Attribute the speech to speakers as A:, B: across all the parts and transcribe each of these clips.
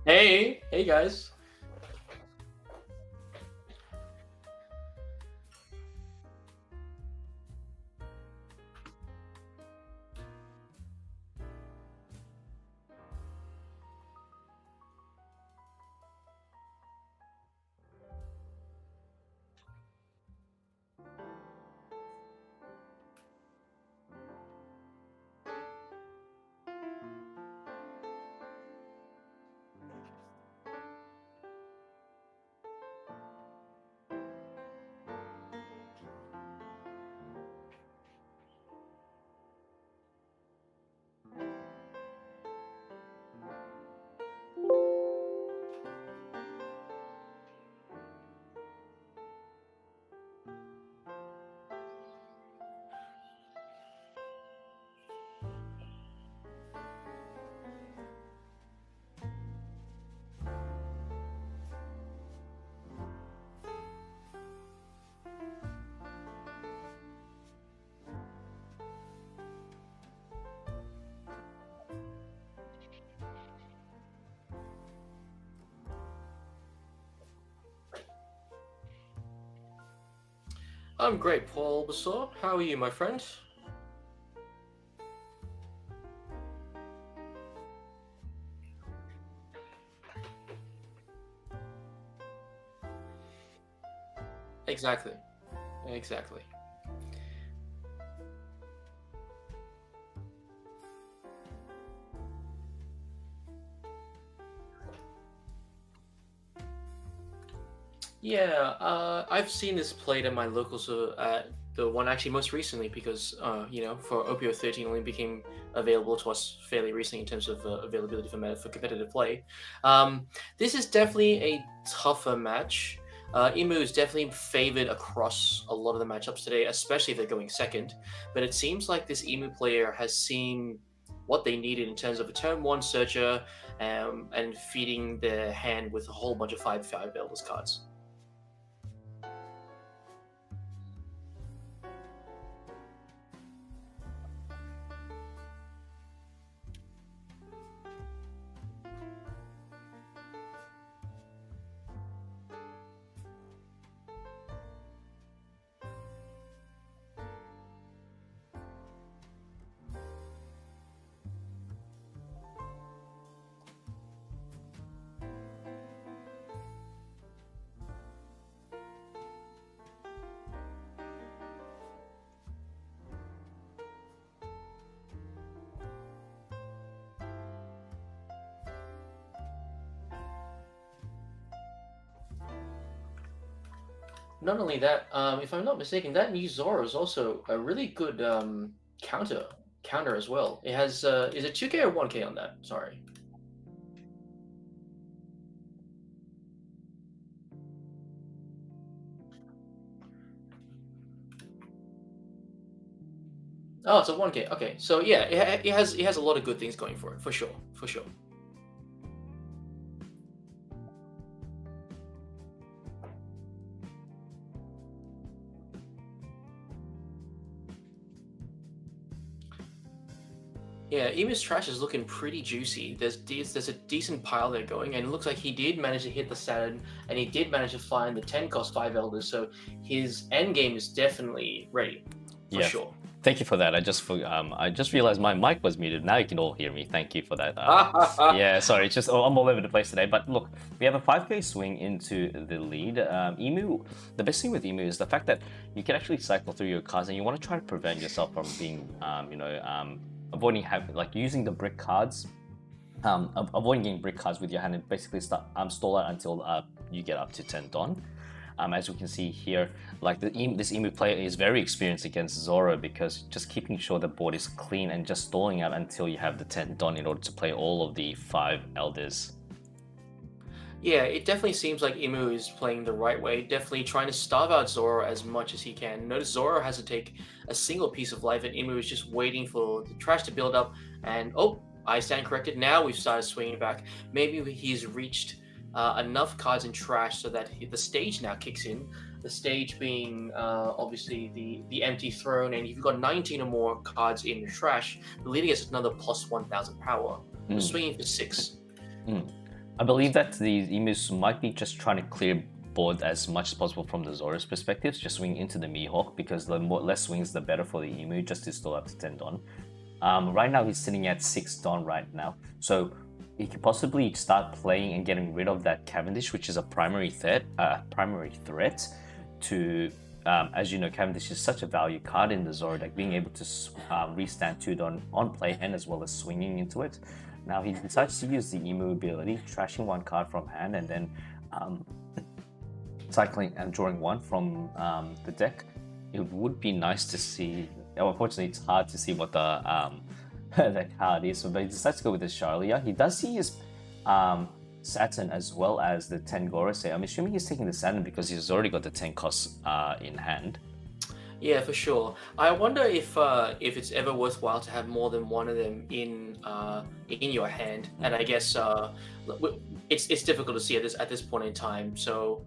A: Hey guys. I'm great, Paul Basor. How are you, my friend? Exactly. Exactly. Yeah, I've seen this played at my local, the one actually most recently because, for OPO 13 only became available to us fairly recently in terms of availability for competitive play. This is definitely a tougher match. Emu is definitely favored across a lot of the matchups today, especially if they're going second. But it seems like this Emu player has seen what they needed in terms of a turn one searcher and feeding their hand with a whole bunch of 5/5 Elders cards. Not only that, if I'm not mistaken, that new Zoro is also a really good counter as well. It has is it 2K or 1K on that? Sorry. Oh, it's a 1K. Okay, so yeah, it has a lot of good things going for it, for sure, for sure. Yeah, Emus Trash is looking pretty juicy. There's a decent pile there going, and it looks like he did manage to hit the Saturn, and he did manage to find the 10 cost 5 Elders, so his end game is definitely ready, for sure.
B: Thank you for that. I just realized my mic was muted. Now you can all hear me. Thank you for that. Yeah, sorry, it's just I'm all over the place today. But look, we have a 5K swing into the lead. Emu, the best thing with Emu is the fact that you can actually cycle through your cards, and you want to try to prevent yourself from being, avoiding using the brick cards. Avoiding getting brick cards with your hand and basically stall out until you get up to 10 Don. As we can see here, this Emu player is very experienced against Zoro because just keeping sure the board is clean and just stalling out until you have the 10 Don in order to play all of the 5 Elders.
A: Yeah, it definitely seems like Emu is playing the right way, definitely trying to starve out Zoro as much as he can. Notice Zoro has to take a single piece of life, and Emu is just waiting for the trash to build up, and oh, I stand corrected, now we've started swinging back. Maybe he's reached enough cards in trash so that the stage now kicks in. The stage being obviously the empty throne, and if you've got 19 or more cards in the trash, the leader gets another plus 1,000 power. Swinging for 6.
B: I believe that the emus might be just trying to clear board as much as possible from the Zoro's perspective, just swing into the Mihawk, because the less swings the better for the emu, just to still up to 10 Don. Right now he's sitting at 6 Don right now, so he could possibly start playing and getting rid of that Cavendish, which is a primary threat to, as you know, Cavendish is such a value card in the Zoro deck, being able to restand 2 Don on play and as well as swinging into it. Now he decides to use the emu ability, trashing 1 card from hand and then cycling and drawing 1 from the deck. It would be nice to see. Unfortunately, it's hard to see what the the card is, but he decides to go with the Charlia. He does see his Saturn as well as the 10 Gorosei. I'm assuming he's taking the Saturn because he's already got the 10 costs in hand.
A: Yeah, for sure. I wonder if it's ever worthwhile to have more than one of them in your hand, and I guess it's difficult to see at this point in time. So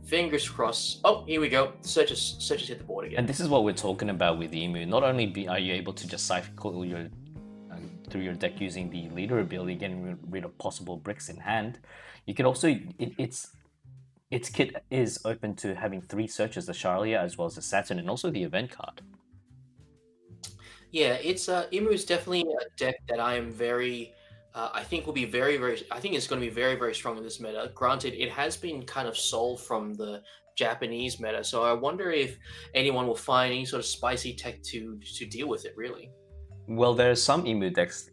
A: fingers crossed. Oh, here we go. Searches hit the board again.
B: And this is what we're talking about with Emu. Not only are you able to just cycle your through your deck using the leader ability, getting rid of possible bricks in hand, you can also its kit is open to having 3 searches: the Charlia as well as the Saturn, and also the event card.
A: Yeah, it's Emu is definitely a deck that I am very. I think will be very, very. I think it's going to be very, very strong in this meta. Granted, it has been kind of sold from the Japanese meta, so I wonder if anyone will find any sort of spicy tech to deal with it. Really.
B: Well, there's some Emu decks.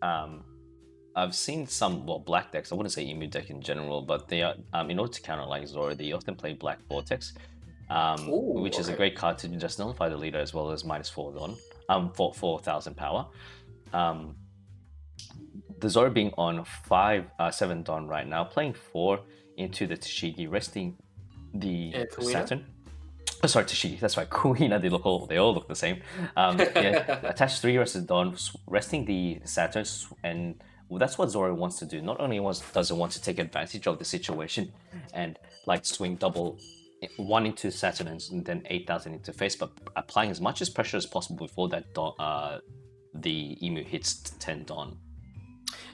B: I've seen some black decks. I wouldn't say Emu deck in general, but they are in order to counter like Zoro, they often play Black Vortex, which is a great card to just nullify the leader as well as -4 Don, for 4,000 power. The Zoro being on 7 Don right now, playing 4 into the Tashigi, resting the Saturn. Oh, sorry, Tashigi, that's right. Kuina, they all look the same. Yeah, attach 3 rested Don, resting the Saturn, and that's what Zoro wants to do. Not only does it want to take advantage of the situation and like swing double 1 into Saturn and then 8,000 into face, but applying as much as pressure as possible before that the Emu hits 10 Don.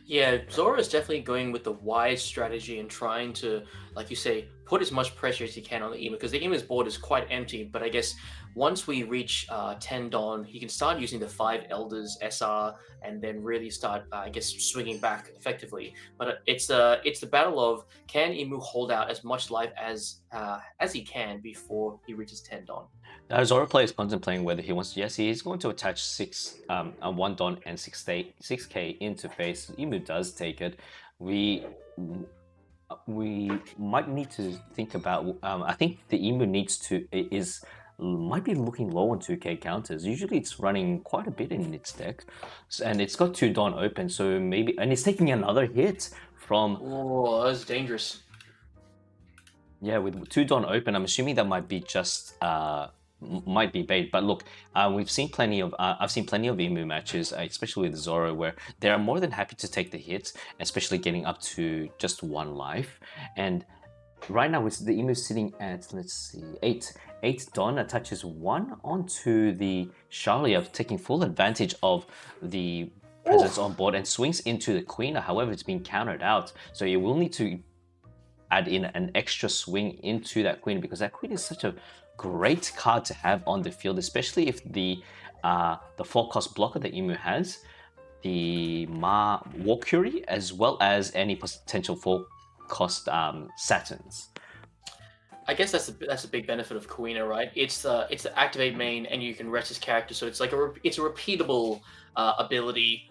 A: Yeah, Zoro is definitely going with the wise strategy and trying to, like you say, put as much pressure as he can on the Emu, because the Emu's board is quite empty. But I guess once we reach 10 Don, he can start using the 5 Elders SR and then really start, I guess, swinging back effectively. But it's the battle of, can Emu hold out as much life as he can before he reaches 10 Don?
B: Zoro player is contemplating whether he wants to. Yes, he is going to attach 1 Don and 6k into face. Emu does take it. We might need to think about. I think the Emu might be looking low on 2k counters. Usually it's running quite a bit in its deck, and it's got 2 Don open. So maybe, and it's taking another hit from.
A: Oh, that's dangerous.
B: Yeah, with 2 Don open, I'm assuming that might be just. Might be bait, but look, I've seen plenty of Emu matches, especially with Zoro, where they are more than happy to take the hits, especially getting up to just 1 life. And right now, with the Emu sitting at, let's see, 8 Don attaches 1 onto the Charlia, taking full advantage of the presence on board and swings into the Queen. However, it's been countered out, so you will need to add in an extra swing into that Queen, because that Queen is such a great card to have on the field, especially if the 4-cost blocker that Emu has, the Walkuri, as well as any potential 4-cost Saturns.
A: I guess that's a big benefit of Kuina, right? It's the activate main, and you can rest his character, so it's like it's a repeatable ability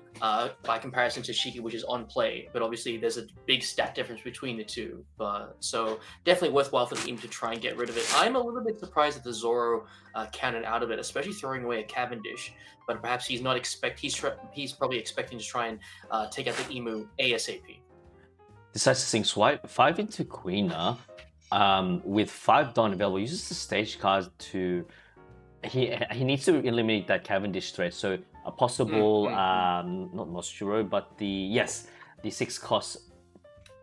A: by comparison to Shiki, which is on play. But obviously, there's a big stat difference between the two. So definitely worthwhile for the team to try and get rid of it. I'm a little bit surprised that the Zoro counted out of it, especially throwing away a Cavendish. But perhaps he's not he's probably expecting to try and take out the Emu ASAP.
B: Decides to sink 5 into Queena. With 5 Don available, uses the stage card to. He needs to eliminate that Cavendish threat. So a possible, not Moshiro, but the 6-cost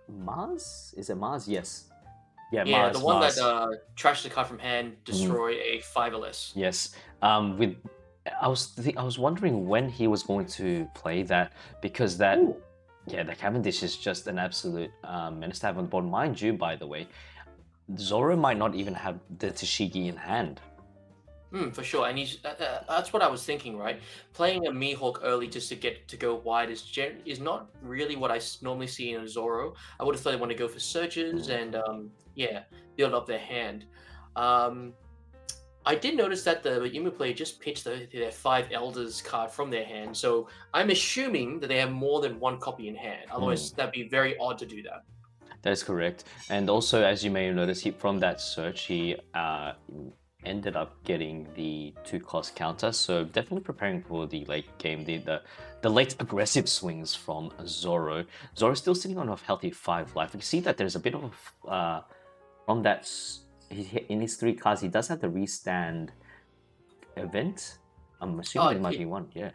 B: Mars. Is it Mars? Yes. Yeah, Mars.
A: The one that trashes the card from hand, destroy a 5 LS.
B: Yes. I was wondering when he was going to play that, because that. Yeah, the Cavendish is just an absolute menace to have on board. Mind you, by the way, Zoro might not even have the Tashigi in hand.
A: For sure, and that's what I was thinking, right? Playing a Mihawk early just to get to go wide is not really what I normally see in a Zoro. I would have thought they want to go for searches and yeah, build up their hand. Um, I did notice that the Imu player just pitched their 5 Elders card from their hand, so I'm assuming that they have more than one copy in hand. Otherwise, that'd be very odd to do that.
B: That is correct. And also, as you may have noticed, from that search, he ended up getting the 2-cost counter. So definitely preparing for the late game, the late aggressive swings from Zoro. Zoro's still sitting on a healthy 5 life. You see that there's a bit of from that in his 3 cards, he does have the restand event. I'm assuming there might be one. Yeah.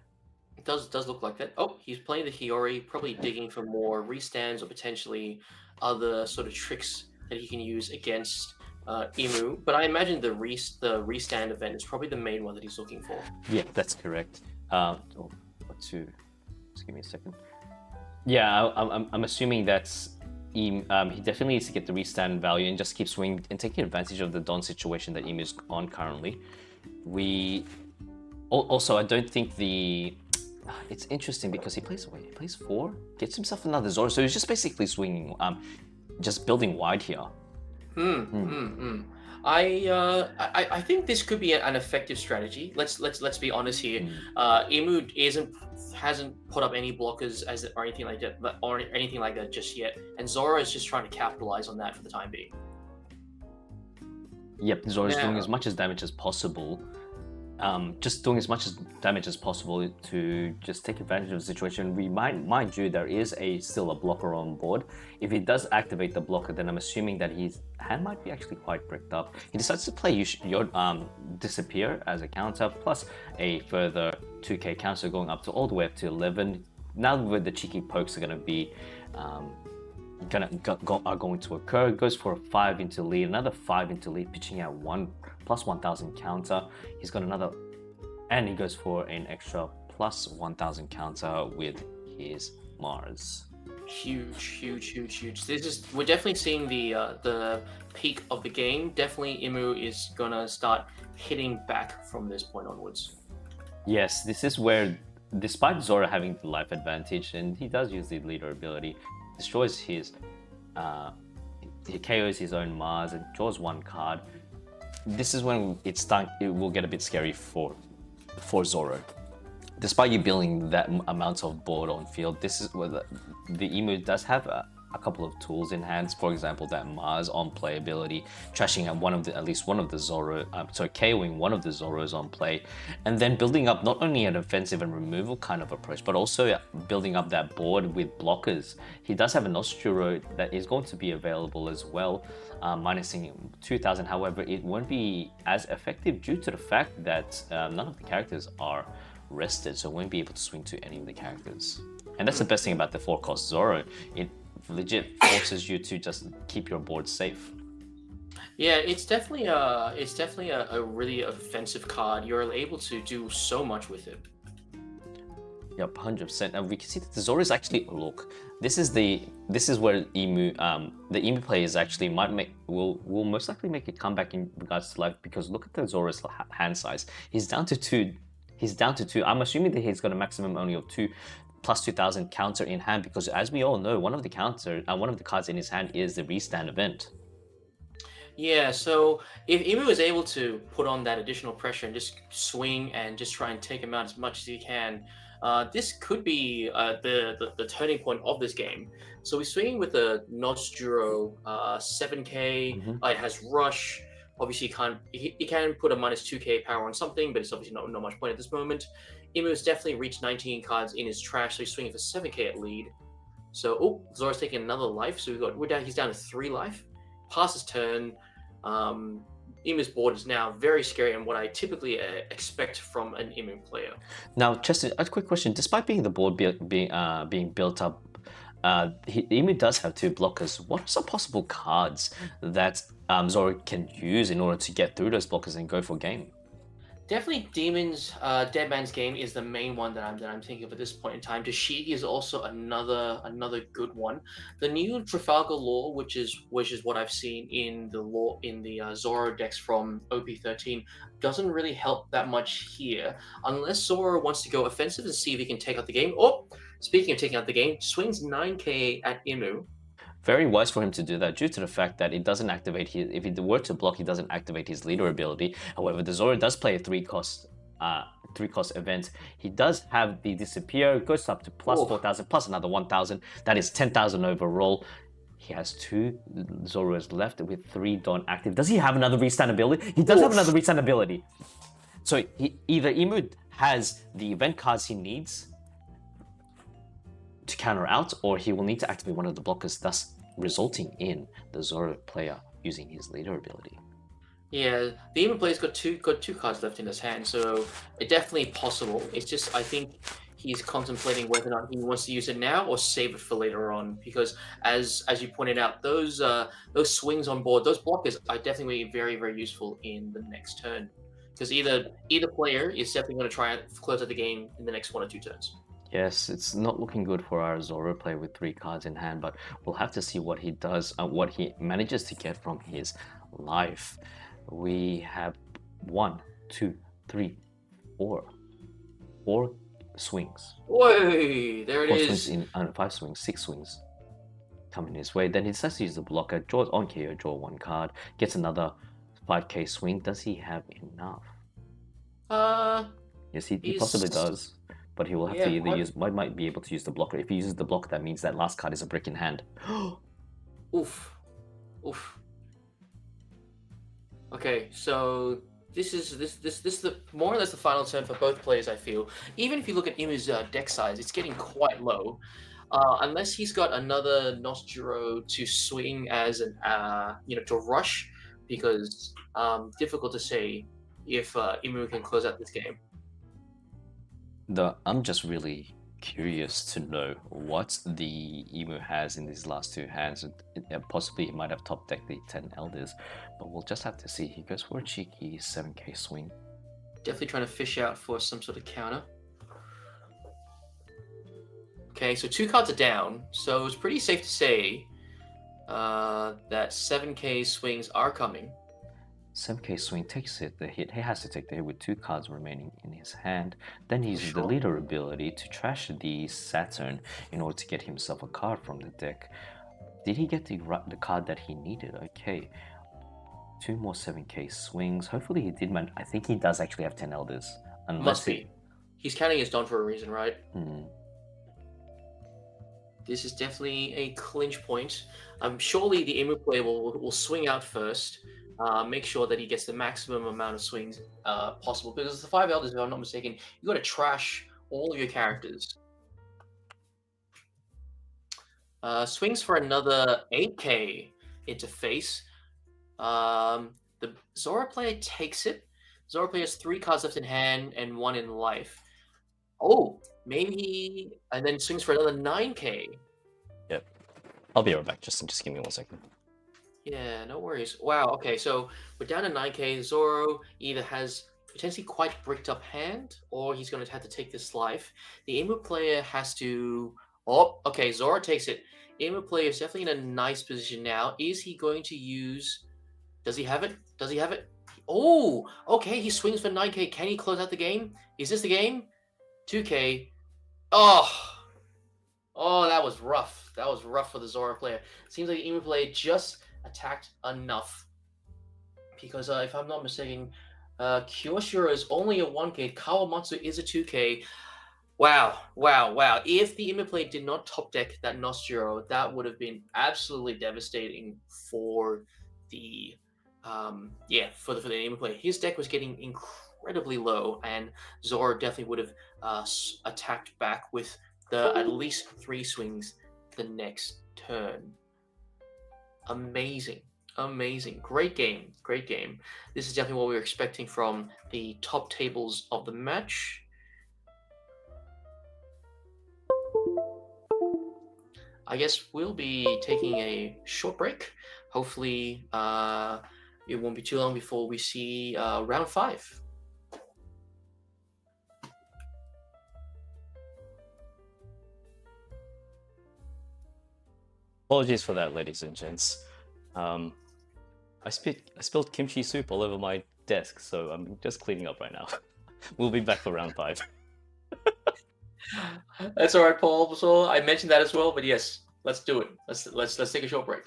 A: It does look like that. Oh, he's playing the Hiyori, probably digging for more restands or potentially other sort of tricks that he can use against Imu. But I imagine the restand event is probably the main one that he's looking for.
B: Yeah, that's correct. Just give me a second. Yeah, I'm assuming that's he definitely needs to get the restand value and just keep swinging and taking advantage of the Don situation that Imu's on currently. Also, I don't think it's interesting because he plays 4, gets himself another Zoro, so he's just basically swinging, just building wide here.
A: I think this could be an effective strategy. Let's be honest here. Imu hasn't put up any blockers or anything like that just yet, and Zoro is just trying to capitalize on that for the time being.
B: Yep, Zoro's doing as much damage as possible. Just doing as much damage as possible to just take advantage of the situation. Mind you, there is still a blocker on board. If he does activate the blocker, then I'm assuming that his hand might be actually quite bricked up. He decides to play your Disappear as a counter, plus a further 2k counter going up to all the way up to 11. Now with the cheeky pokes are going to be going to occur. Goes for a 5 into lead, another 5 into lead, pitching out 1 plus 1000 counter. He's got another, and he goes for an extra plus 1000 counter with his Mars.
A: Huge. We're definitely seeing the peak of the game. Definitely Imu is gonna start hitting back from this point onwards.
B: Yes, this is where, despite Zoro having the life advantage, and he does use the leader ability, destroys his he KOs his own Mars and draws 1 card. This is when it will get a bit scary for Zoro. Despite you building that amount of board on field, this is where the Imu does have a couple of tools in hands. For example, that Mars on play ability, trashing out at least one of the Zoro, KOing one of the Zoros on play, and then building up not only an offensive and removal kind of approach, but also building up that board with blockers. He does have a Nosturo that is going to be available as well, minusing 2000. However, it won't be as effective due to the fact that none of the characters are rested, so won't be able to swing to any of the characters. And that's the best thing about the 4-cost Zoro. It legit forces you to just keep your board safe.
A: Yeah, it's definitely a really offensive card. You're able to do so much with it.
B: Yep, 100%. And we can see that the Zoro is actually, look, this is where Imu, the Imu players actually will most likely make a comeback in regards to life, because look at the Zoro's hand size. He's down to 2. I'm assuming that he's got a maximum only of 2 plus 2000 counter in hand, because as we all know, one of the cards in his hand is the restand event.
A: Yeah, so if Imu is able to put on that additional pressure and just swing and just try and take him out as much as he can, this could be the turning point of this game. So we're swinging with a Nosturo 7k. It has rush. Obviously, he can put a minus 2k power on something, but it's obviously not much point at this moment. Imu has definitely reached 19 cards in his trash, so he's swinging for 7k at lead. So, Zoro's taking another life, so he's down to 3 life. Past his turn. Imu's board is now very scary and what I typically expect from an Imu player.
B: Now, Cheston, a quick question. Despite being the board being built up, Imu does have 2 blockers. What are some possible cards that Zoro can use in order to get through those blockers and go for game?
A: Definitely Demon's Dead Man's Game is the main one that I'm thinking of at this point in time. Dashiki is also another good one. The new Trafalgar Law, which is what I've seen in the Zoro decks from OP13, doesn't really help that much here unless Zoro wants to go offensive and see if he can take out the game. Oh, speaking of taking out the game, swings 9k at Imu.
B: Very wise for him to do that due to the fact that it doesn't activate his, if he were to block, he doesn't activate his leader ability. However, the Zoro does play a 3-cost event. He does have the disappear, goes up to plus 4,000 plus another 1,000. That is 10,000 overall. He has 2 Zoros left with 3 Dawn active. Does he have another restand ability? He does have another restand ability. So either Imu has the event cards he needs to counter out, or he will need to activate one of the blockers, thus resulting in the Zoro player using his leader ability.
A: Yeah, the Imu player's got two cards left in his hand, so it's definitely possible. It's just I think he's contemplating whether or not he wants to use it now or save it for later on. Because as you pointed out, those swings on board, those blockers are definitely very, very useful in the next turn. Because either player is definitely going to try and close out the game in the next 1 or 2 turns.
B: Yes, it's not looking good for our Zoro player with 3 cards in hand, but we'll have to see what he does, what he manages to get from his life. We have 1, 2, 3, 4 swings.
A: Oi, there it
B: 4
A: is.
B: swings in 5 swings, 6 swings coming his way. Then he decides to use the blocker, draws on KO, draw 1 card, gets another 5k swing. Does he have enough? Yes, he possibly does. But he will have to either use, might be able to use the blocker. If he uses the blocker, that means that last card is a brick in hand.
A: Oof. Okay, so this is the more or less the final turn for both players. I feel even if you look at Imu's deck size, it's getting quite low. Unless he's got another Nostro to swing as an to rush, because difficult to say if Imu can close out this game.
B: I'm just really curious to know what the Imu has in these last 2 hands. Possibly he might have top decked the 10 Elders, but we'll just have to see. He goes for a cheeky 7k swing.
A: Definitely trying to fish out for some sort of counter. Okay, so 2 cards are down, so it's pretty safe to say that 7k swings are coming.
B: 7k swing takes the hit. He has to take the hit with 2 cards remaining in his hand. Then he uses the leader ability to trash the Saturn in order to get himself a card from the deck. Did he get the card that he needed? Okay. 2 more 7k swings. Hopefully he did, man. I think he does actually have 10 Elders.
A: Must be. He's counting his Dawn for a reason, right? This is definitely a clinch point. Surely the Imu player will swing out first. Make sure that he gets the maximum amount of swings possible, because the 5 Elders, if I'm not mistaken, you got to trash all of your characters. Swings for another 8k into face. The Zoro player takes it. Zoro player has 3 cards left in hand and 1 in life. Oh, maybe, and then swings for another 9k.
B: Yep. I'll be right back. Just give me 1 second.
A: Yeah, no worries. Wow, okay, so we're down to 9k. Zoro either has potentially quite bricked up hand, or he's going to have to take this life. The Imu player has to... Oh, okay, Zoro takes it. Imu player is definitely in a nice position now. Is he going to use... Does he have it? Does he have it? Oh, okay, he swings for 9k. Can he close out the game? Is this the game? 2k. Oh, that was rough. That was rough for the Zoro player. Seems like the Imu player just attacked enough, because if I'm not mistaken, Kyoshiro is only a 1k, Kawamatsu is a 2k. Wow. If the Imu player did not top deck that Nostro, that would have been absolutely devastating for the for the Imu player. His deck was getting incredibly low, and Zoro definitely would have attacked back with at least 3 swings the next turn. Amazing. Great game. This is definitely what we were expecting from the top tables of the match. I guess we'll be taking a short break. Hopefully, it won't be too long before we see round 5.
B: Apologies for that, ladies and gents. I spilled kimchi soup all over my desk, so I'm just cleaning up right now. We'll be back for round 5.
A: That's all right, Paul. So I mentioned that as well, but yes, let's do it. Let's take a short break.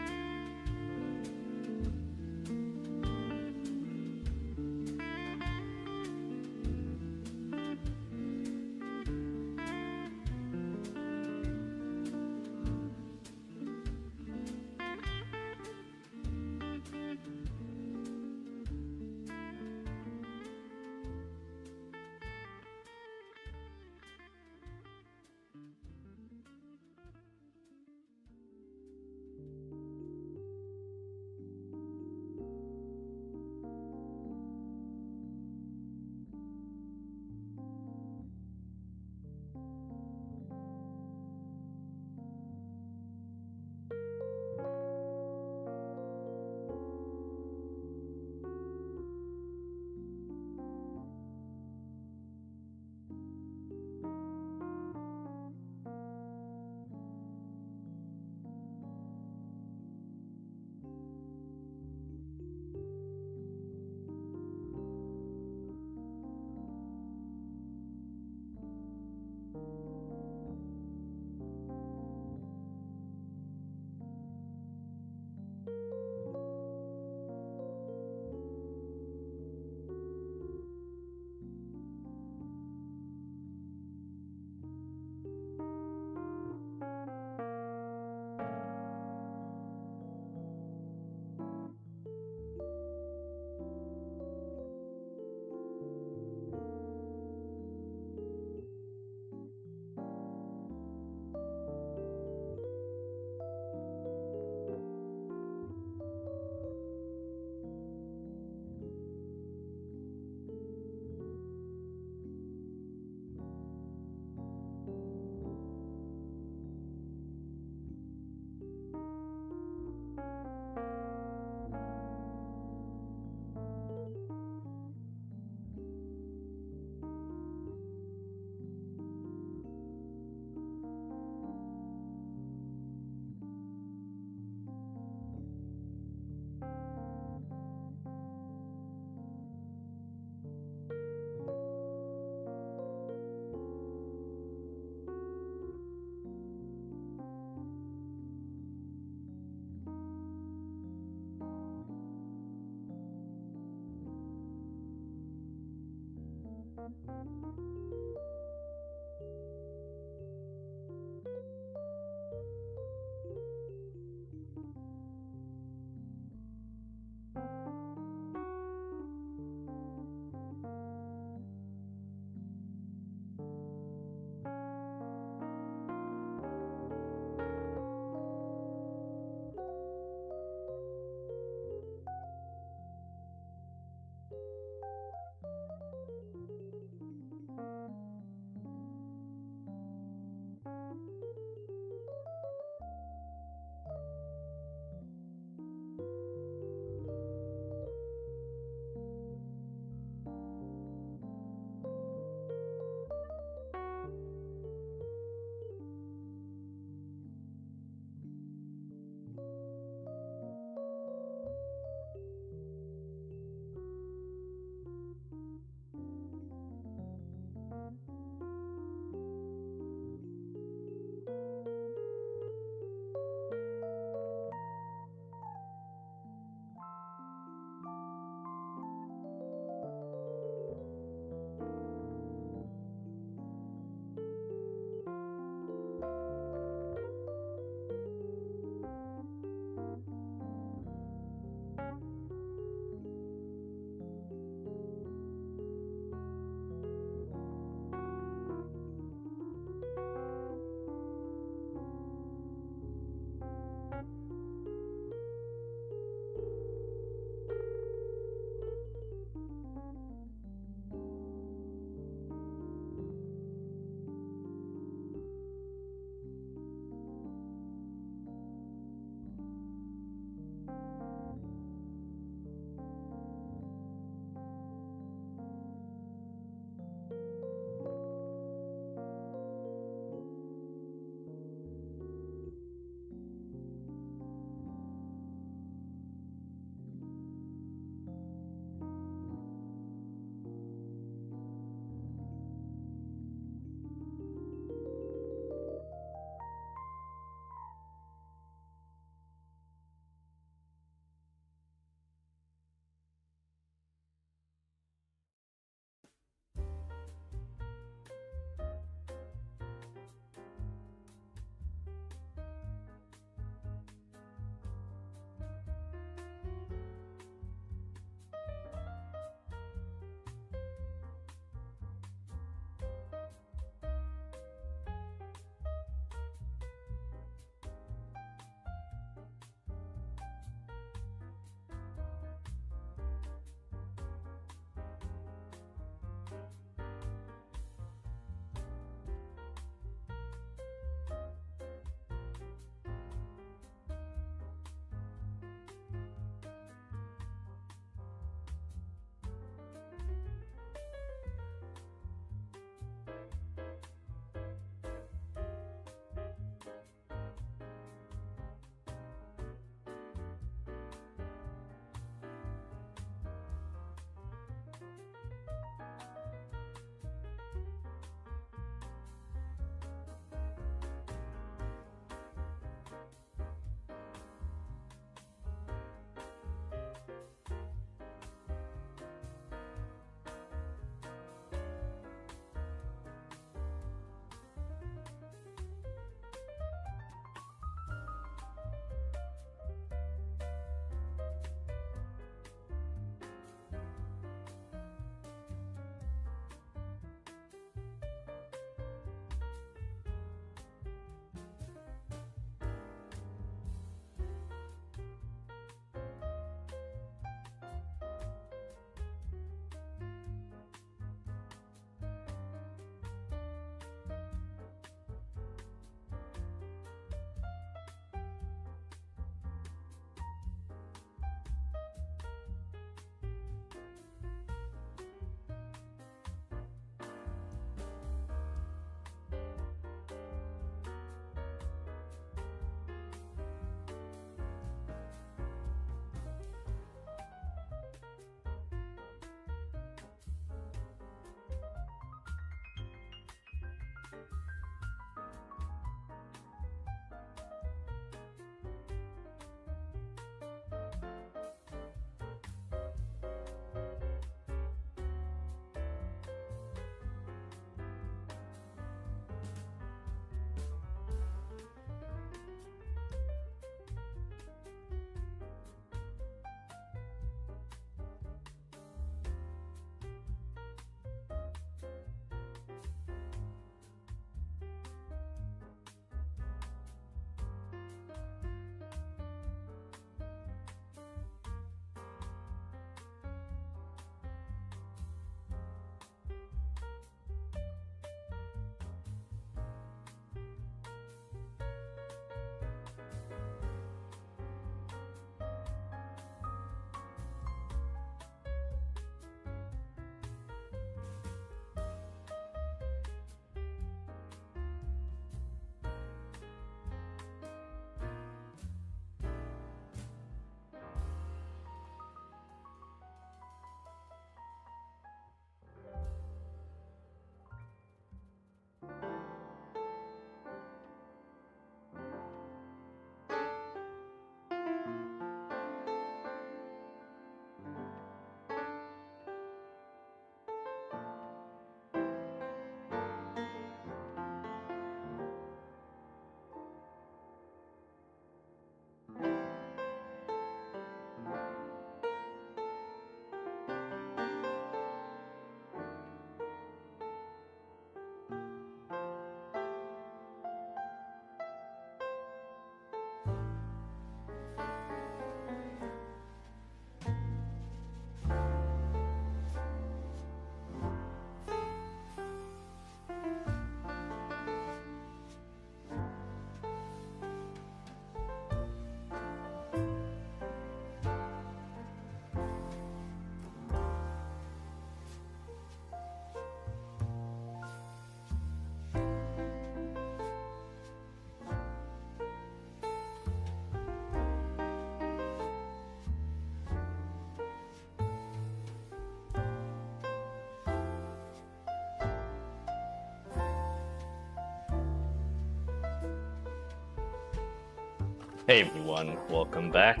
B: Hey everyone, welcome back.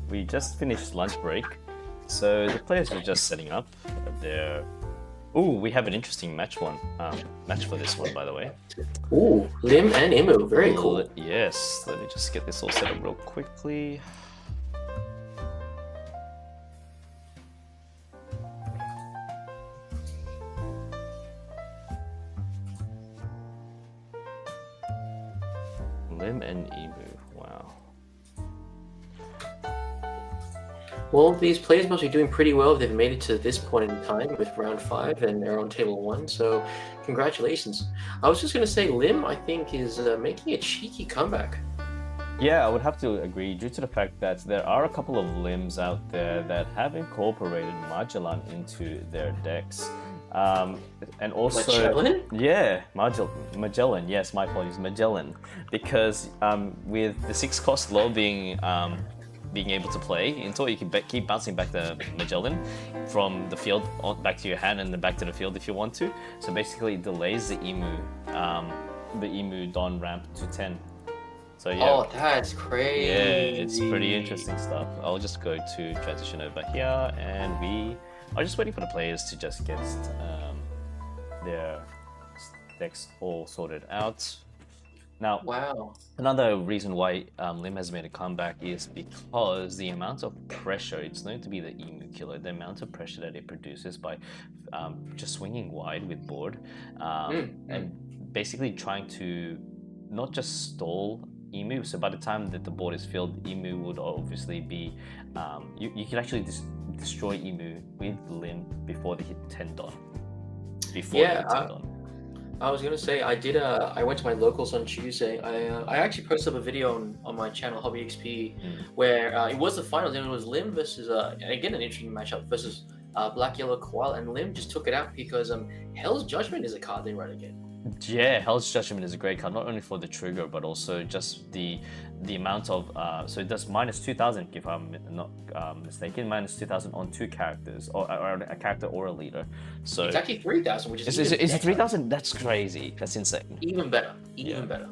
B: We just finished lunch break, so the players were just setting up their. Ooh, we have an interesting match for this one, by the way.
A: Ooh, Lim and Imu, very cool.
B: Yes, let me just get this all set up real quickly. Lim and Imu, wow.
A: Well, these players must be doing pretty well if they've made it to this point in time with round 5 and they're on table 1, so congratulations. I was just going to say Lim, I think, is making a cheeky comeback.
B: Yeah, I would have to agree due to the fact that there are a couple of limbs out there that have incorporated Magellan into their decks. And also,
A: Magellan?
B: Yeah, Magellan. Yes, my apologies, Magellan. Because with the 6-cost law being able to play until you can keep bouncing back the Magellan from the field back to your hand and then back to the field if you want to. So basically, it delays the Emu Don ramp to 10. So yeah.
A: Oh, that's crazy.
B: Yeah, it's pretty interesting stuff. I'll just go to transition over here, and we are just waiting for the players to just get their decks all sorted out. Now,
A: wow.
B: Another reason why Lim has made a comeback is because the amount of pressure, it's known to be the Emu Killer, the amount of pressure that it produces by just swinging wide with board and basically trying to not just stall Emu. So by the time that the board is filled, Emu would obviously be, you can actually destroy Emu with Lim before they hit 10 Don.
A: I was gonna say I went to my locals on Tuesday. I actually posted up a video on my channel Hobby XP where it was the finals and it was Lim versus again an interesting matchup versus Black Yellow Koala, and Lim just took it out because Hell's Judgment is a card they run again.
B: Yeah, Hell's Judgment is a great card, not only for the trigger, but also just the amount of... so it does -2,000, if I'm not mistaken, -2,000 on 2 characters, or a character or a leader. So
A: it's actually 3,000, which is...
B: Is it 3,000? That's crazy. That's insane.
A: Even better. Even better.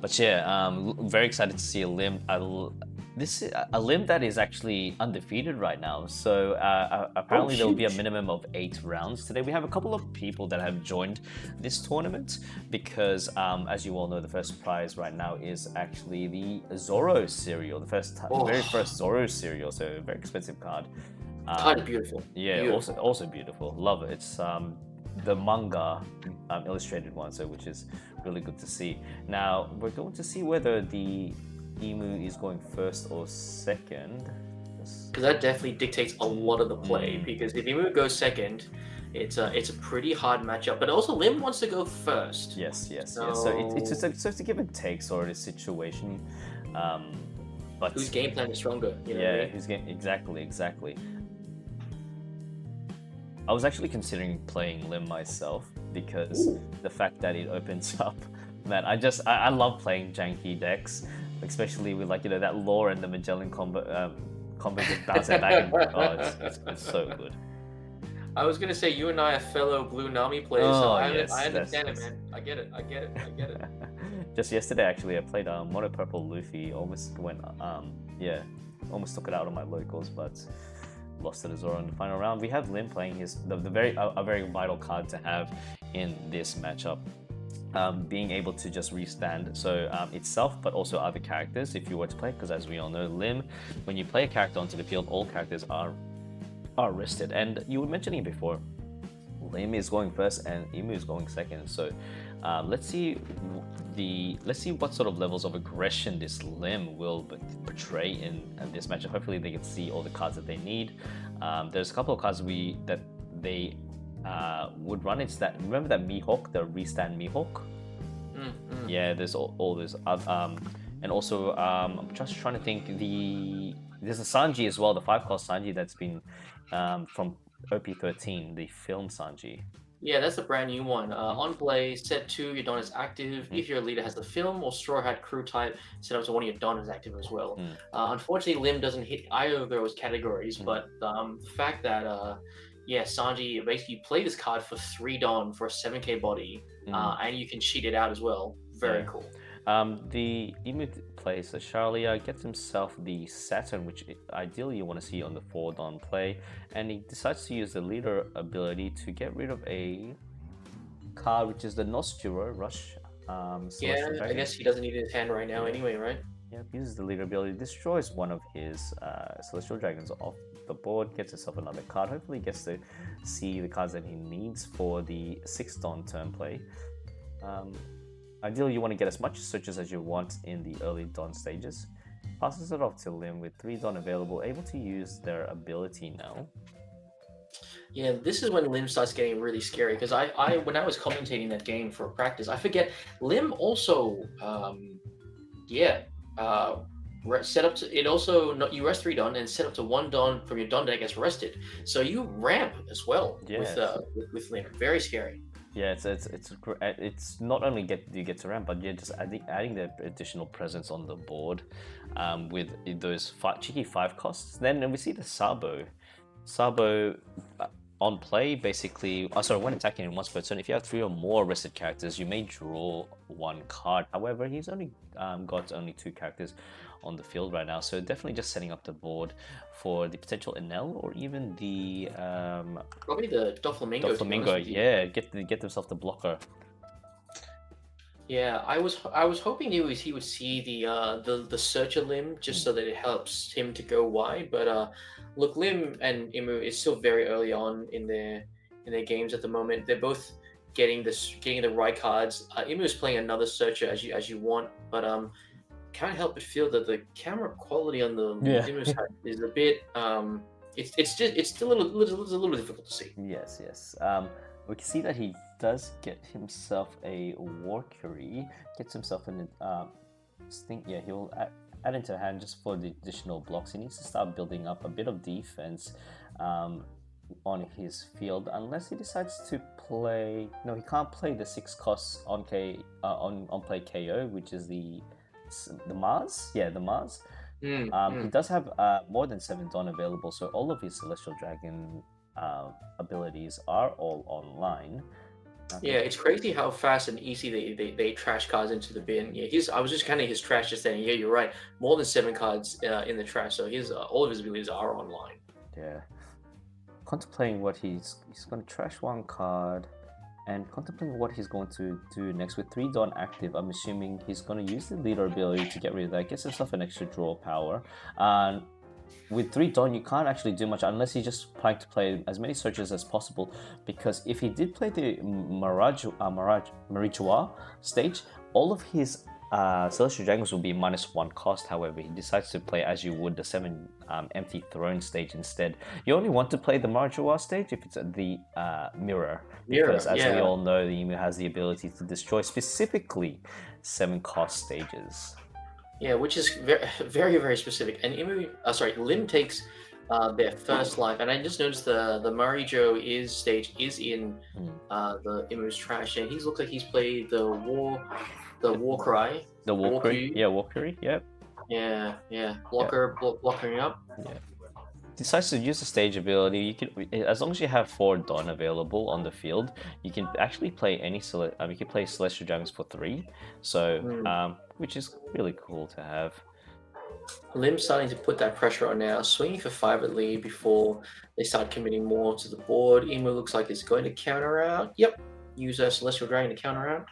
B: But yeah, very excited to see a Lim. This is a Lim that is actually undefeated right now. So apparently there will be a minimum of 8 rounds today. We have a couple of people that have joined this tournament because, as you all know, the first prize right now is actually the Zoro cereal, the very first Zoro cereal. So a very expensive card.
A: Kind of beautiful.
B: Yeah, beautiful. Also beautiful. Love it. It's the manga illustrated one, so which is really good to see. Now we're going to see whether the Emu is going first or second.
A: Because that definitely dictates a lot of the play. Because if Emu goes second, it's a pretty hard matchup. But also Lim wants to go first.
B: Yes. So it's a give and take sort of situation. But
A: whose game plan is stronger? You know
B: yeah,
A: what I mean?
B: whose game exactly. I was actually considering playing Lim myself because the fact that it opens up, man, I love playing janky decks. Especially with that lore and the Magellan combo just bouncing back and it's so good.
A: I was gonna say you and I are fellow Blue Nami players, so I understand it, man. I get it.
B: Just yesterday, actually, I played Mono Purple Luffy. Almost went, almost took it out on my locals, but lost to the Zoro in the final round. We have Lim playing a very vital card to have in this matchup. Being able to just restand itself, but also other characters if you were to play, because as we all know, Lim, when you play a character onto the field, all characters are rested. And you were mentioning before, Lim is going first and Emu is going second. So let's see what sort of levels of aggression this Lim will portray in this matchup. Hopefully they can see all the cards that they need. There's a couple of cards that they would run. It's that, remember that Mihawk, the restand Mihawk? Yeah, there's all those and also I'm just trying to think, there's a Sanji as well, the 5-cost Sanji that's been from OP13, the film Sanji.
A: Yeah, that's a brand new one. On play, set 2, your Don is active. If your leader has the film or Straw Hat crew type, set up to one of your Don is active as well. Unfortunately, Lim doesn't hit either of those categories, but the fact that Sanji, basically you play this card for 3 Don for a 7k body, and you can cheat it out as well. Very cool.
B: The Emu plays the Charlia, gets himself the Saturn, which ideally you want to see on the 4-Don play, and he decides to use the leader ability to get rid of a card, which is the Nosturo Rush.
A: Yeah, I guess he doesn't need it in his hand right now anyway, right?
B: Yep, uses the leader ability, destroys one of his Celestial Dragons off the board, gets himself another card, hopefully gets to see the cards that he needs for the 6-Don turn play. Ideally, you want to get as much searches as you want in the early Don stages. Passes it off to Lim with 3 Don available, able to use their ability now.
A: Yeah, this is when Lim starts getting really scary because I when I was commentating that game for practice, I forget Lim also set up to it also you rest 3 Don and set up to 1 Don from your Don deck gets rested. So you ramp as well with Lim. Very scary.
B: Yeah, it's not only you get to ramp, but you're just adding the additional presence on the board with those cheeky 5 costs. Then we see the Sabo. Sabo on play, basically, when attacking in once per turn, if you have 3 or more rested characters, you may draw 1 card. However, he's only got only 2 characters on the field right now, so definitely just setting up the board for the potential Enel or even the
A: probably the Doflamingo.
B: Doflamingo, yeah, get themselves the blocker.
A: Yeah, I was hoping he would see the Searcher Lim just so that it helps him to go wide. But look, Lim and Imu is still very early on in their games at the moment. They're both getting the right cards. Imu is playing another Searcher as you want, but can't help but feel that the camera quality on the Imu side is a bit it's still a little difficult to see.
B: Yes. We can see that he does get himself a Warcury, gets himself an he'll add into hand just for the additional blocks. He needs to start building up a bit of defense on his field, unless he decides to play. No, he can't play the 6 costs on play KO, which is the Mars. Yeah, the Mars. He does have more than 7 Don available, so all of his Celestial Dragon abilities are all online.
A: Yeah, it's crazy how fast and easy they trash cards into the bin. Yeah, I was just counting his trash just saying, yeah, you're right. More than 7 cards in the trash, so all of his abilities are online.
B: Yeah. Contemplating what he's going to trash 1 card, and contemplating what he's going to do next with 3 Don active. I'm assuming he's going to use the leader ability to get rid of that, gets himself an extra draw power. And with 3 Don, you can't actually do much unless he's just trying to play as many searches as possible, because if he did play the Marichua stage, all of his Celestial Dragons will be -1 cost. However, he decides to play as you would the 7 Empty Throne stage instead. You only want to play the Marichua stage if it's the Mirror, because as we all know, the Emu has the ability to destroy specifically 7 cost stages.
A: Yeah, which is very, very, very specific. And Lim takes their first life, and I just noticed the Marijo stage is in the Imu's trash, and he looks like he's played the War Cry.
B: The Warcury, Warcury, yep.
A: Yeah, blocking up.
B: Yeah. Decides to use the stage ability. You can, as long as you have 4 Don available on the field, you can actually play you can play Celestial Dragons for 3, so which is really cool to have.
A: Lim's starting to put that pressure on now, swinging for 5 at lead before they start committing more to the board. Emu looks like it's going to counter out. Yep, use a Celestial Dragon to counter out.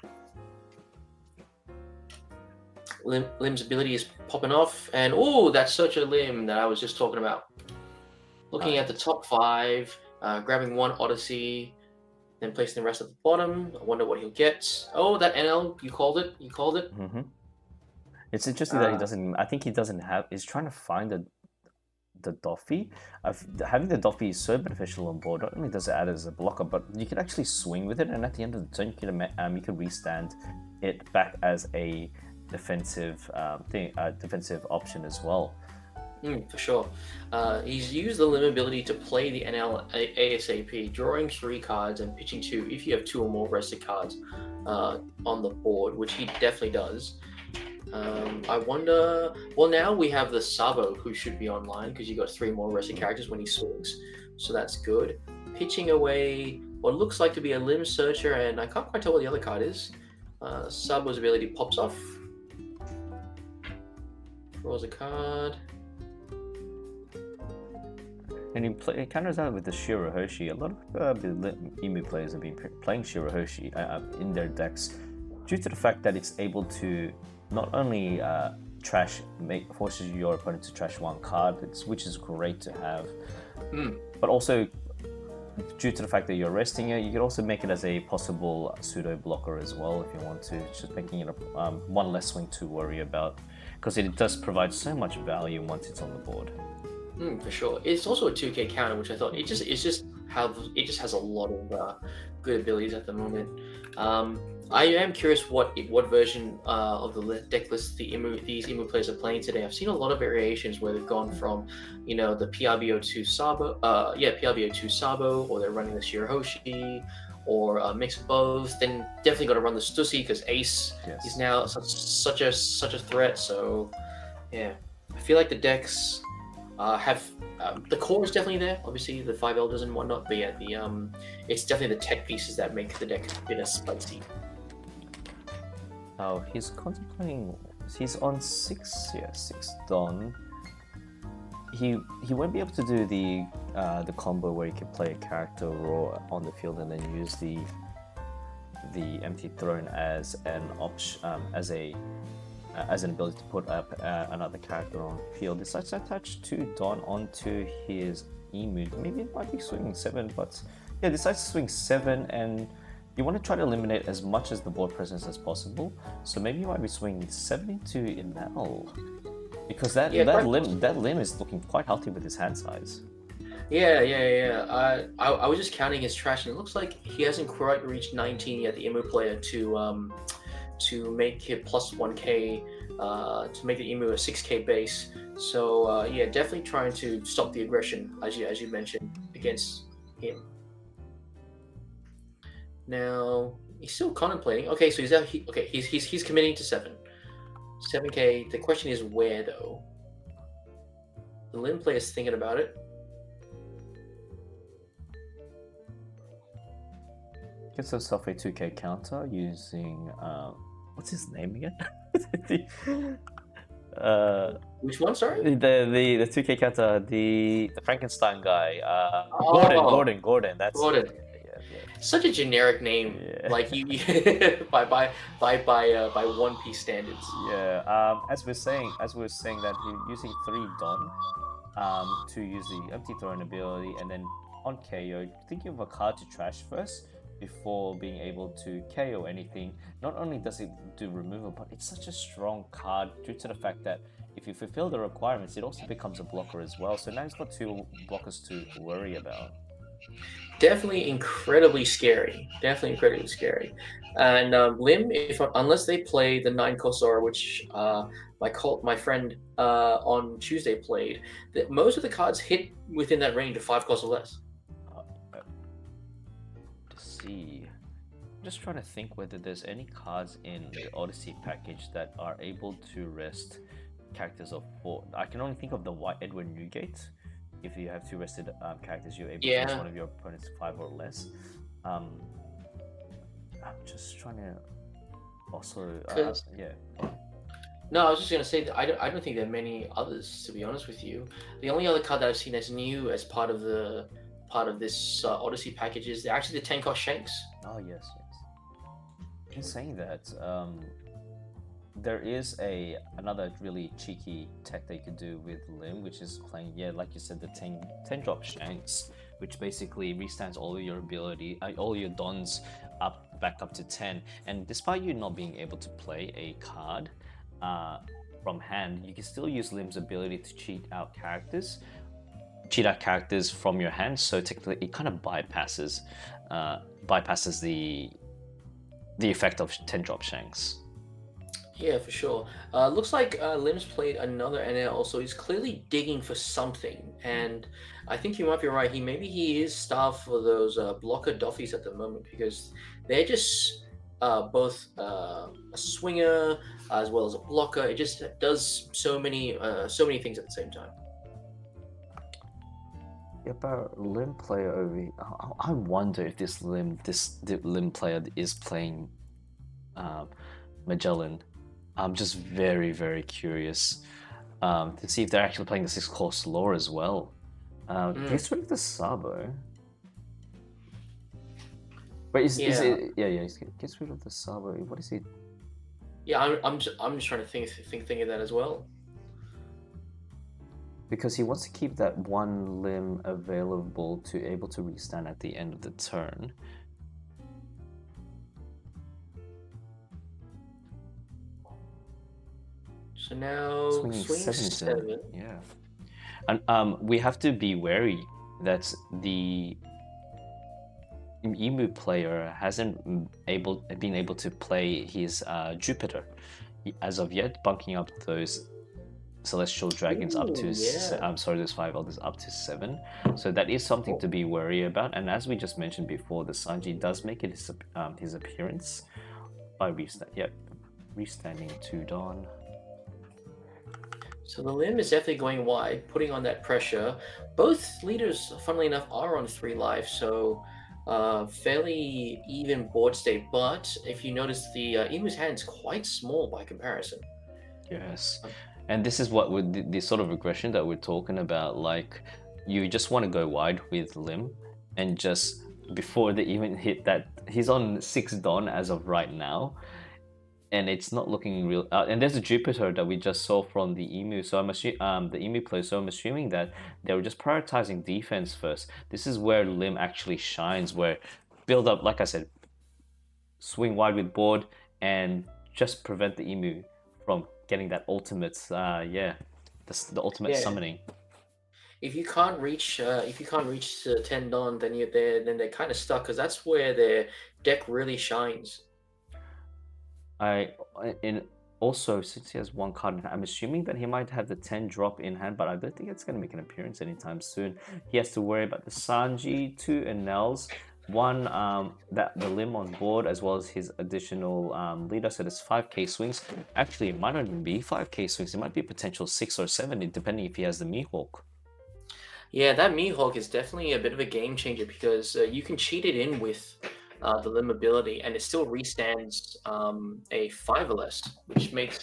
A: Lim's ability is popping off, and that's such a Lim that I was just talking about. Looking at the top 5, grabbing 1 Odyssey, then placing the rest at the bottom. I wonder what he'll get. Oh, that NL, you called it.
B: Mm-hmm. It's interesting that he doesn't. I think he doesn't have. He's trying to find the Doffy. Having the Doffy is so beneficial on board. Not only does it add as a blocker, but you can actually swing with it, and at the end of the turn, you can restand it back as a defensive defensive option as well.
A: For sure. He's used the Lim ability to play the NL ASAP, drawing 3 cards and pitching 2 if you have 2 or more rested cards on the board, which he definitely does. I wonder. Well, now we have the Sabo, who should be online because you got 3 more rested characters when he swings, so that's good. Pitching away what looks like to be a Lim Searcher, and I can't quite tell what the other card is. Sabo's ability pops off. Draws a card.
B: And he counters out with the Shirahoshi. A lot of the Emu players have been playing Shirahoshi in their decks due to the fact that it's able to not only forces your opponent to trash one card, which is great to have, but also due to the fact that you're resting it, you can also make it as a possible pseudo blocker as well if you want to, just making it one less swing to worry about, because it does provide so much value once it's on the board.
A: For sure. It's also a 2K counter, which I thought it just has a lot of good abilities at the moment. I am curious what version of the deck list these Emu players are playing today. I've seen a lot of variations where they've gone from, the PRBO2 Sabo, PRBO2 Sabo, or they're running the Shirahoshi, or a mix of both. Then definitely got to run the Stussy because Ace is now such a threat. So yeah, I feel like the decks have the core is definitely there. Obviously, the 5 elders and whatnot. But yeah, it's definitely the tech pieces that make the deck a bit of spicy.
B: Oh, he's contemplating. He's on 6 Don. He won't be able to do the combo where he can play a character raw on the field and then use the empty throne as an option, as an ability to put up another character on the field. Decides to attach 2 Don onto his Emu. Maybe it might be swinging 7, but yeah, decides to swing 7, and you want to try to eliminate as much as the board presence as possible. So maybe you might be swinging 7 into Enel, because that limb is looking quite healthy with his hand size.
A: Yeah. I was just counting his trash, and it looks like he hasn't quite reached 19 yet, the Emu player, to make it plus 1k, to make the Emu a 6k base. So yeah, definitely trying to stop the aggression, as you mentioned, against him. Now he's still contemplating. Okay, so he's committing to 7k. The question is where though. The Lim player's thinking about it.
B: Gets himself a 2k counter using what's his name again?
A: Which one? Sorry.
B: The 2k counter, the Frankenstein guy. Gordon. That's
A: Gordon.
B: Yeah.
A: Such a generic name, like you by One Piece standards.
B: Yeah. As we were saying that he's using 3 Don, to use the empty throne ability, and then on KO, thinking of a card to trash first before being able to KO anything. Not only does it do removal, but it's such a strong card due to the fact that if you fulfill the requirements, it also becomes a blocker as well. So now he's got 2 blockers to worry about.
A: Definitely incredibly scary. And Lim, unless they play the 9 Kosora, which my friend on Tuesday played, that most of the cards hit within that range of 5 cost or less.
B: See, I'm just trying to think whether there's any cards in the Odyssey package that are able to rest characters of 4. I can only think of the White Edward Newgate. If you have 2 rested characters, you're able to rest one of your opponent's 5 or less. I'm just trying to also
A: No, I was just gonna say that I don't think there are many others, to be honest with you. The only other card that I've seen that's new as part of this Odyssey package is actually the 10 cost Shanks.
B: Oh yes. In saying that, there is another really cheeky tech they could do with Lim, which is playing, like you said, the 10 drop Shanks, which basically restands all your all your Dons back up to 10. And despite you not being able to play a card from hand, you can still use Lim's ability to cheat out characters from your hand. So technically, it kind of bypasses the effect of 10 drop Shanks.
A: Yeah, for sure. Looks like Lim's played another NL, so he's clearly digging for something. And I think you might be right. Maybe he is starved for those blocker Doffies at the moment, because they're just both a swinger as well as a blocker. It just does so many things at the same time.
B: Yeah, but Lim player over. I wonder if this Lim player is playing Magellan. I'm just very, very curious. to see if they're actually playing the 6-course lore as well. Gets rid of the Sabo. Wait, is it? Yeah, he gets rid of the Sabo. What is it?
A: Yeah, I'm just trying to think of that as well.
B: Because he wants to keep that one limb available to able to restand at the end of the turn.
A: So now swing 7.
B: Yeah, and we have to be wary that the Emu player hasn't been able to play his Jupiter as of yet, bunking up those celestial dragons up to I'm sorry, there's 5 others up to 7. So that is something to be wary about. And as we just mentioned before, the Sanji does make it his appearance by restanding to Dawn.
A: So the limb is definitely going wide, putting on that pressure. Both leaders, funnily enough, are on 3 life, so fairly even board state. But if you notice, the Emu's hand is quite small by comparison.
B: Yes, and this is what with the sort of regression that we're talking about. Like, you just want to go wide with Lim, and just before they even hit that, he's on 6 Dawn as of right now. And it's not looking real. And there's a Jupiter that we just saw from the Emu. So I'm assuming the Emu player. So I'm assuming that they were just prioritizing defense first. This is where Lim actually shines. Where build up, like I said, swing wide with board and just prevent the Emu from getting that ultimate. The ultimate summoning.
A: If you can't reach 10 Dawn, then they're kind of stuck, because that's where their deck really shines.
B: Also, since he has 1 card in hand, I'm assuming that he might have the 10 drop in hand, but I don't think it's going to make an appearance anytime soon. He has to worry about the Sanji, 2 Enels, 1 the Lim on board, as well as his additional leader. So there's 5k swings. Actually, it might not even be 5k swings. It might be a potential 6 or 7, depending if he has the Mihawk.
A: Yeah, that Mihawk is definitely a bit of a game changer, because you can cheat it in with the limb ability, and it still restands a 5 or less, which makes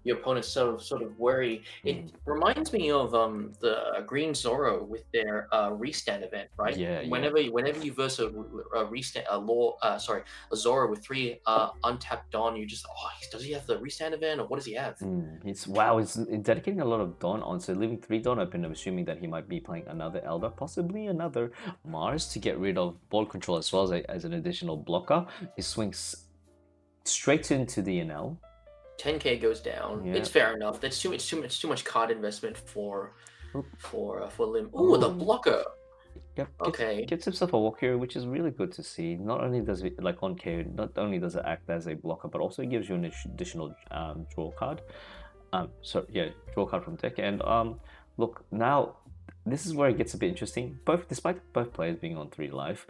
A: your opponent sort of worry. It reminds me of the Green Zoro with their restand event, right? Whenever you verse a Zoro with 3 untapped Dawn, you just does he have the restand event, or what does he have?
B: It's dedicating a lot of Dawn on, so leaving 3 Dawn open. I'm assuming that he might be playing another Elder, possibly another Mars, to get rid of board control as well as an additional blocker. He swings straight into the NL.
A: 10k goes down. Yeah. It's fair enough. That's too much card investment for Lim. Ooh, the blocker.
B: Yep. Gets himself a walk here, which is really good to see. Not only does it, like on KO, not only does it act as a blocker, but also gives you an additional draw card. Draw card from deck. And look, now this is where it gets a bit interesting. Despite both players being on 3 life,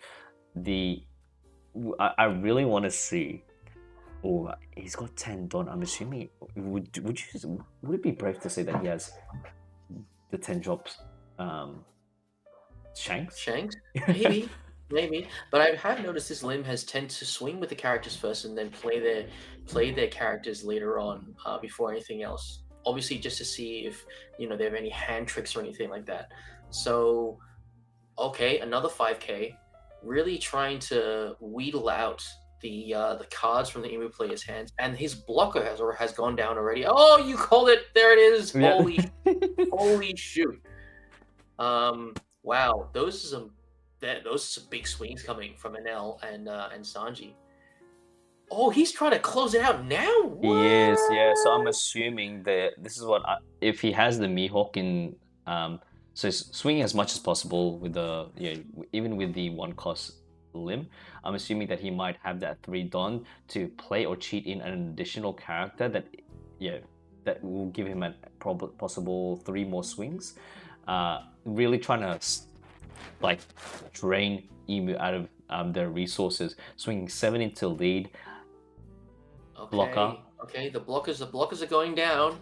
B: I really want to see. Oh, he's got 10 Dawn. I'm assuming. Would it be brave to say that he has the 10 drops? Shanks?
A: Maybe. But I have noticed this Lim has tend to swing with the characters first, and then play their characters later on before anything else. Obviously, just to see if they have any hand tricks or anything like that. So, okay, another 5k. Really trying to wheedle out the cards from the Emu player's hands, and his blocker has gone down already. Oh, you called it! There it is! Yeah. Holy shoot! Wow, those are some big swings coming from Enel and Sanji. Oh, he's trying to close it out now. What?
B: He is, yeah. So I'm assuming that this is if he has the Mihawk in, so swinging as much as possible with even with the 1 cost Lim. I'm assuming that he might have that 3 Dawn to play or cheat in an additional character that will give him a possible 3 more swings. Really trying to drain Emu out of their resources. Swinging 7 into lead. Blocker.
A: Okay, the blockers are going down.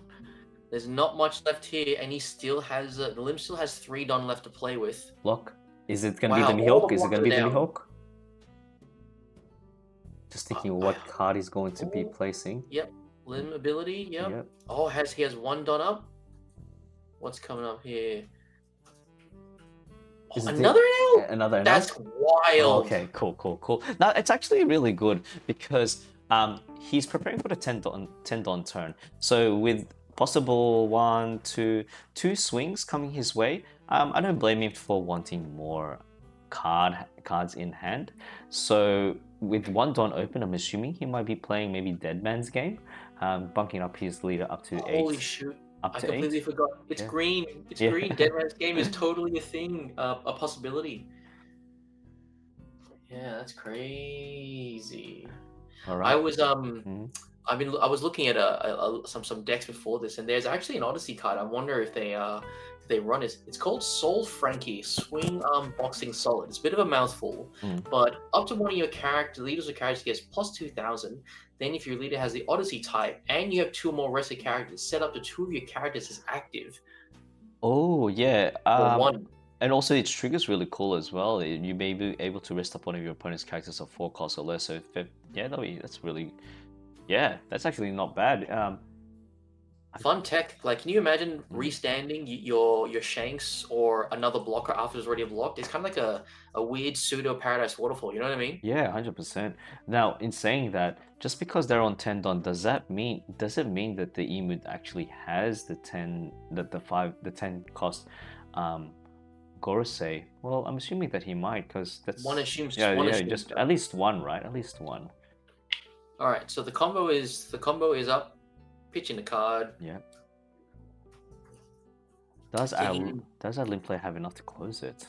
A: There's not much left here, and he still has the Lim still has 3 Dawn left to play with.
B: Block. Is it gonna be the Mihawk? Is it gonna be the Mihawk? Just thinking what card he's going to be placing.
A: Yep. Lim ability. Yep. Oh, he has 1 Dawn up. What's coming up here? Oh,
B: Is it
A: another NL?
B: Another NL?
A: That's wild.
B: Oh, okay, cool. Now it's actually really good because he's preparing for the 10 don turn. So with possible two swings coming his way, I don't blame him for wanting more cards in hand. So with 1 don open, I'm assuming he might be playing maybe Dead Man's Game, bunking up his leader up to 8.
A: Holy shoot. I completely
B: 8.
A: forgot. It's green. It's green. Dead Man's Game is totally a thing, a possibility. Yeah, that's crazy.
B: All right.
A: I was I was looking at some decks before this, and there's actually an Odyssey card. I wonder if they run it. It's called Soul Frankie Swing Arm Boxing Solid. It's a bit of a mouthful, but up to one of your leaders or characters gets plus 2,000. Then if your leader has the Odyssey type and you have 2 more rested characters, set up to 2 of your characters as active.
B: Oh yeah.
A: One.
B: And also its trigger's really cool as well. You may be able to rest up one of your opponent's characters of 4 costs or less. So that's really, that's actually not bad.
A: Fun tech. Like, can you imagine restanding your Shanks or another blocker after it's already blocked? It's kind of like a weird pseudo Paradise Waterfall. You know what I mean?
B: Yeah, 100%. Now, in saying that, just because they're on 10 don, does it mean that the Emu actually has the 10 cost Gorosei? Well, I'm assuming that he might, because that's
A: one assumes
B: just at least one, right? At least one.
A: All right. So the combo is up. Pitching the card.
B: Yeah. Does our Lim player have enough to close it?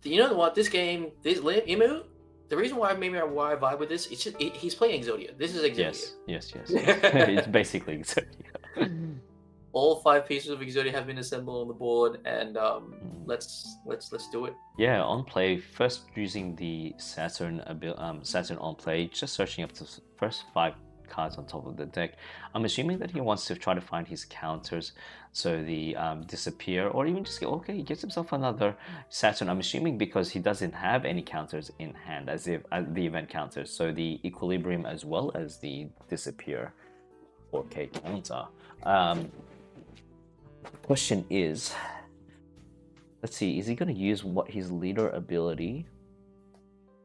A: You know what? This game, Emu. The reason why I vibe with this, it's just he's playing Exodia. This is Exodia.
B: Yes. It's basically Exodia.
A: All 5 pieces of Exodia have been assembled on the board, and let's do it.
B: Yeah, on play, first using the Saturn on play, just searching up the first 5 cards on top of the deck. I'm assuming that he wants to try to find his counters, so the disappear, or even just he gets himself another Saturn. I'm assuming because he doesn't have any counters in hand as the event counters, so the equilibrium as well as the disappear 4K counter. Question is, let's see, is he going to use his leader ability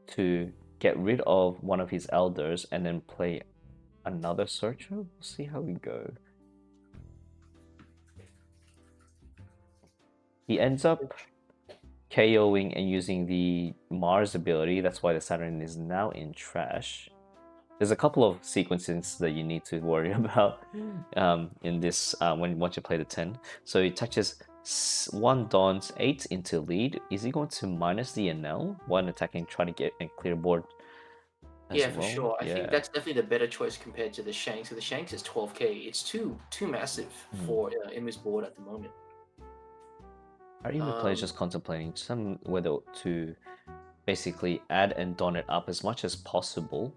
B: to get rid of one of his elders and then play another searcher? We'll see how we go. He ends up KOing and using the Mars ability. That's why the Saturn is now in trash. There's a couple of sequences that you need to worry about in this once you play the 10. So he touches 1 Dawn's 8 into lead. Is he going to minus the NL when attacking, trying to get a clear board?
A: Yeah, for sure. I think that's definitely the better choice compared to the Shanks. So the Shanks is 12k. It's too massive for Emu's board at the moment.
B: Our Emu player is just contemplating whether to basically add and don it up as much as possible,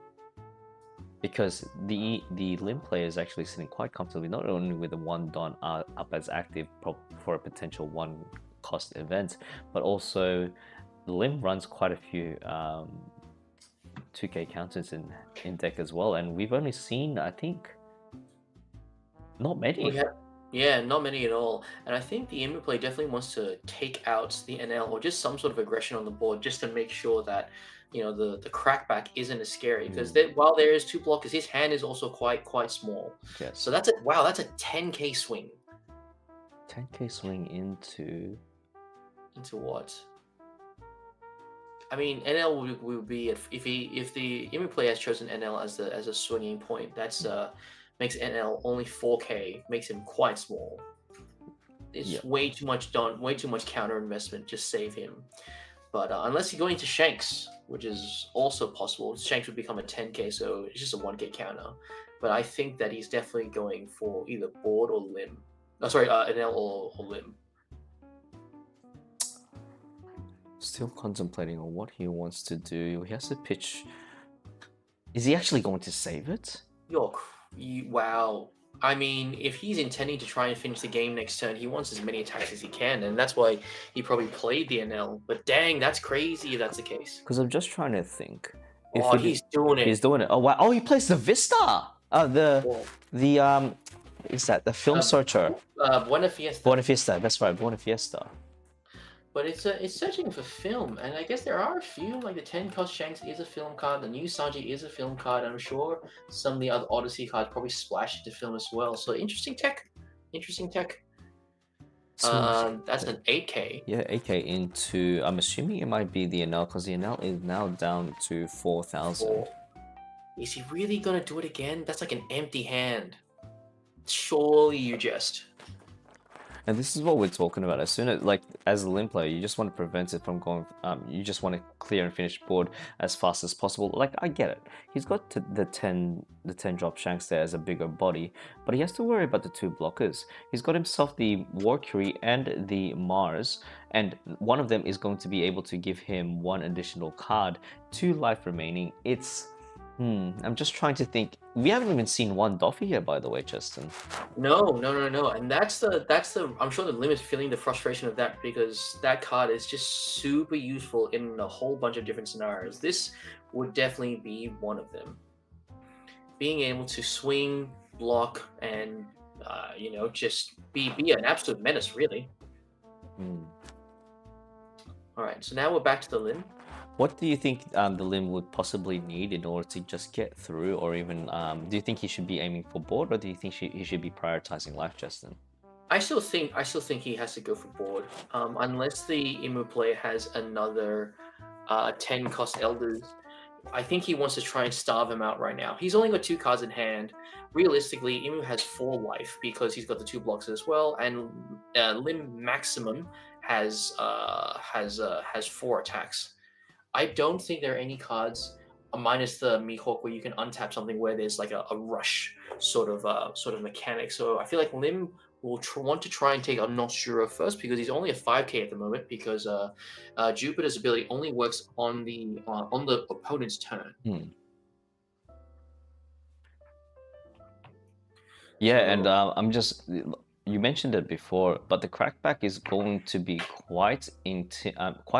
B: because the Lim player is actually sitting quite comfortably, not only with the 1 don up as active for a potential 1 cost event, but also Lim runs quite a few 2k counters in deck as well, and we've only seen, I think, not many.
A: Yeah, not many at all. And I think the Emu play definitely wants to take out the NL or just some sort of aggression on the board, just to make sure that, you know, the crackback isn't as scary. Because while there is 2 blockers, his hand is also quite small.
B: Yes.
A: So that's a 10k swing.
B: 10k swing into
A: what? I mean, NL will be if the Emu player has chosen NL as a swinging point. That's makes NL only 4k, makes him quite small. It's way too much counter investment. Just save him. But unless you're going to Shanks, which is also possible, Shanks would become a 10k, so it's just a 1k counter. But I think that he's definitely going for either board or limb. Oh, sorry, NL or limb.
B: Still contemplating on what he wants to do. He has to pitch. Is he actually going to save it?
A: Wow. I mean, if he's intending to try and finish the game next turn, he wants as many attacks as he can, and that's why he probably played the NL. But dang, that's crazy if that's the case.
B: Because I'm just trying to think.
A: He's doing it.
B: He's doing it. Oh wow! Oh, he plays the Vista. is that? The film
A: Um,
B: searcher.
A: Buena Fiesta.
B: Buena Fiesta. That's right, Buena Fiesta.
A: But it's searching for film, and I guess there are a few, like the 10 cost Shanks is a film card, the new Sanji is a film card, and I'm sure some of the other Odyssey cards probably splash into film as well. So interesting tech. Interesting tech. That's an 8K.
B: Yeah, 8K into. I'm assuming it might be the NL because the NL is now down to 4,000.
A: Is he really gonna do it again? That's like an empty hand. Surely you jest.
B: And this is what we're talking about. As soon as, like, as a Lim player, you just want to prevent it from going. You just want to clear and finish board as fast as possible. Like, I get it. He's got the 10 drop Shanks there as a bigger body, but he has to worry about the 2 blockers. He's got himself the Valkyrie and the Mars, and one of them is going to be able to give him 1 additional card, 2 life remaining. It's I'm just trying to think. We haven't even seen 1 Doffy here, by the way, Cheston.
A: No, and that's the. I'm sure the Lim is feeling the frustration of that because that card is just super useful in a whole bunch of different scenarios. This would definitely be one of them. Being able to swing, block, and just be an absolute menace, really. All right, so now we're back to the Lim.
B: What do you think the Lim would possibly need in order to just get through, or even do you think he should be aiming for board, or do you think he should be prioritizing life, Cheston?
A: I still think he has to go for board, unless the Imu player has another 10 cost Elders. I think he wants to try and starve him out right now. He's only got 2 cards in hand. Realistically, Imu has 4 life because he's got the 2 blocks as well, and Lim maximum has 4 attacks. I don't think there are any cards, minus the Mihawk, where you can untap something where there's like a rush sort of mechanic. So I feel like Lim will want to try and take a Noshiro first because he's only a 5K at the moment because Jupiter's ability only works on the opponent's turn.
B: Yeah, and I'm just. You mentioned it before, but the crackback is going to be quite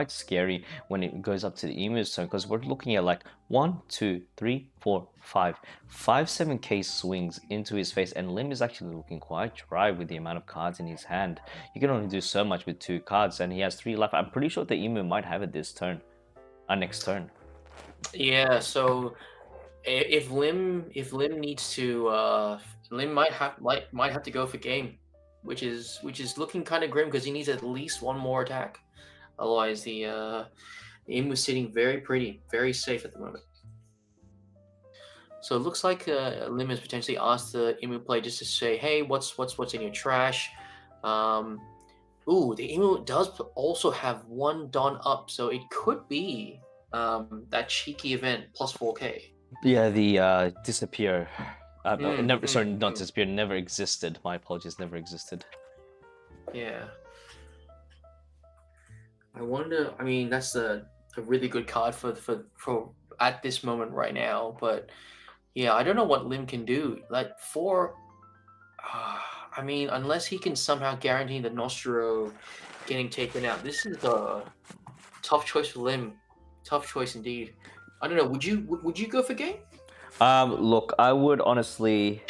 B: scary when it goes up to the Emu's turn, because we're looking at like 1, 2, 3, 4, 5, 7K swings into his face, and Lim is actually looking quite dry with the amount of cards in his hand. You can only do so much with 2 cards, and he has 3 left. I'm pretty sure the Emu might have it this turn, next turn.
A: Yeah, so if Lim needs to, Lim might have to go for game. Which is looking kind of grim because he needs at least 1 more attack. Otherwise, the Im was sitting very safe at the moment. So it looks like Lim has potentially asked the Imu player just to say, "Hey, what's in your trash?" The Imu does also have 1 Dawn up, so it could be that cheeky event plus 4K.
B: Yeah, the disappear. Never, sorry, not disappeared. Never existed. My apologies. Never existed.
A: Yeah. I wonder. I mean, that's a really good card for at this moment right now. But yeah, I don't know what Lim can do. Like I mean, unless he can somehow guarantee the Nostro getting taken out, this is a tough choice for Lim. Tough choice indeed. I don't know. Would you go for game?
B: Look, I would honestly.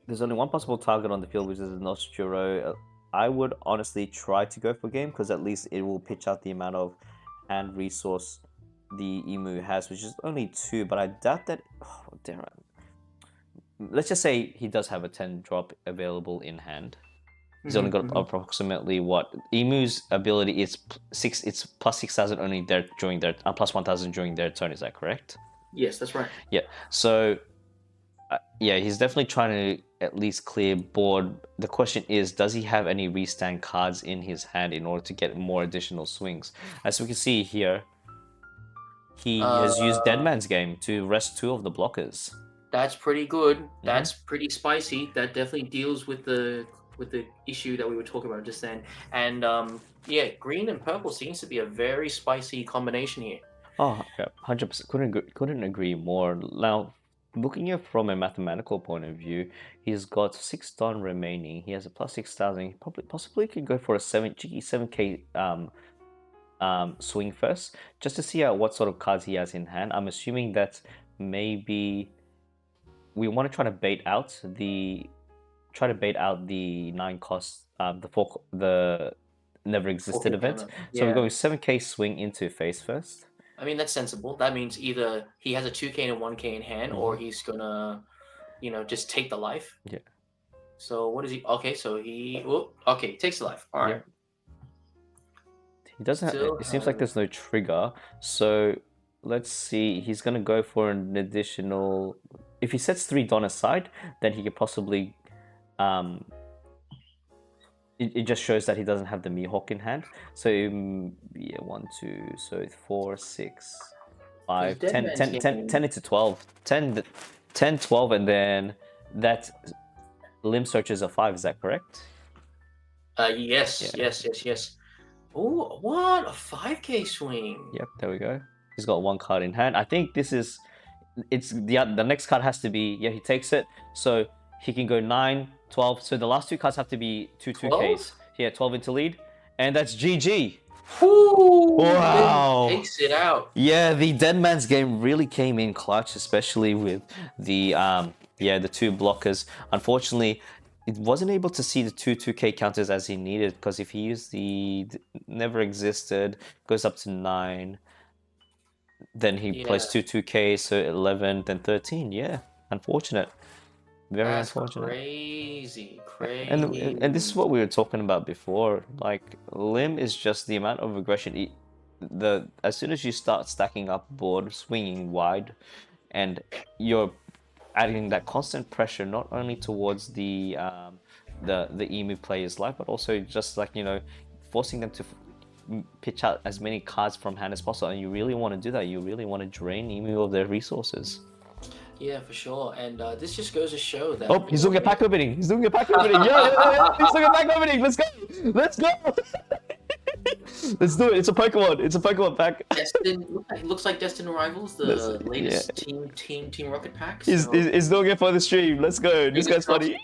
B: There's only 1 possible target on the field, which is the Nostro. I would honestly try to go for game because at least it will pitch out the amount of hand resource the Emu has, which is only 2. But I doubt that. Oh, damn it. Let's just say he does have a 10 drop available in hand. He's only got approximately what Emu's ability is It's plus 6,000 only there during their plus 1,000 during their turn. Is that correct?
A: Yes, that's right.
B: Yeah, so yeah, he's definitely trying to at least clear board. The question is, does he have any restand cards in his hand in order to get more additional swings? As we can see here, he has used Dead Man's Game to rest 2 of the blockers.
A: That's pretty good. That's pretty spicy. That definitely deals with the issue that we were talking about just then. And yeah, green and purple seems to be a very spicy combination here.
B: Oh, yeah, 100%. Couldn't agree more. Now, looking at it from a mathematical point of view, he's got 6 Dawn remaining. He has a plus 6,000. He possibly could go for a 7K swing first, just to see out what sort of cards he has in hand. I'm assuming that maybe we want to try to bait out the try to bait out the 9 cost, the never existed
A: 4K
B: event.
A: counter.
B: So we're
A: Yeah.
B: going 7k swing into face first.
A: I mean, that's sensible. That means either he has a 2K and a 1K in hand, or
B: Mhm.
A: he's gonna, just take the life.
B: Yeah.
A: So what is he? Okay, so okay, takes the life. All right.
B: Yeah. He doesn't.
A: Still
B: It seems like
A: has-
B: there's no trigger. So let's see. He's gonna go for an additional. If he sets 3 Don aside, then he could possibly. It just shows that he doesn't have the Mihawk in hand. So yeah, 1, 2, so 4, 6, 5,
A: Dead
B: 10,
A: Man's
B: 10, 10,
A: Game-
B: 10 into 12. 10, 12, and then that limb searches a 5. Is that correct?
A: Yes,
B: Yeah.
A: yes. Oh, what a 5K swing!
B: Yep, there we go. He's got 1 card in hand. I think this is. It's the next card has to be, yeah, he takes it, so he can go 9, 12. So the last 2 cards have to be 2Ks.
A: 12?
B: Yeah, 12 into lead, and that's GG.
A: Whoo!
B: Wow.
A: Lim takes it out.
B: Yeah, the Dead Man's Game really came in clutch, especially with the the 2 blockers. Unfortunately, it wasn't able to see the 2K counters as he needed, because if he used the never existed, goes up to 9. Then he plays 2K, so 11, then 13. Yeah, unfortunate. Very
A: That's
B: unfortunate.
A: Crazy.
B: And this is what we were talking about before. Like, Lim is just the amount of aggression. As soon as you start stacking up board, swinging wide, and you're adding that constant pressure not only towards the Emu player's life, but also just like, forcing them to pitch out as many cards from hand as possible, and you really want to do that. You really want to drain Emu of their resources.
A: Yeah, for sure. And this just goes to show that.
B: Oh, he's doing a pack opening. He's doing a pack opening. Yeah. He's doing a pack opening. Let's go. Let's go. Let's do it. It's a Pokemon. It's a Pokemon pack.
A: Destin looks like Destin Rivals, the latest Team Rocket pack.
B: So. He's doing it for the stream. Let's go. This guy's funny.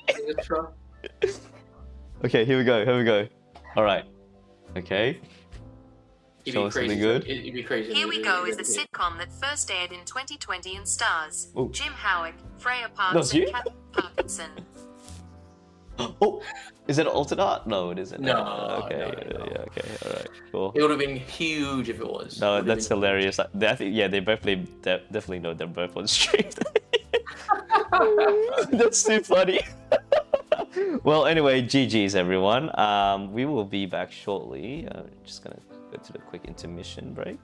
B: Okay, here we go. All right. Okay. Show us something good.
A: It'd be crazy.
C: Here We Go is a sitcom that first aired in 2020 and stars Jim Howick, Freya
B: No,
C: Parks,
B: you?
C: and Kathy Parkinson.
B: Oh, is it an alternate art? No, it isn't.
A: No.
B: Okay.
A: No.
B: Yeah. Okay. All right. Cool.
A: It would have been huge if it was.
B: No, that's hilarious. I think they both definitely know they're both on stream. That's too funny. Well, anyway, GG's everyone. We will be back shortly. Just gonna go to the quick intermission break.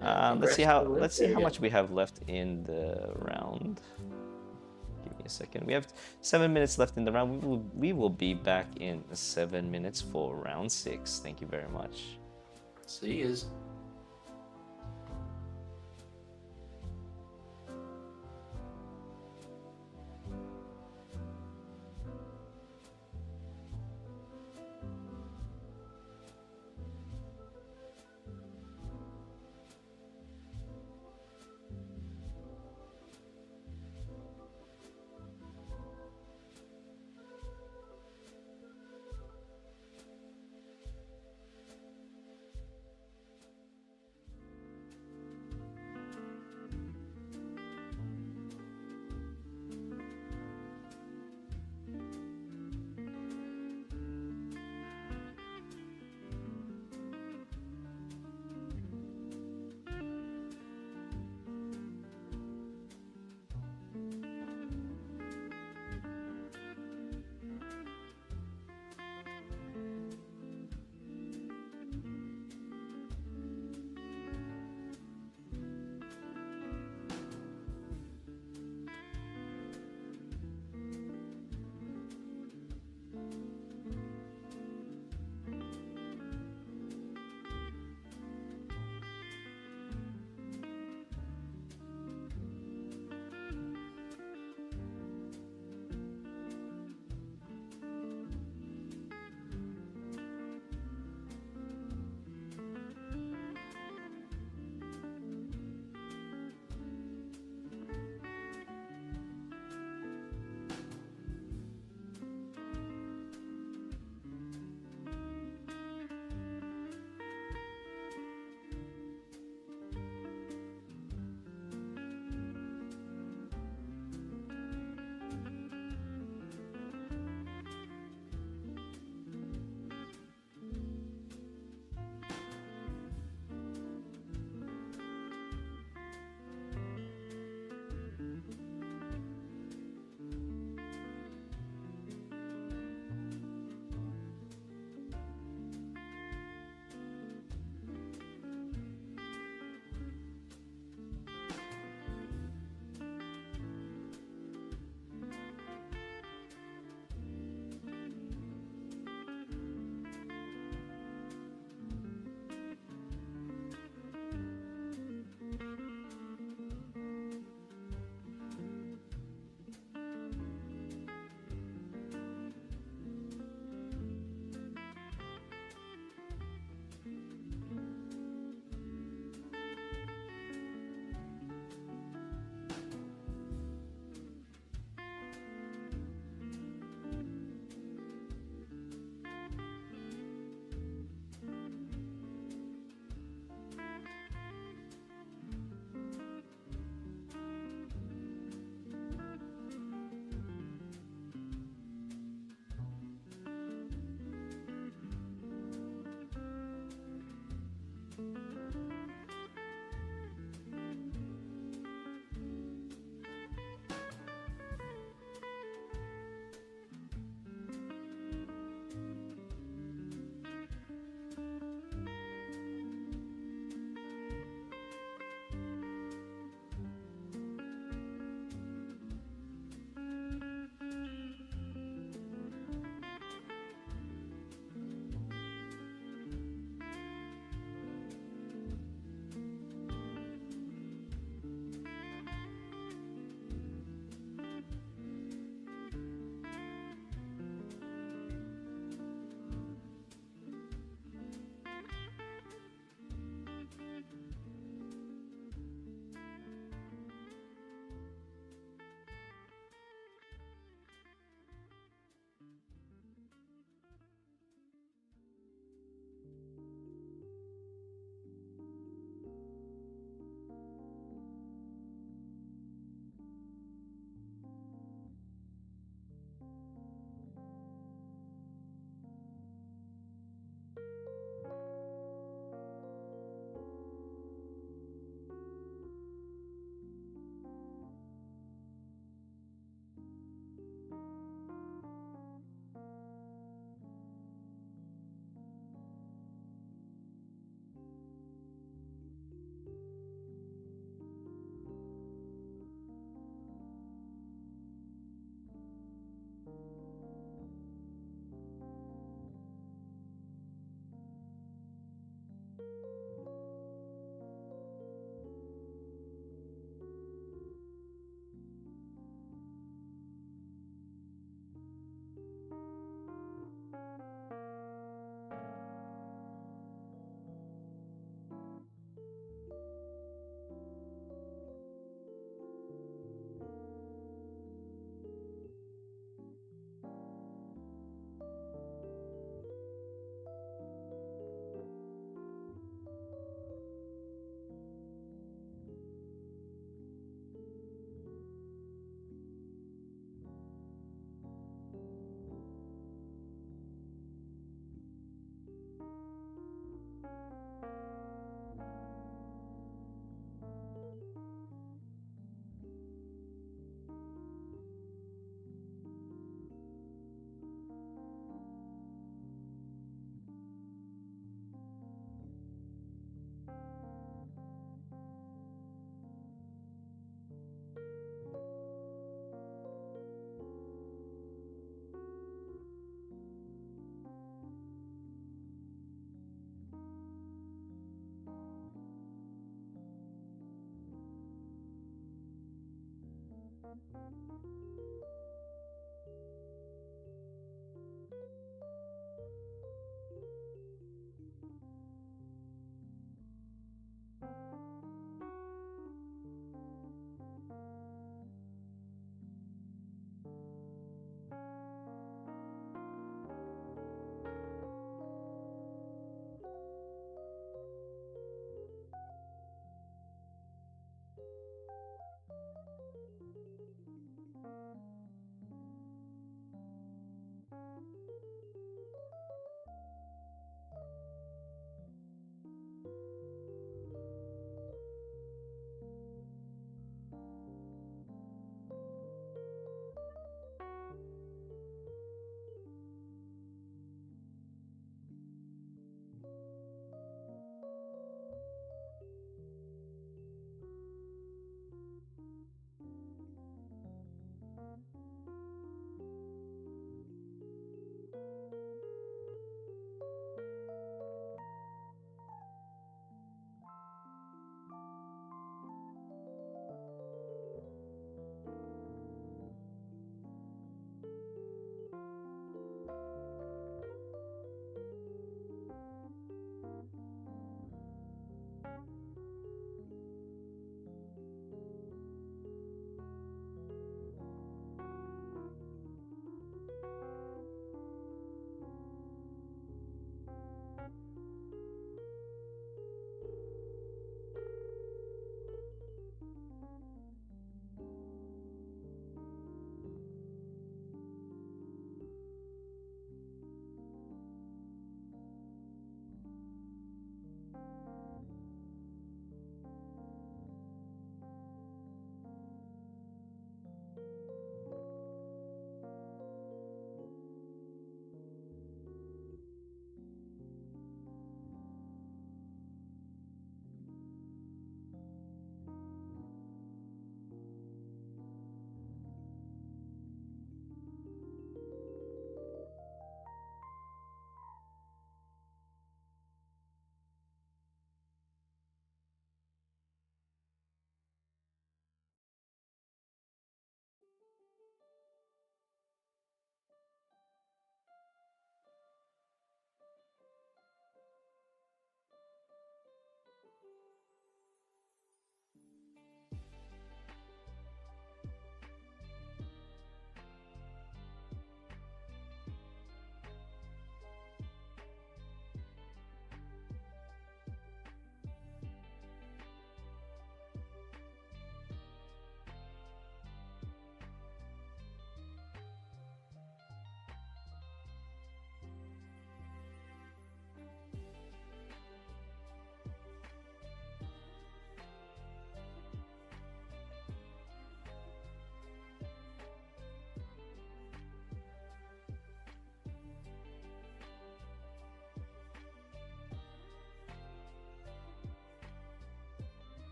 B: Let's see how much we have left in the round. Give me a second. We have 7 minutes left in the round. We will be back in 7 minutes for round 6. Thank you very much.
A: See you.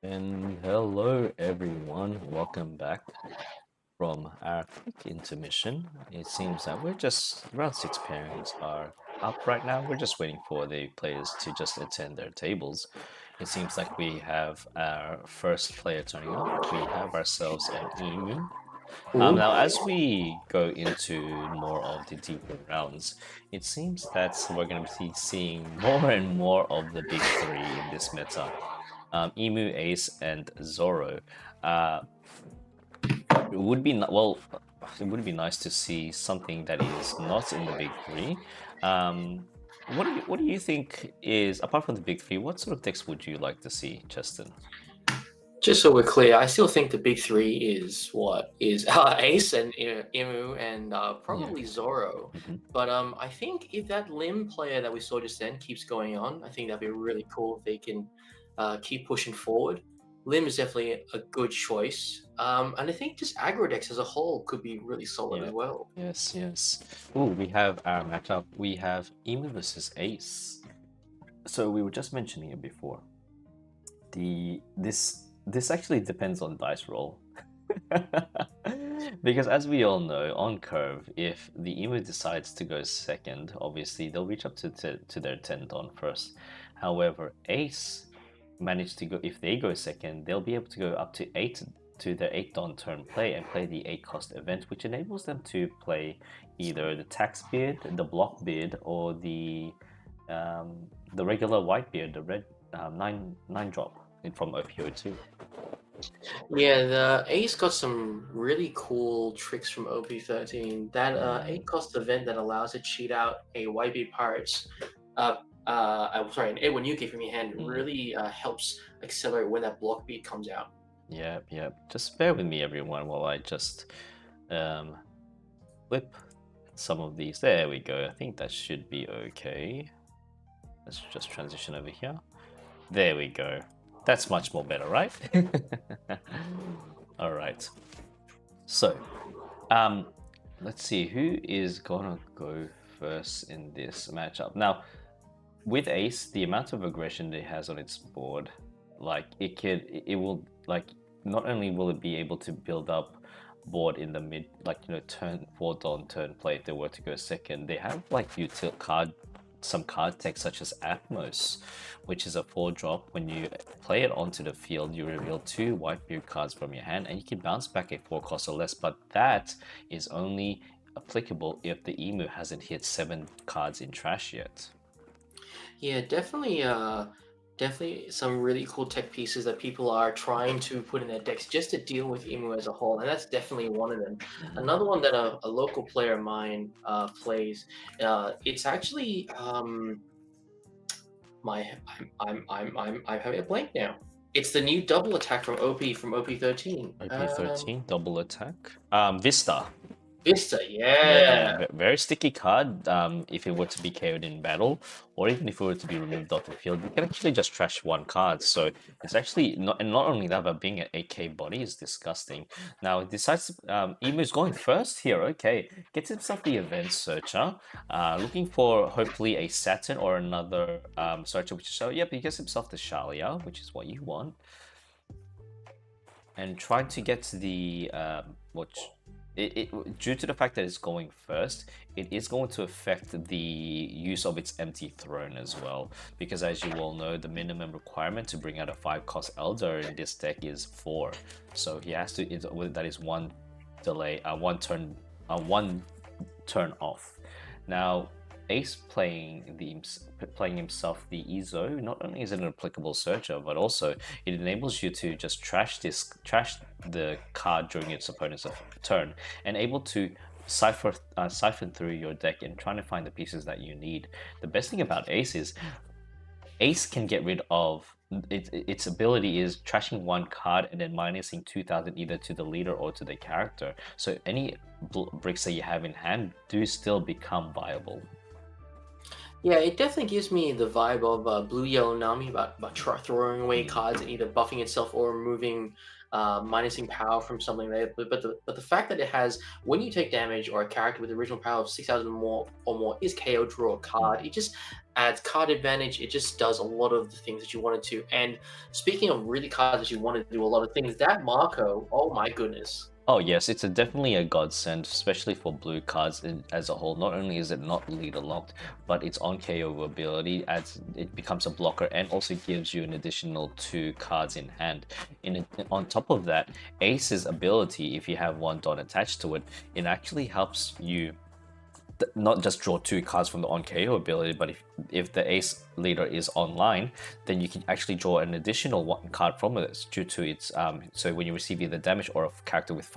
B: And hello everyone, welcome back. from our quick intermission, it seems that we're just around 6 pairings are up right now. We're just waiting for the players to just attend their tables. It seems like we have our first player turning up. We have ourselves an Emu. Now, as we go into more of the deeper rounds, it seems that we're going to be seeing more and more of the big three in this meta. Emu, Ace, and Zoro. It would be it would be nice to see something that is not in the big three. What do you think is, apart from the big three, what sort of decks would you like to see, Cheston?
A: Just so we're clear, I still think the big three is Ace and Imu and probably Zoro. But I think if that Lim player that we saw just then keeps going on, I think that'd be really cool if they can keep pushing forward. Lim is definitely a good choice. And I think just aggro decks as a whole could be really solid as well.
B: Yes. Oh, we have our matchup. We have Emu versus Ace. So we were just mentioning it before. This actually depends on dice roll. Because as we all know, on curve, if the Emu decides to go second, obviously they'll reach up to their 10th on first. However, Ace managed to go, if they go second, they'll be able to go up to 8 to their 8th on turn play and play the 8 cost event, which enables them to play either the tax bid, the block bid, or the regular white beard, the red 9 drop from OPO2.
A: Yeah, the Ace got some really cool tricks from OP13. That 8 cost event that allows it to cheat out a Whitebeard Pirates, an A1UK from your hand really helps accelerate when that block beat comes out.
B: Yep. Just bear with me, everyone, while I just flip some of these. There we go. I think that should be okay. Let's just transition over here. There we go. That's much more better, right? All right. So, let's see who is gonna go first in this matchup. Now, with Ace, the amount of aggression that it has on its board, like it will like not only will it be able to build up board in the mid, like turn 4th on turn play if they were to go second. They have like some card text such as Atmos, which is a 4-drop. When you play it onto the field, you reveal 2 Whitebeard cards from your hand and you can bounce back a 4 cost or less, but that is only applicable if the Emu hasn't hit 7 cards in trash yet.
A: Yeah, definitely some really cool tech pieces that people are trying to put in their decks just to deal with Emu as a whole, and that's definitely one of them. Another one that a local player of mine plays, it's actually I'm having a blank now. It's the new double attack from OP13.
B: OP13 double attack. Vista.
A: Vista, yeah.
B: Very sticky card. If it were to be KO'd in battle, or even if it were to be removed off the field, you can actually just trash 1 card. So it's actually not only that, but being an 8k body is disgusting. Now it decides Emu's going first here. Okay, gets himself the event searcher, looking for hopefully a Saturn or another searcher. He gets himself the Shalia, which is what you want, and trying to get to the due to the fact that it's going first, it is going to affect the use of its empty throne as well, because as you all know, the minimum requirement to bring out a 5-cost Elder in this deck is 4. So he has to, that is 1 delay, 1 turn off. Now Ace playing himself the Ezo, not only is it an applicable searcher, but also it enables you to just trash the card during its opponent's turn, and able to siphon through your deck and trying to find the pieces that you need. The best thing about Ace is Ace can get rid of its ability is trashing 1 card and then minusing 2,000 either to the leader or to the character. So any bricks that you have in hand do still become viable.
A: Yeah, it definitely gives me the vibe of Blue Yellow Nami about throwing away cards and either buffing itself or removing minusing power from something like that. But the fact that it has, when you take damage or a character with original power of 6,000 or more is KO, draw a card, it just adds card advantage. It just does a lot of the things that you wanted to. And speaking of really cards that you wanted to do a lot of things, that Marco, oh my goodness.
B: Oh yes, it's definitely a godsend, especially for blue cards as a whole. Not only is it not leader locked, but its on KO ability adds it becomes a blocker and also gives you an additional 2 cards in hand. On top of that, Ace's ability, if you have one Don attached to it, it actually helps you not just draw 2 cards from the on KO ability, but if the Ace leader is online, then you can actually draw an additional 1 card from it due to its so when you receive either damage or a character with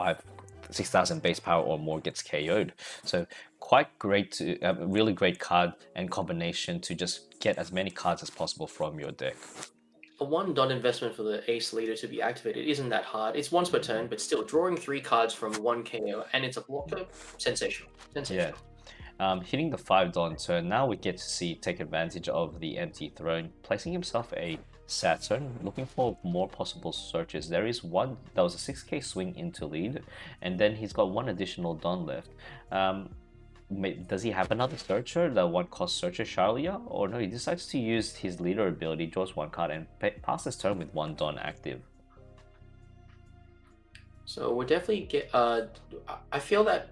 B: 6,000 base power or more gets KO'd. So quite great to really great card and combination to just get as many cards as possible from your deck.
A: A 1 dot investment for the Ace leader to be activated isn't that hard. It's once per turn, but still drawing 3 cards from 1 KO and it's a blocker. Sensational.
B: Yeah. Hitting the 5 Don turn, now we get to see take advantage of the empty throne, placing himself a Saturn, looking for more possible searches. There is one, that was a 6k swing into lead, and then he's got 1 additional Don left. Does he have another searcher, the 1 cost searcher Charlia? Or no, he decides to use his leader ability, draws 1 card, and passes turn with 1 Don active.
A: So we're definitely I feel that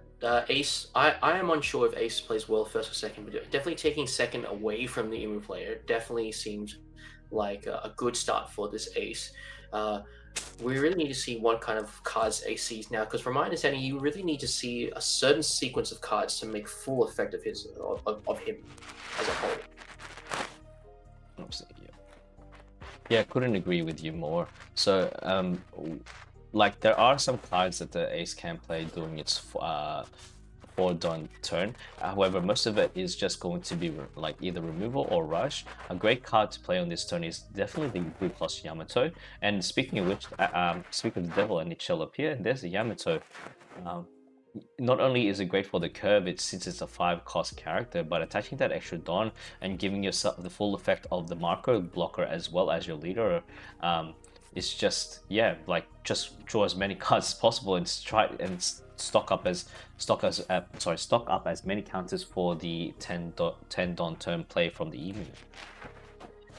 A: Ace, I am unsure if Ace plays well first or second, but definitely taking second away from the Imu player definitely seems like a good start for this Ace. We really need to see what kind of cards Ace sees now, because from my understanding, you really need to see a certain sequence of cards to make full effect of him as a whole.
B: Yeah, couldn't agree with you more. So, like, there are some cards that the Ace can play during its 4 Don turn. However, most of it is just going to be like either removal or rush. A great card to play on this turn is definitely the Blue Plus Yamato. And speaking of which, speak of the devil and it shall appear, there's a Yamato. Not only is it great for the curve, since it's a 5 cost character, but attaching that extra Don and giving yourself the full effect of the marker blocker as well as your leader, it's just, yeah, like just draw as many cards as possible and stock up as many counters for the 10 Don turn play from the Emu.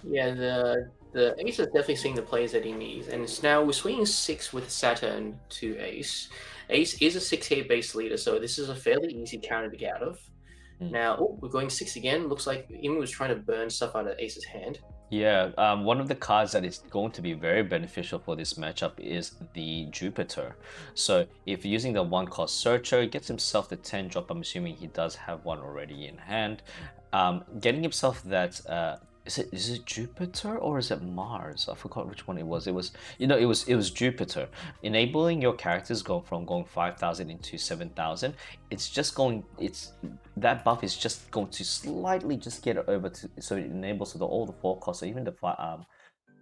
A: Yeah, the Ace is definitely seeing the plays that he needs, and it's now we're swinging 6 with Saturn to Ace. Ace is a 6k base leader, so this is a fairly easy counter to get out of. Now, we're going 6 again. Looks like Emu was trying to burn stuff out of Ace's hand.
B: Yeah, one of the cards that is going to be very beneficial for this matchup is the Jupiter. So if using the 1 cost searcher, he gets himself the 10 drop. I'm assuming he does have one already in hand. Getting himself that is it Jupiter or is it Mars? I forgot which one it was. It was Jupiter. Enabling your characters going 5,000 into 7,000. That buff is just going to slightly just get it over to, so it enables all the 4 costs, so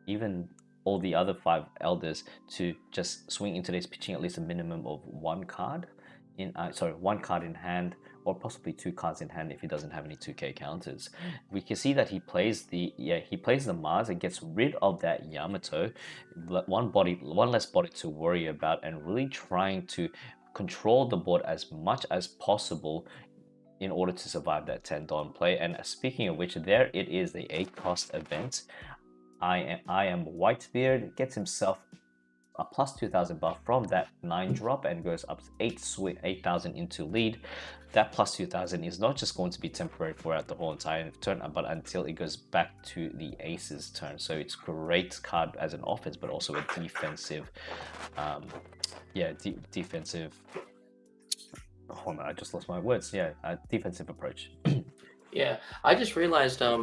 B: even all the other 5 elders to just swing into this, pitching at least a minimum of 1 card in 1 card in hand, or possibly 2 cards in hand if he doesn't have any 2k counters. We can see that he plays the Mars and gets rid of that Yamato, one less body to worry about, and really trying to control the board as much as possible in order to survive that 10 Don play. And speaking of which, there it is, the 8 cost event. I am Whitebeard gets himself a plus 2,000 buff from that 9 drop and goes up 8,000 into lead. That plus 2,000 is not just going to be temporary throughout the whole entire turn, but until it goes back to the Ace's turn. So it's great card as an offense, but also a defensive, defensive. Oh no, I just lost my words. Yeah, a defensive approach.
A: Yeah, I just realized the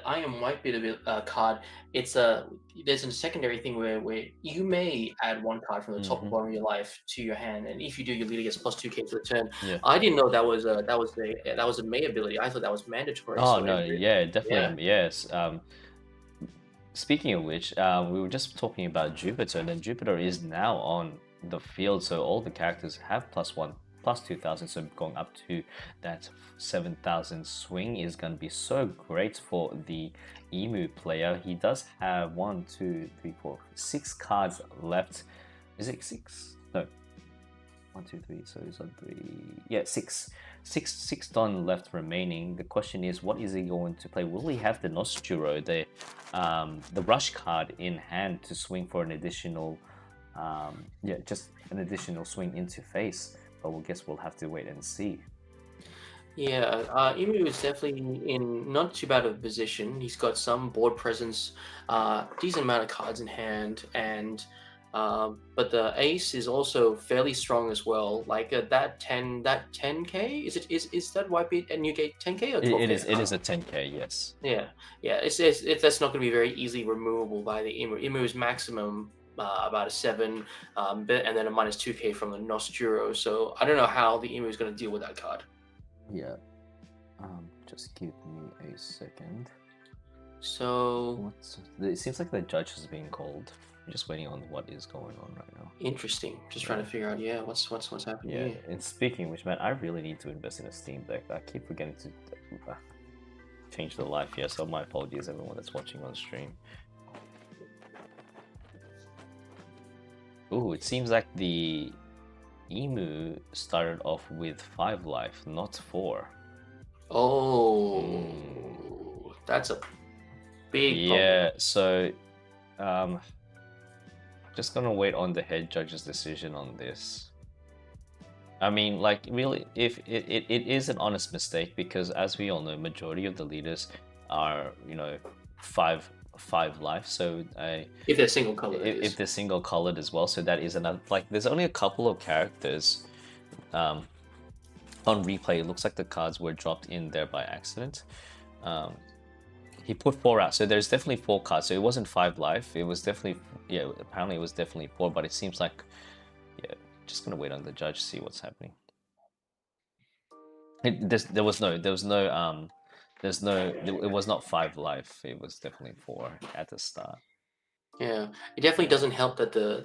A: I am Whitebeard card. It's there's a secondary thing where you may add 1 card from the top and bottom of your life to your hand, and if you do, your leader gets plus 2k for the turn. Yeah. I didn't know that was a May ability. I thought that was mandatory.
B: Oh so no, yeah, definitely, yeah. Yes. Speaking of which, we were just talking about Jupiter, and then Jupiter is now on the field, so all the characters have +1. Plus 2,000, so going up to that 7,000 swing is going to be so great for the Emu player. He does have 6 cards left. Is it 6? No. 1, 2, 3. So he's on 3. Yeah, 6. Six Don left remaining. The question is, what is he going to play? Will he have the Nosturo, the rush card in hand to swing for an additional yeah, just an additional swing into face. But we'll guess we'll have to wait and see.
A: Yeah, Emu is definitely in not too bad of a position. He's got some board presence, decent amount of cards in hand, and but the ace is also fairly strong as well. Like that 10k is that Whitebeard and Newgate 10k or 12k?
B: It is a 10k, yes.
A: Yeah, it's that's not going to be very easily removable by the Emu. Emu is maximum about a 7, and then a minus 2k from the Nosturo. So I don't know how the Emu is going to deal with that card.
B: Yeah. Just give me a second.
A: So
B: It seems like the judge has been called. I'm just waiting on what is going on right now.
A: interesting. Just trying to figure out, what's happening
B: Yeah.
A: here.
B: And speaking of which, man, I really need to invest in a Steam Deck. I keep forgetting to change the life here. So my apologies, everyone that's watching on stream. Ooh, it seems like the Emu started off with 5 life, not 4.
A: Oh, that's a big problem.
B: Yeah, so just gonna wait on the head judge's decision on this. I mean, like, really, if it is an honest mistake, because as we all know, majority of the leaders are, you know, 5 life. So
A: if they're single colored,
B: if they're single colored as well, so that is another, like, there's only a couple of characters on replay. It looks like the cards were dropped in there by accident. He put 4 out, so there's definitely 4 cards. So it wasn't 5 life. It was definitely, yeah, apparently it was definitely 4. But it seems like, yeah, just gonna wait on the judge to see what's happening. It was not 5 life. It was definitely 4 at the start.
A: Yeah, it definitely doesn't help that the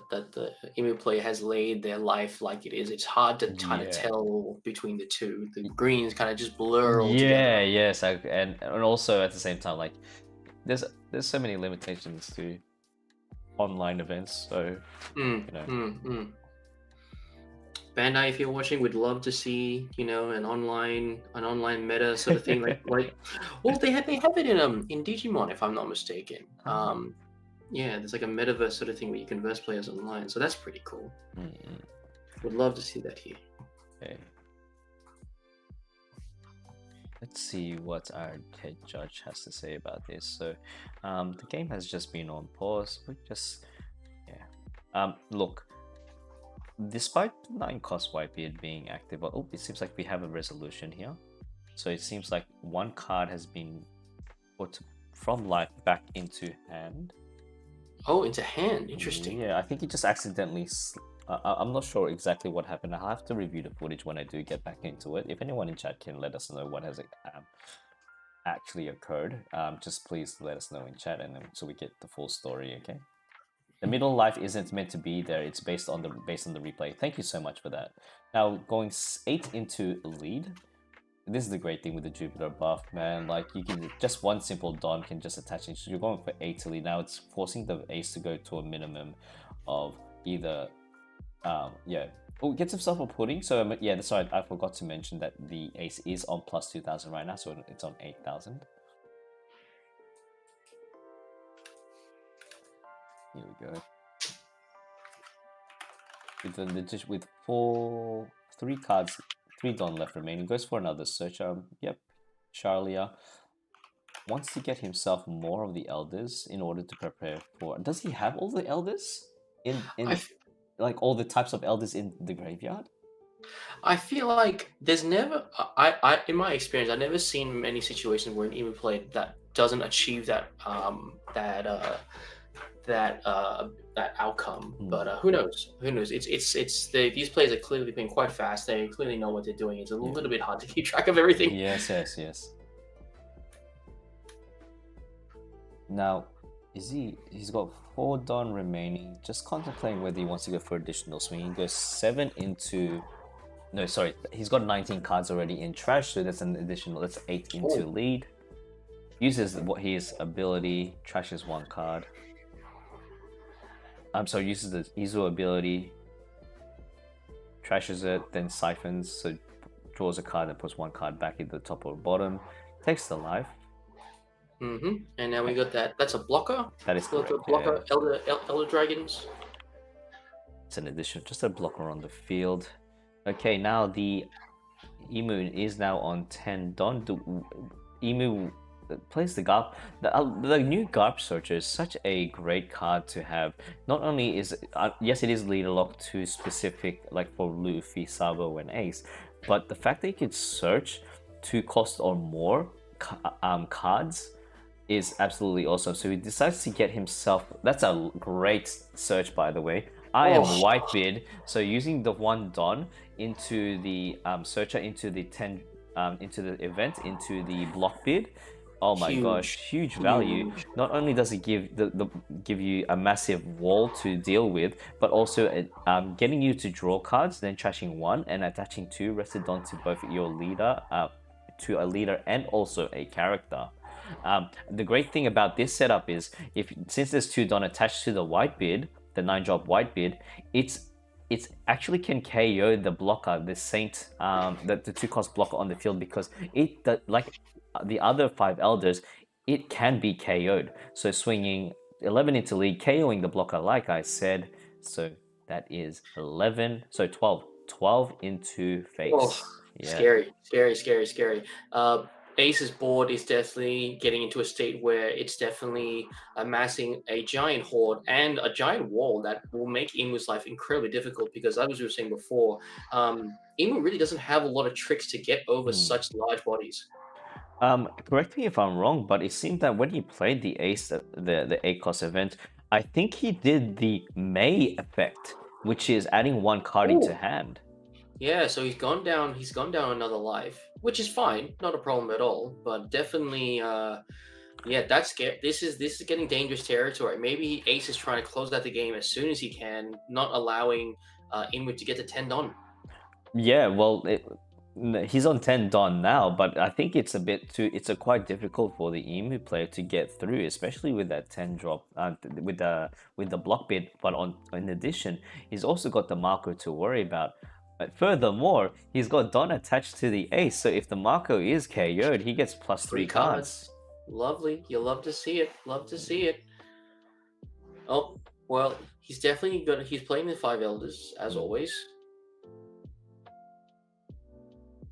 A: Emu player has laid their life like it is. It's hard to kind of tell between the two. The greens kind of just blur all together.
B: Yeah, yes, and also at the same time, like, there's so many limitations to online events. So you know.
A: Bandai, if you're watching, we'd love to see, you know, an online meta sort of thing. like well, they have it in Digimon, if I'm not mistaken. Yeah, there's like a metaverse sort of thing where you can verse players online, so that's pretty cool. Would love to see that here.
B: Okay. Let's see what our head judge has to say about this. So, the game has just been on pause. Look, despite 9 cost Whitebeard being active, it seems like we have a resolution here. So it seems like 1 card has been put from life back into hand.
A: Oh, into hand. Interesting.
B: Yeah, I think he just accidentally. I'm not sure exactly what happened. I'll have to review the footage when I do get back into it. If anyone in chat can let us know what has actually occurred, just please let us know in chat, and then so we get the full story. Okay. The middle life isn't meant to be there. It's based on the replay. Thank you so much for that. Now going 8 into lead. This is the great thing with the Jupiter buff, man. Like, you can just one simple Don can just attach it. So you're going for 8 to lead. Now it's forcing the ace to go to a minimum of either, gets himself a pudding. So yeah, sorry, I forgot to mention that the ace is on plus 2,000 right now, so it's on 8,000. Here we go. With 3 cards. 3 Don left remaining, goes for another search. Yep, Charlia wants to get himself more of the elders in order to prepare for. Does he have all the elders like all the types of elders in the graveyard?
A: I feel like there's never, I in my experience, I've never seen many situations where an Emu player that doesn't achieve that outcome. But who knows? These players are clearly being quite fast. They clearly know what they're doing. It's a little bit hard to keep track of everything.
B: Yes. Now, he's got 4 Don remaining, just contemplating whether he wants to go for additional swing. He goes 7 into, no, sorry, he's got 19 cards already in trash, so that's an additional, that's 8 into lead. Uses his ability, trashes 1 card. Uses the Izu ability, trashes it, then siphons, so draws a card and puts 1 card back into the top or bottom, takes the life.
A: And now we got that. That's a blocker.
B: That is correct.
A: Blocker, Elder Dragons.
B: It's an addition, just a blocker on the field. Okay, now the Emu is now on 10 Don. Emu plays the Garp. The new Garp Searcher is such a great card to have. Not only is yes, it is leader lock to specific, like for Luffy, Sabo, and Ace, but the fact that you can search 2 cost or more cards is absolutely awesome. So he decides to get himself. That's a great search, by the way. I am Whitebeard, so using the 1 Don into the searcher, into the 10 into the event, into the block bid. Oh my gosh, huge value. Not only does it give you a massive wall to deal with, but also getting you to draw cards, then trashing 1 and attaching 2 rested onto both your leader, to a leader and also a character. The great thing about this setup is since there's 2 Don attached to the Whitebeard, the 9-drop Whitebeard, it's actually can KO the blocker, the Saint, the 2-cost blocker on the field, because like the other 5 Elders, it can be KO'd. So swinging 11 into lead, KOing the blocker, like I said. So that is 11, so 12 into face.
A: Oh, yeah. Scary. Ace's board is definitely getting into a state where it's definitely amassing a giant horde and a giant wall that will make Imu's life incredibly difficult, because as we were saying before, Imu really doesn't have a lot of tricks to get over such large bodies.
B: Correct me if I'm wrong, but it seemed that when he played the Ace, the 8-cost event, I think he did the May effect, which is adding 1 card into hand.
A: Yeah, so he's gone down another life, which is fine, not a problem at all. But definitely, yeah, that's scary. This is getting dangerous territory. Maybe Ace is trying to close out the game as soon as he can, not allowing Imu to get to 10 Don.
B: Yeah, well, he's on 10 Don now, but I think it's quite difficult for the Emu player to get through, especially with that 10 drop, with the block bid. But in addition, he's also got the Marco to worry about. But furthermore, he's got Don attached to the Ace, so if the Marco is KO'd, he gets plus 3 cards.
A: Lovely. You love to see it. Oh, well, he's playing the 5 Elders, as always.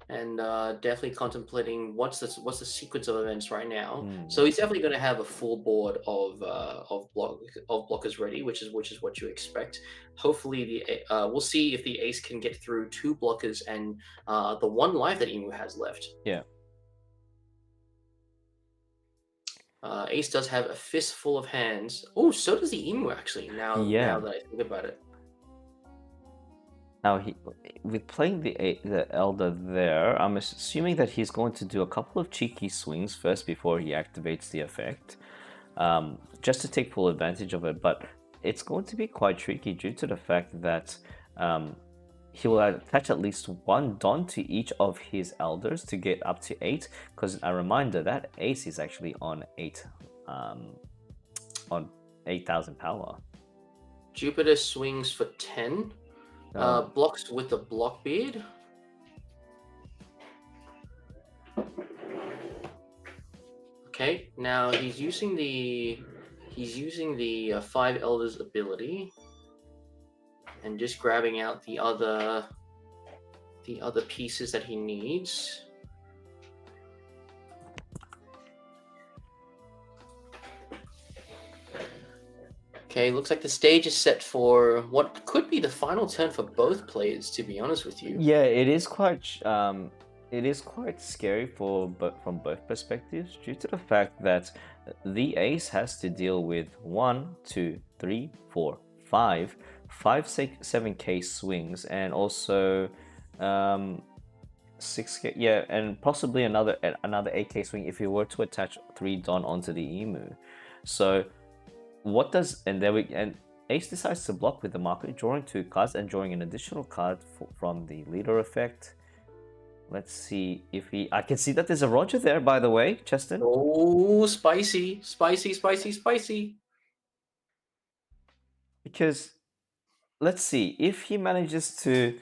A: And definitely contemplating what's the sequence of events right now. So he's definitely going to have a full board of blockers ready, which is what you expect. Hopefully, we'll see if the Ace can get through 2 blockers and the 1 life that Emu has left.
B: Yeah.
A: Ace does have a fistful of hands. Oh, so does the Emu actually. Now that I think about it.
B: Now, with playing the Elder there, I'm assuming that he's going to do a couple of cheeky swings first before he activates the effect, just to take full advantage of it. But it's going to be quite tricky due to the fact that he will attach at least 1 Don to each of his Elders to get up to 8. Because a reminder, that Ace is actually on 8,000 power.
A: Jupiter swings for 10. Blocks with the block beard. Okay, now he's using the 5 Elders ability and just grabbing out the other pieces that he needs. Okay, looks like the stage is set for what could be the final turn for both players, to be honest with you.
B: Yeah, it is quite scary from both perspectives, due to the fact that the Ace has to deal with 1, 2, 3, 4, 5, 7k swings, and also 6k, yeah, and possibly another 8k swing if you were to attach 3 Don onto the Emu. So and Ace decides to block with the market, drawing 2 cards and drawing an additional card from the leader effect. Let's see if I can see that there's a Roger there, by the way, Cheston.
A: Oh, spicy.
B: Because let's see if he manages to.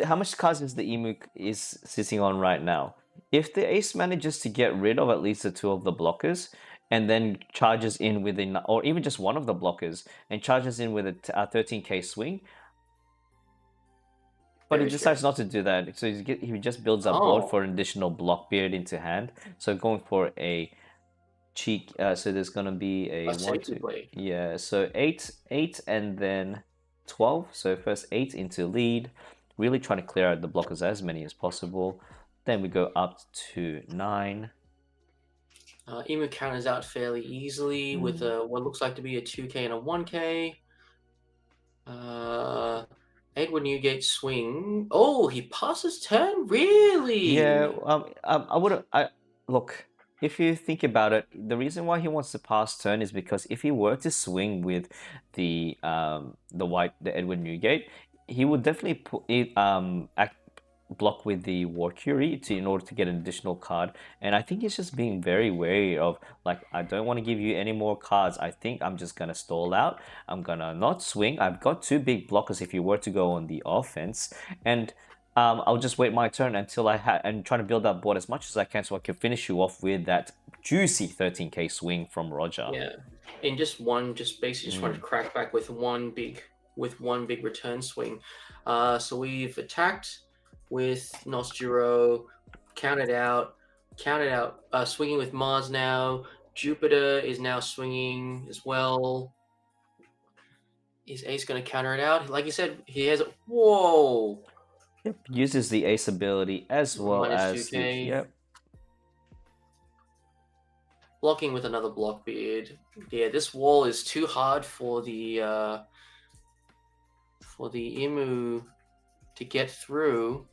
B: How much cards is the Emu is sitting on right now? If the Ace manages to get rid of at least the 2 of the blockers, and then charges in with or even just 1 of the blockers, and charges in with a 13k swing, But he
A: Very
B: decides
A: scary.
B: not to do that. So he just builds up board
A: Oh,
B: for an additional block period into hand. So going for a cheek. So there's gonna be a
A: a
B: one,
A: safety
B: two.
A: play.
B: Yeah. So 8, and then 12. So first 8 into lead. Really trying to clear out the blockers as many as possible. Then we go up to 9.
A: Emu counters out fairly easily with what looks like to be a 2K and a 1K. Edward Newgate swing. Oh, he passes turn?
B: Yeah,
A: Really?
B: I would. I look. If you think about it, the reason why he wants to pass turn is because if he were to swing with the Edward Newgate, he would definitely put it block with the War Curie in order to get an additional card. And I think he's just being very wary of, like, I don't want to give you any more cards. I think I'm just gonna stall out. I'm gonna not swing. I've got 2 big blockers if you were to go on the offense, and I'll just wait my turn until and try to build up board as much as I can so I can finish you off with that juicy 13k swing from Roger.
A: Yeah. In just basically just wanted to crack back with one big return swing. So we've attacked with Nosturo, counted out, swinging with Mars now. Jupiter is now swinging as well. Is Ace going to counter it out? Like you said, he has. Whoa!
B: Yep, uses the Ace ability as well as the,
A: -2K.
B: yep.
A: Blocking with another block beard. Yeah, this wall is too hard for the Emu to get through.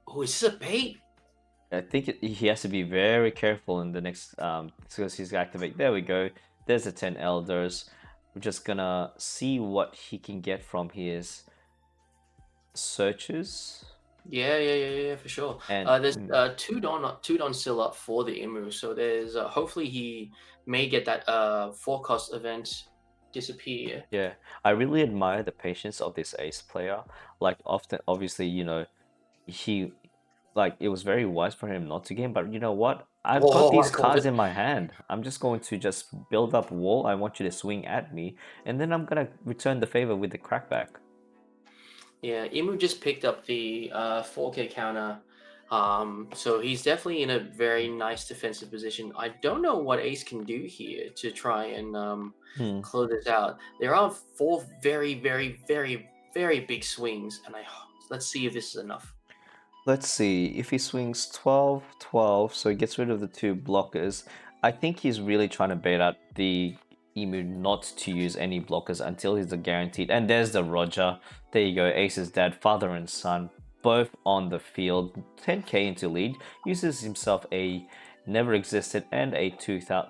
A: Oh, is this a bait?
B: I think he has to be very careful in the next because he's activate. There we go. There's the 10 elders. We're just gonna see what he can get from his searches.
A: Yeah, for sure.
B: And
A: There's two don still up for the Emu, so there's hopefully he may get that 4-cost event disappear.
B: yeah, I really admire the patience of this Ace player. Like, often, obviously, you know, he, like, it was very wise for him not to game, but you know what? I've got these cards in my hand. I'm just going to just build up wall. I want you to swing at me, and then I'm gonna return the favor with the crackback.
A: Yeah, Emu just picked up the 4K counter, so he's definitely in a very nice defensive position. I don't know what Ace can do here to try and close this out. There are 4 very, very, very, very big swings, and let's see if this is enough.
B: Let's see, if he swings 12, 12, so he gets rid of the 2 blockers. I think he's really trying to bait out the Emu not to use any blockers until he's a guaranteed. And there's the Roger. There you go, Ace's dad, father and son, both on the field. 10k into lead, uses himself a never existed and a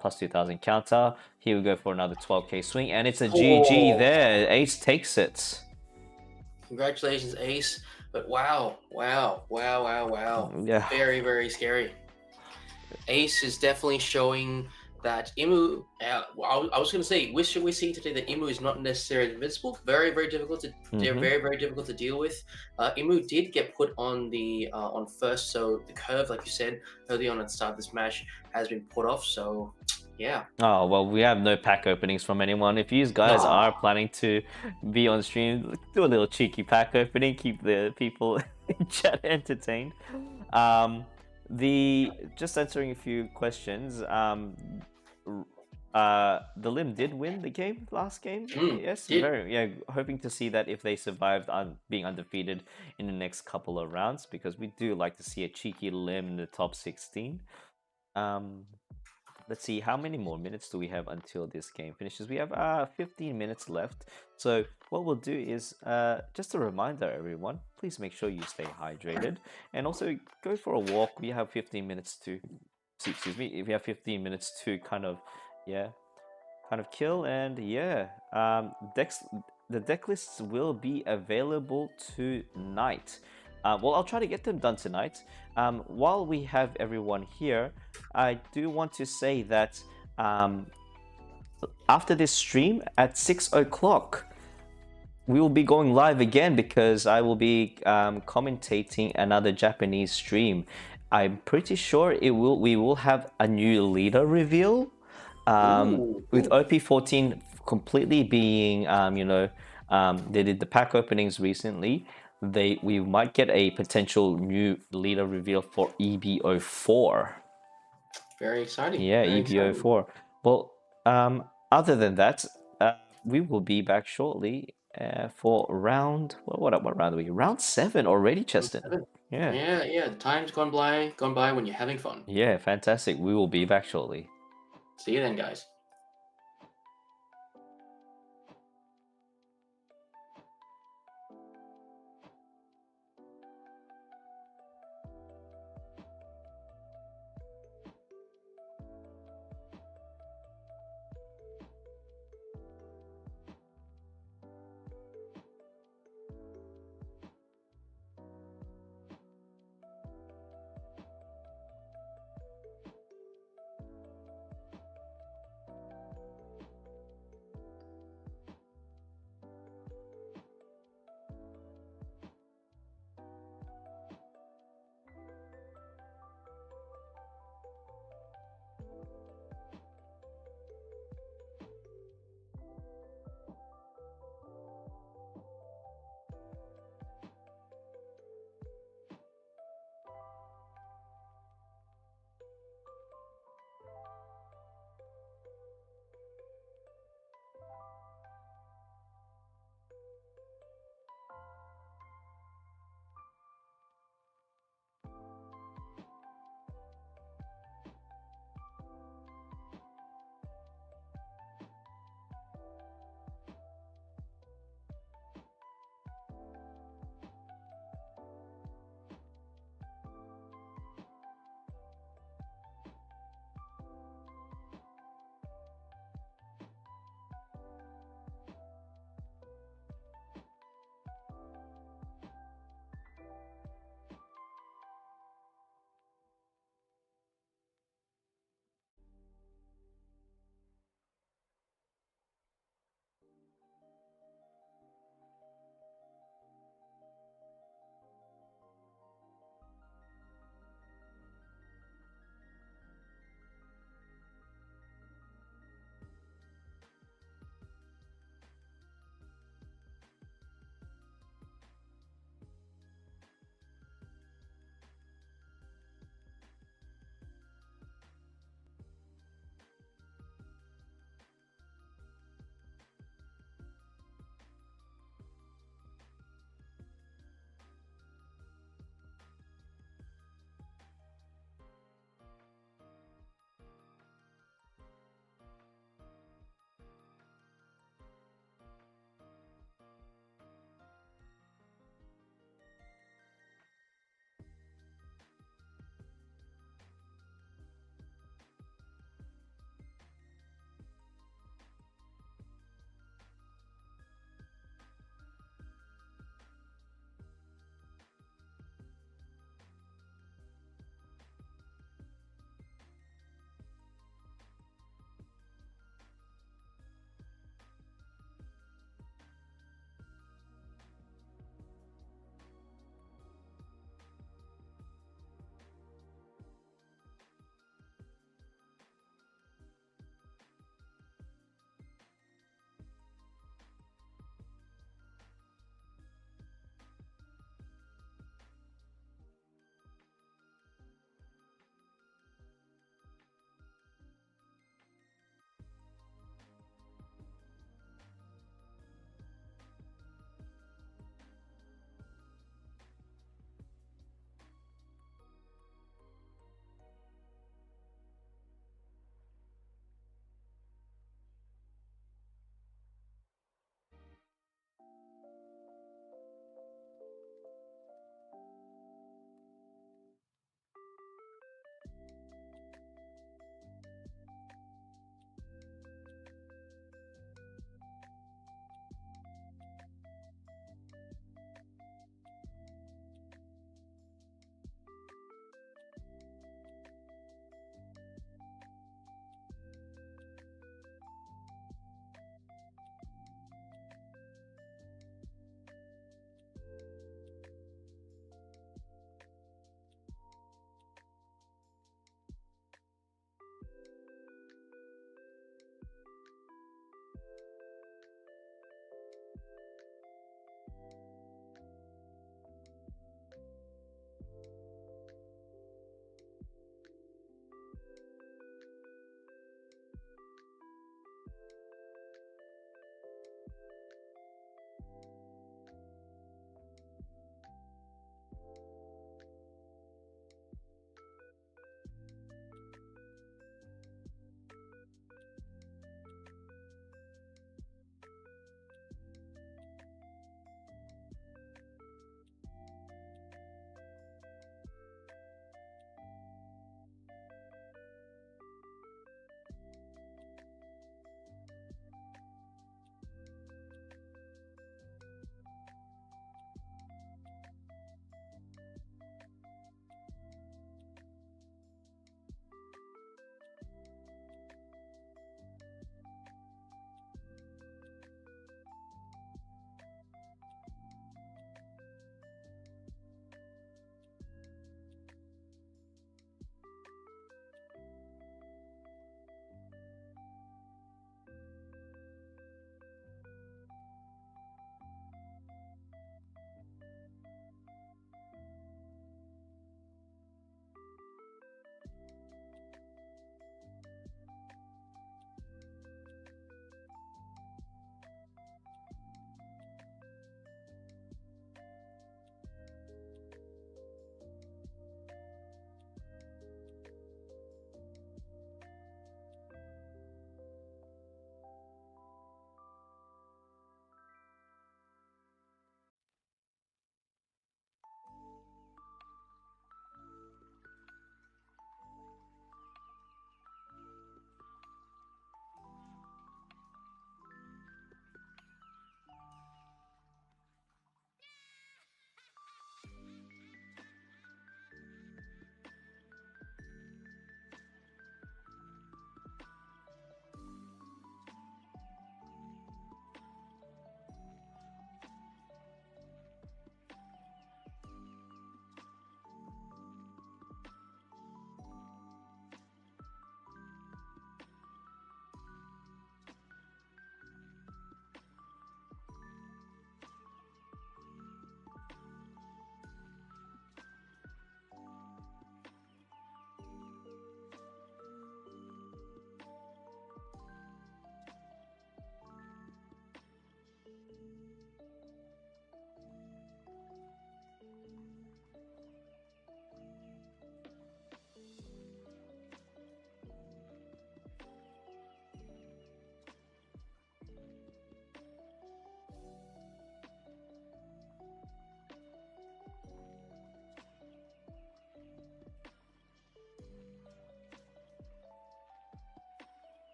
B: plus 2000 counter. Here we go for another 12k swing, and it's a GG there. Ace takes it.
A: Congratulations, Ace. But wow.
B: Yeah.
A: Very, very scary. Ace is definitely showing that Emu. I was going to say, we're seeing today that Emu is not necessarily invincible. Very, very difficult to. They're very, very difficult to deal with. Emu did get put on the on first, so the curve, like you said early on at the start of this match, has been put off. So, yeah.
B: Oh, well, we have no pack openings from anyone. If you guys are planning to be on stream, do a little cheeky pack opening, keep the people in chat entertained. Just answering a few questions. The Lim did win the game last game. Yes, hoping to see that if they survived on being undefeated in the next couple of rounds, because we do like to see a cheeky Lim in the top 16. Let's see, how many more minutes do we have until this game finishes? We have 15 minutes left. So what we'll do is, just a reminder, everyone, please make sure you stay hydrated. And also go for a walk. We have 15 minutes to, excuse me, we have 15 minutes to kind of kill. And yeah, the deck lists will be available tonight. Well, I'll try to get them done tonight. While we have everyone here, I do want to say that after this stream at 6 o'clock, we will be going live again because I will be commentating another Japanese stream. I'm pretty sure we will have a new leader reveal, with OP14 completely being, they did the pack openings recently. we might get a potential new leader reveal for EBO4.
A: Very exciting.
B: Yeah,
A: Very
B: EBO4. Well, other than that, we will be back shortly for round. What round are we? Round 7 already, Cheston. Yeah.
A: Yeah. Time's gone by when you're having fun.
B: Yeah, fantastic. We will be back shortly.
A: See you then, guys.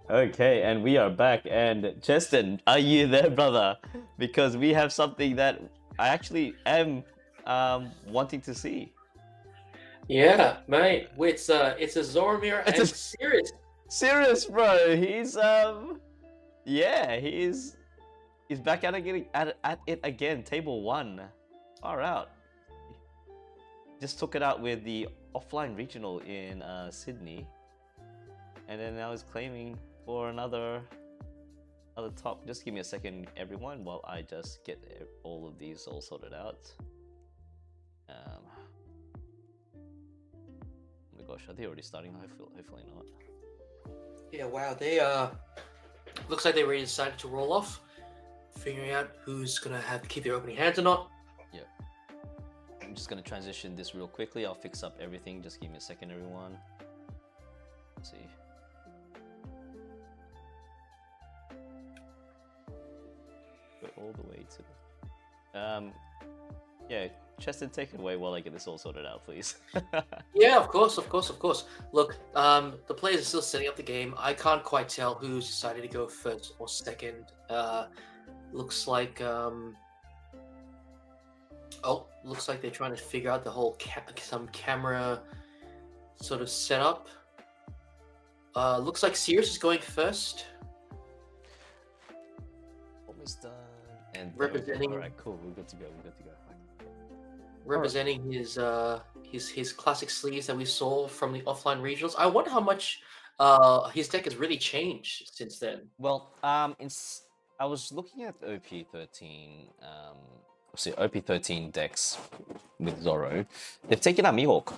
B: Okay, and we are back. And Cheston, are you there, brother? Because we have something that I actually am wanting to see.
A: Yeah, mate. It's a Zoro mirror
B: It's
A: and
B: a-
A: serious.
B: Serious, bro. Yeah, he's back at it again. Table 1. Far out. Just took it out with the offline regional in Sydney, and then now he's claiming for another top. Just give me a second, everyone, while I just get all of these all sorted out. Oh my gosh, are they already starting? Hopefully not.
A: Yeah, wow. They looks like they already decided to roll off, figuring out who's gonna have to keep their opening hands or not.
B: Yeah. I'm just gonna transition this real quickly. I'll fix up everything. Just give me a second, everyone. Let's see. Go all the way to. Yeah, Cheston, take it away while I get this all sorted out, please.
A: Yeah, of course. Look, the players are still setting up the game. I can't quite tell who's decided to go first or second. Looks like looks like they're trying to figure out the whole some camera sort of setup. Looks like Sirius is going first.
B: Almost done. And
A: Representing.
B: All right, cool. We're good to go.
A: Representing his classic sleeves that we saw from the offline regionals. I wonder how much his deck has really changed since then.
B: Well, I was looking at OP13, OP13 decks with Zoro. They've taken out Mihawk.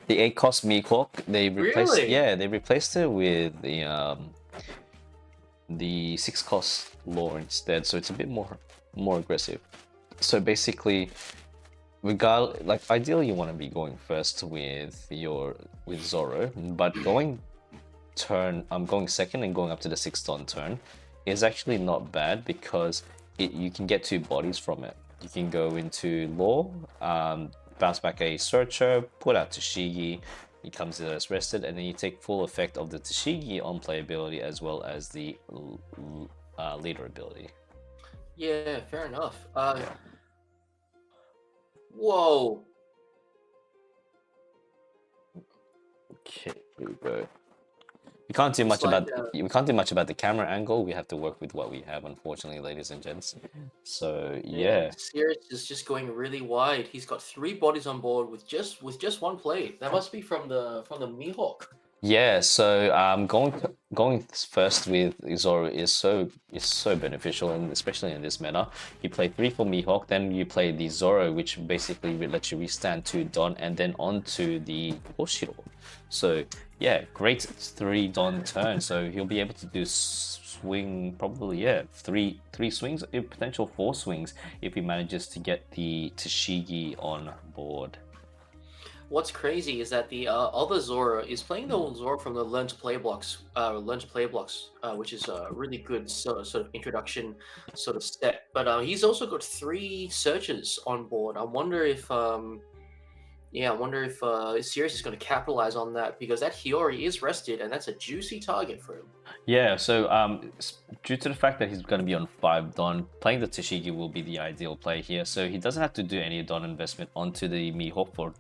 B: The 8-cost Mihawk. They replaced.
A: Really?
B: Yeah, they replaced it with the 6-cost lore instead. So it's a bit more aggressive. So basically, ideally you want to be going first with Zoro, but going second and going up to the 6th on turn is actually not bad because you can get 2 bodies from it. You can go into lore, bounce back a searcher, put out Tashigi, he comes in as rested, and then you take full effect of the Tashigi on playability as well as the leader ability.
A: Yeah, fair enough.
B: Yeah.
A: Whoa.
B: Okay, here we go. We can't do much about the camera angle. We have to work with what we have, unfortunately, ladies and gents. So yeah.
A: Sirius is just going really wide. He's got 3 bodies on board with just one play. That must be from the Mihawk.
B: Yeah, so going first with Zoro is so beneficial, and especially in this meta. You play 3 for Mihawk, then you play the Zoro, which basically lets you restand 2 Don, and then onto the Oceania. So yeah, great 3 Don turn. So he'll be able to do swing probably 3 swings, potential 4 swings if he manages to get the Tashigi on board.
A: What's crazy is that the other Zoro is playing the old Zoro from the Learn to Play blocks, which is a really good sort of introduction sort of step. But he's also got 3 searches on board. I wonder if Sirius is going to capitalize on that, because that Hiyori is rested, and that's a juicy target for him.
B: Yeah, so due to the fact that he's going to be on 5 Don, playing the Tashigi will be the ideal play here. So he doesn't have to do any Don investment onto the Mihawk for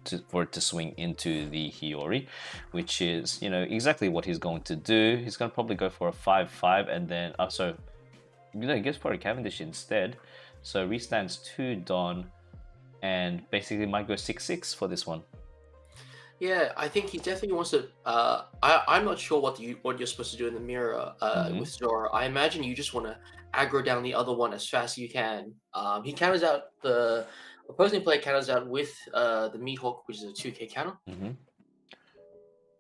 B: it to swing into the Hiyori, which is, exactly what he's going to do. He's going to probably go for a 5-5, and then he goes for a Cavendish instead. So restands 2 Don, and basically might go 6-6 for this one.
A: Yeah, I think he definitely wants to. I'm not sure what you're supposed to do in the mirror with Zoro. I imagine you just want to aggro down the other one as fast as you can. He counters out the opposing player counters out with the Mihawk, which is a 2k counter.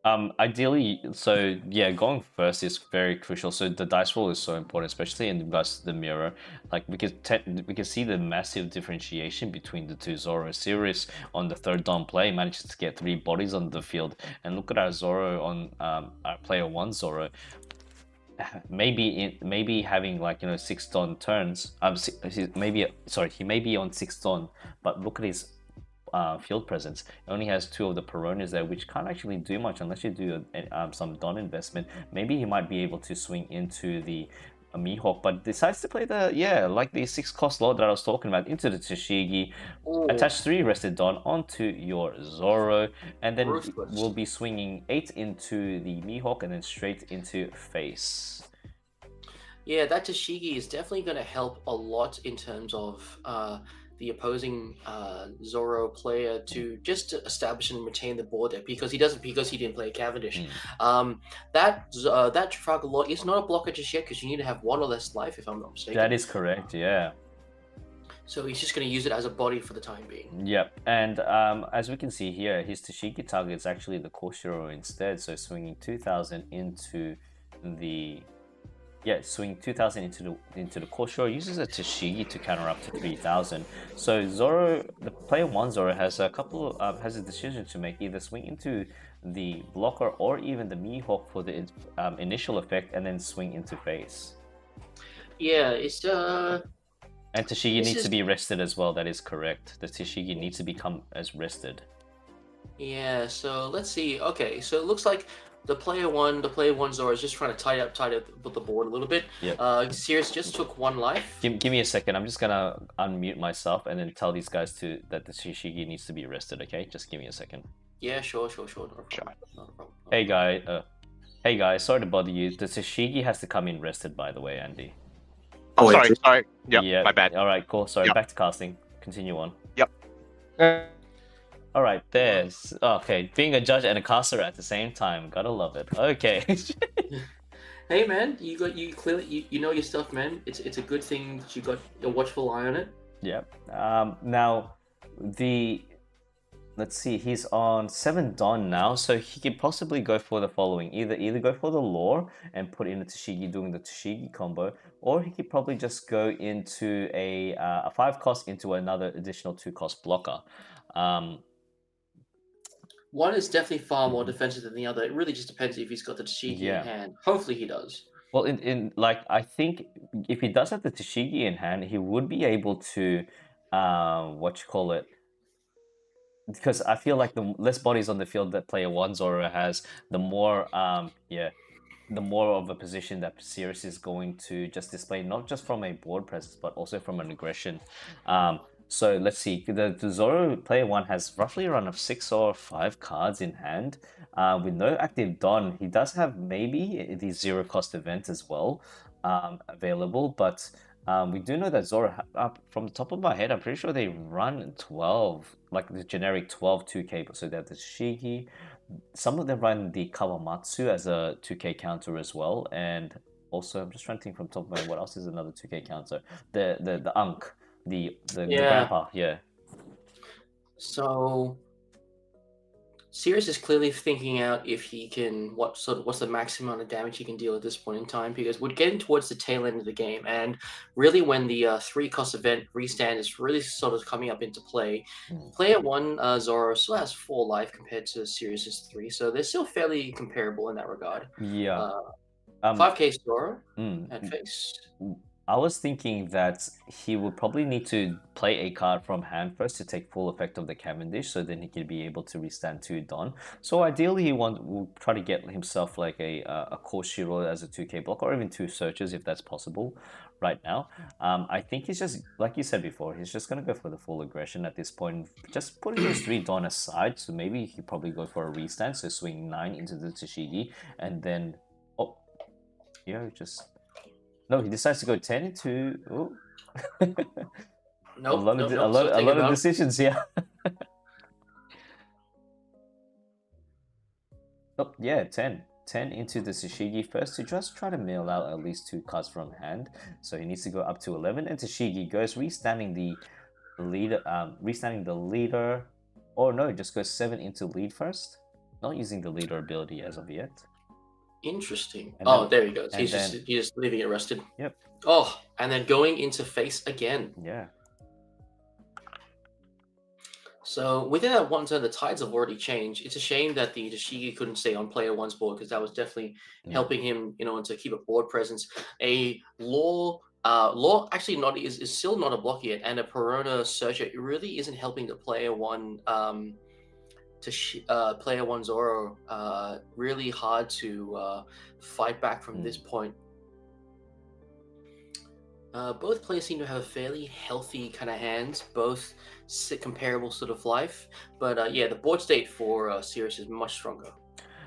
B: Ideally, so yeah, going first is very crucial. So the dice roll is so important, especially in regards to the mirror. Like we can see the massive differentiation between the 2 Zoro. Sirius on the 3rd Don play manages to get 3 bodies on the field, and look at our Zoro on our player 1 Zoro. Maybe having 6 Don turns. He may be on 6 Don, but look at his field presence. It only has 2 of the Peronas there, which can't actually do much unless you do some Don investment. Maybe he might be able to swing into the Mihawk, but decides to play like the 6 cost Lord that I was talking about into the Tashigi.
A: Ooh,
B: Attach 3 rested Don onto your Zoro, and then
A: ruthless.
B: we'll be swinging 8 into the Mihawk and then straight into face.
A: Yeah, that Tashigi is definitely going to help a lot in terms of the opposing Zoro player to just establish and retain the board there because he didn't play Cavendish. That Trafalgar Law is not a blocker just yet because you need to have 1 or less life if I'm not mistaken.
B: That is correct, yeah.
A: So he's just going to use it as a body for the time being.
B: Yep, and as we can see here, his Tashigi target is actually the Koshiro instead, so swinging 2,000 into the... Yeah, swing 2,000 into the Koshiro, uses a Tashigi to counter up to 3,000. So Zoro, the player 1 Zoro has a decision to make, either swing into the blocker or even the Mihawk for the initial effect, and then swing into face.
A: Yeah, it's
B: And Tashigi needs to be rested as well. That is correct. The Tashigi needs to become as rested.
A: Yeah. So let's see. Okay. So it looks like the player one Zoro is just trying to tie up the board a little bit.
B: Yeah.
A: Sirius just took 1 life.
B: Give me a second. I'm just gonna unmute myself and then tell these guys that the Tashigi needs to be rested. Okay, just give me a second.
A: Yeah. Sure. Not a problem. Not a problem.
B: Hey guys. Sorry to bother you. The Tashigi has to come in rested, by the way, Andy.
D: Oh, sorry. Yep,
B: yeah.
D: My bad.
B: All right. Cool. Sorry.
D: Yep.
B: Back to casting. Continue on.
D: Yep.
B: All right, there's okay. Being a judge and a caster at the same time, gotta love it. Okay.
A: Hey man, you clearly know your stuff, man. It's a good thing that you got a watchful eye on it.
B: Yep. Now let's see. He's on 7 Don now, so he could possibly go for the following: either go for the lore and put in a Tashigi doing the Tashigi combo, or he could probably just go into a 5 cost into another additional 2 cost blocker.
A: One is definitely far more defensive than the other. It really just depends if he's got the Tashigi in hand. Hopefully he does.
B: Well, I think if he does have the Tashigi in hand, he would be able to, because I feel like the less bodies on the field that player 1 Zoro has, the more of a position that Sirius is going to just display, not just from a board presence, but also from an aggression. So let's see, the Zoro player 1 has roughly around 6 or 5 cards in hand. With no active Don, he does have maybe the 0 cost event as well available, but we do know that Zoro, from the top of my head, I'm pretty sure they run 12, like the generic 12 2K, so they have the Shigi. Some of them run the Kawamatsu as a 2K counter as well, and also I'm just trying to think from the top of my head, what else is another 2K counter? The Ankh. The grandpa, yeah.
A: So Sirius is clearly thinking out if he can what's the maximum amount of damage he can deal at this point in time, because we're getting towards the tail end of the game, and really when the 3 cost event restand is really sort of coming up into play. Player 1 Zoro still has 4 life compared to Sirius's 3, so they're still fairly comparable in that regard.
B: Yeah.
A: 5k Zoro at face.
B: I was thinking that he would probably need to play a card from hand first to take full effect of the Cavendish, so then he could be able to restand 2 Don. So ideally, he will try to get himself like a Koshiro as a 2K block, or even 2 searches if that's possible right now. I think he's just, like you said before, he's just going to go for the full aggression at this point. Just putting those 3 Don aside, so maybe he could probably go for a restand, so swing 9 into the Tashigi, and then, No, he decides to go 10 into... Oh.
A: Nope,
B: a lot of decisions here. Oh, yeah, 10. 10 into the Tashigi first to just try to mill out at least 2 cards from hand. So he needs to go up to 11, and Tashigi goes restanding the leader. Or no, just goes 7 into lead first. Not using the leader ability as of yet.
A: Interesting.
B: And
A: there he goes. He's just leaving it rested.
B: Yep.
A: Oh, and then going into face again.
B: Yeah.
A: So within that 1 turn, the tides have already changed. It's a shame that the Tashigi couldn't stay on player 1's board, because that was definitely helping him, to keep a board presence. A lore Law actually not is still not a block yet, and a Perona Searcher really isn't helping the player one player one Zoro really hard to fight back from this point. Both players seem to have a fairly healthy kind of hands, both comparable sort of life, but yeah, the board state for Sirius is much stronger,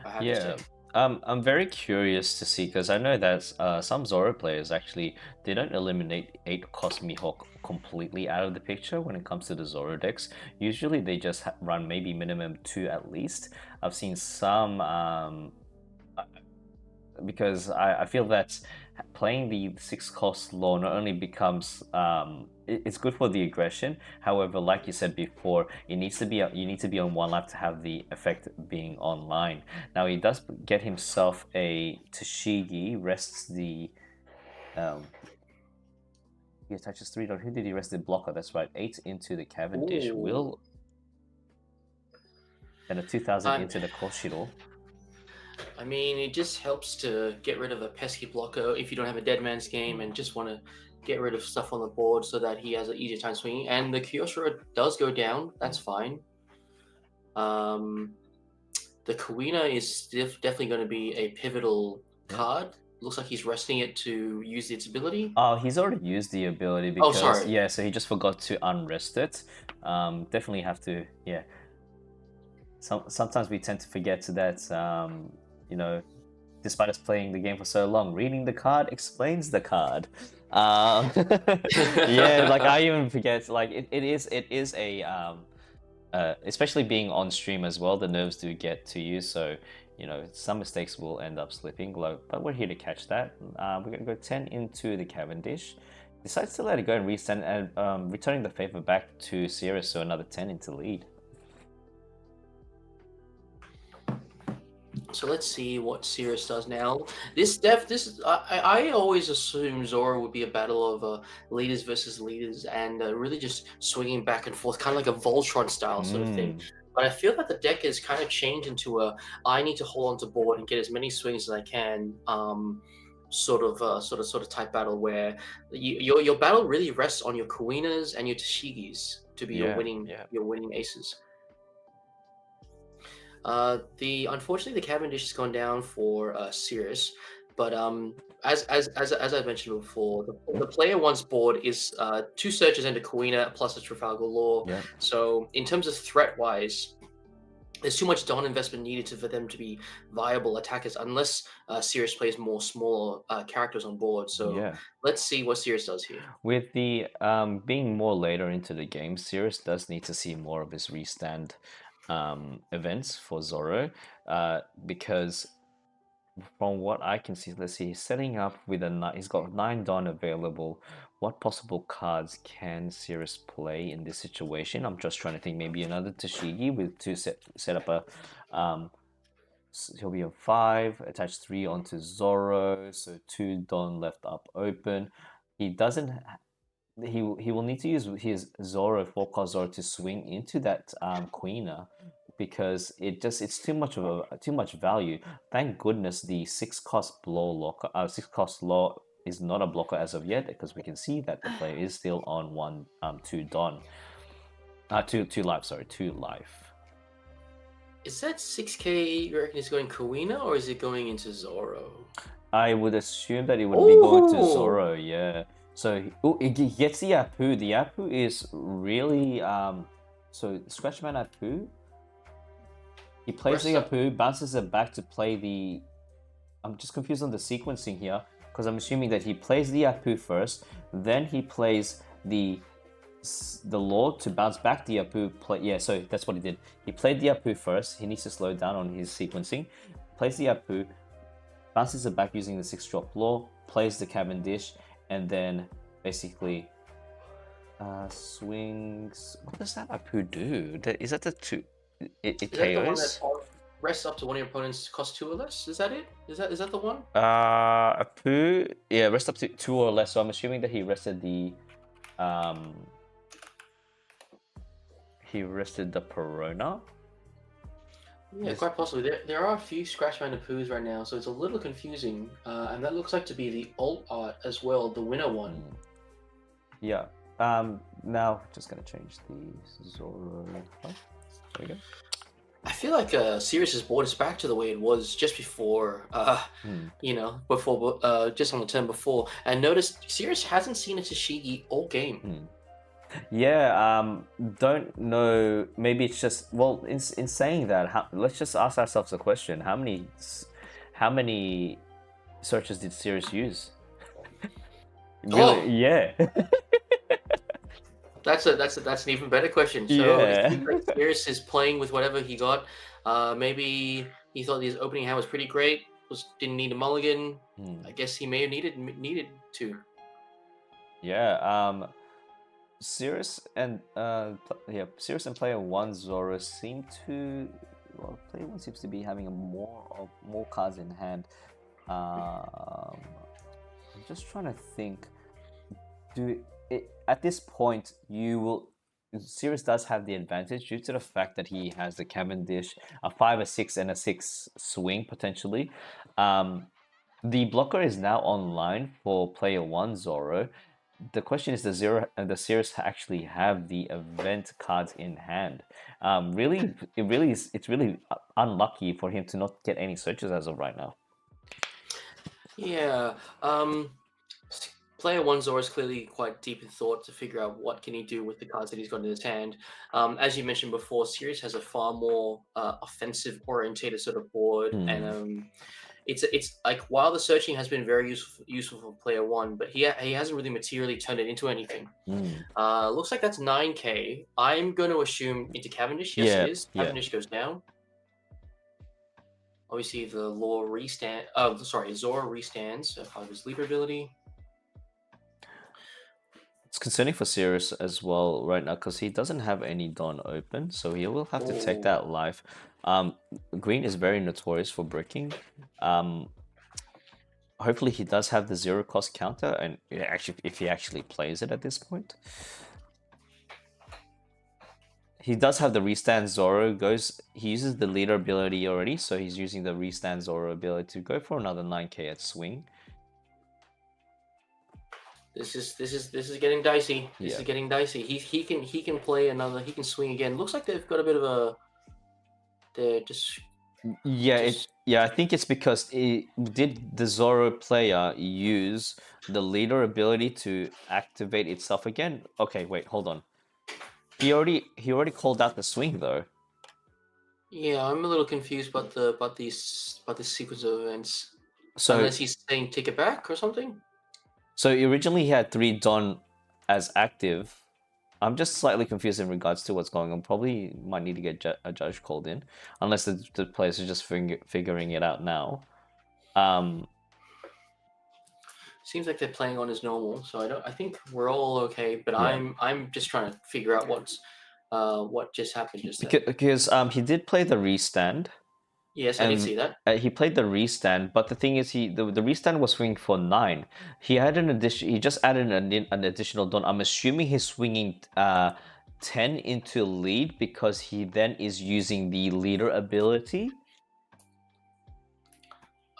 A: I have to say.
B: I'm very curious to see, because I know that some Zoro players actually, they don't eliminate 8 cost Mihawk completely out of the picture when it comes to the Zoro decks. Usually they just run maybe minimum 2 at least. I've seen some, because I feel that playing the 6 cost Law not only becomes it's good for the aggression. However, like you said before, it needs to be you need to be on one lap to have the effect being online. Now he does get himself a Tashigi, rests the he attaches 3. Who did he rest the blocker? That's right, 8 into the Cavendish. Will and a 2000 into the Koshiro.
A: I mean, it just helps to get rid of a pesky blocker if you don't have a dead man's game and just want to get rid of stuff on the board so that he has an easier time swinging. And the Kyosho does go down. That's fine. The Kuina is definitely going to be a pivotal card. Looks like he's resting it to use its ability.
B: Oh, he's already used the ability because yeah, so he just forgot to unrest it. Definitely have to, yeah. Sometimes we tend to forget that you know, despite us playing the game for so long, reading the card explains the card. Yeah, like I even forget. Like it is a especially being on stream as well, the nerves do get to you. So you know, some mistakes will end up slipping. But we're here to catch that. We're gonna go 10 into the Cavendish. Decides to let it go and restand, and returning the favor back to Sirius, so another 10 into lead.
A: So let's see what Sirius does now. I always assumed Zoro would be a battle of leaders versus leaders, and really just swinging back and forth, kind of like a Voltron style sort of thing. But I feel that the deck has kind of changed into I need to hold on to board and get as many swings as I can. Sort of type battle where your battle really rests on your Kuinas and your Tashigis to be your winning aces. Unfortunately the Cavendish has gone down for Sirius, but as I mentioned before, the player one's board is 2 searches and a Kuina plus a Trafalgar Law.
B: Yeah.
A: So in terms of threat wise, there's too much Don investment needed for them to be viable attackers unless Sirius plays more smaller characters on board. So let's see what Sirius does here.
B: With the being more later into the game, Sirius does need to see more of his restand events for Zoro, because from what I can see, let's see, he's setting up with he's got 9 Don available. What possible cards can Sirius play in this situation? I'm just trying to think, maybe another Tashigi with 2 set up a he'll be on 5, attach 3 onto Zoro, so 2 Don left up open. He doesn't he will need to use his Zoro 4-cost Zoro to swing into that Queena, because it's too much value. Thank goodness the 6-cost Law is not a blocker as of yet, because we can see that the player is still on 2 Don. 2 life.
A: Is that 6k you reckon is going Kuina, or is it going into Zoro?
B: I would assume that it would be going to Zoro, yeah. So he gets the Apu. The Apu is really so Scratchman Apu. He plays the Apu, bounces it back to play the. I'm just confused on the sequencing here, because I'm assuming that he plays the Apu first, then he plays the Law to bounce back the Apu. Yeah, so that's what he did. He played the Apu first. He needs to slow down on his sequencing. Plays the Apu, bounces it back using the 6-drop Law, plays the Cavendish, and then basically swings. What does that Apu do? Is that the 2? It KOs?
A: That the one that rests up to one of your opponents, cost 2 or less? Is that it? Is that the one?
B: Apu, yeah, rest up to 2 or less. So I'm assuming that he rested the Perona.
A: Yeah, quite possibly. There are a few Scratch Poos right now, so it's a little confusing. And that looks like to be the alt art as well, the winner one.
B: Yeah. Now just gonna change the Zoro. Oh, there we go.
A: I feel like Sirius has brought us back to the way it was just before, just on the turn before. And notice Sirius hasn't seen a Tashigi all game.
B: Yeah, don't know. Maybe it's just, well, in saying that, let's just ask ourselves a question: how many searches did Sirius use? Really? Yeah.
A: That's an even better question. So it seems like Sirius is playing with whatever he got. Maybe he thought his opening hand was pretty great. Didn't need a mulligan. I guess he may have needed to.
B: Yeah. Sirius and Sirius and player 1 Zoro seem to, well, player 1 seems to be having more cards in hand. I'm just trying to think. At this point, Sirius does have the advantage due to the fact that he has the Cavendish, a 5, a 6, and a 6 swing potentially. The blocker is now online for player 1 Zoro. The question is, does the Sirius actually have the event cards in hand? It's really unlucky for him to not get any searches as of right now.
A: Yeah. Player 1 Zoro is clearly quite deep in thought to figure out what can he do with the cards that he's got in his hand. As you mentioned before, Sirius has a far more offensive orientated sort of board, and it's like, while the searching has been very useful for player 1, but he hasn't really materially turned it into anything. Looks like that's 9k. I'm going to assume into Cavendish. Yes, it is. Cavendish goes down. Obviously, the Zoro restands part of his leader ability.
B: It's concerning for Sirius as well right now because he doesn't have any Dawn open, so he will have to take that life. Green is very notorious for bricking. Hopefully he does have the 0 cost counter, and if he actually plays it at this point. He does have the restand Zoro. He uses the leader ability already, so he's using the restand Zoro ability to go for another 9k at swing.
A: This is getting dicey. This is getting dicey. He can play another. He can swing again. Looks like they've got a bit of a. They're just.
B: I think it's because did the Zoro player use the leader ability to activate itself again? Okay, wait, hold on. He already called out the swing though.
A: Yeah, I'm a little confused about this sequence of events.
B: So
A: unless he's saying take it back or something.
B: So originally he had 3 Dawn as active. I'm just slightly confused in regards to what's going on. Probably might need to get a judge called in, unless the players are just figuring it out now.
A: Seems like they're playing on as normal, so I think we're all okay. But I'm just trying to figure out what just happened just then.
B: Because he did play the restand.
A: Yes, I did see that.
B: He played the restand, but the thing is, the restand was swinging for 9. He had an addition. He just added an additional Dawn. I'm assuming he's swinging 10 into lead because he then is using the leader ability.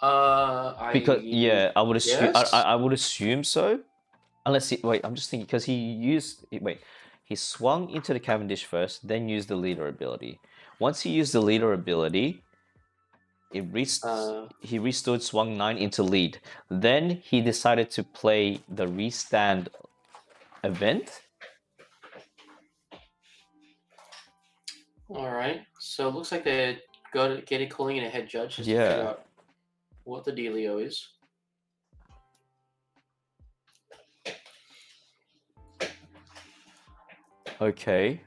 B: I would assume. Yes? I would assume so. Unless I'm just thinking because he swung into the Cavendish first, then used the leader ability. Once he used the leader ability. He restored, swung 9 into lead. Then he decided to play the restand event.
A: All right. So it looks like they calling in a head judge just to figure out what the dealio is.
B: Okay.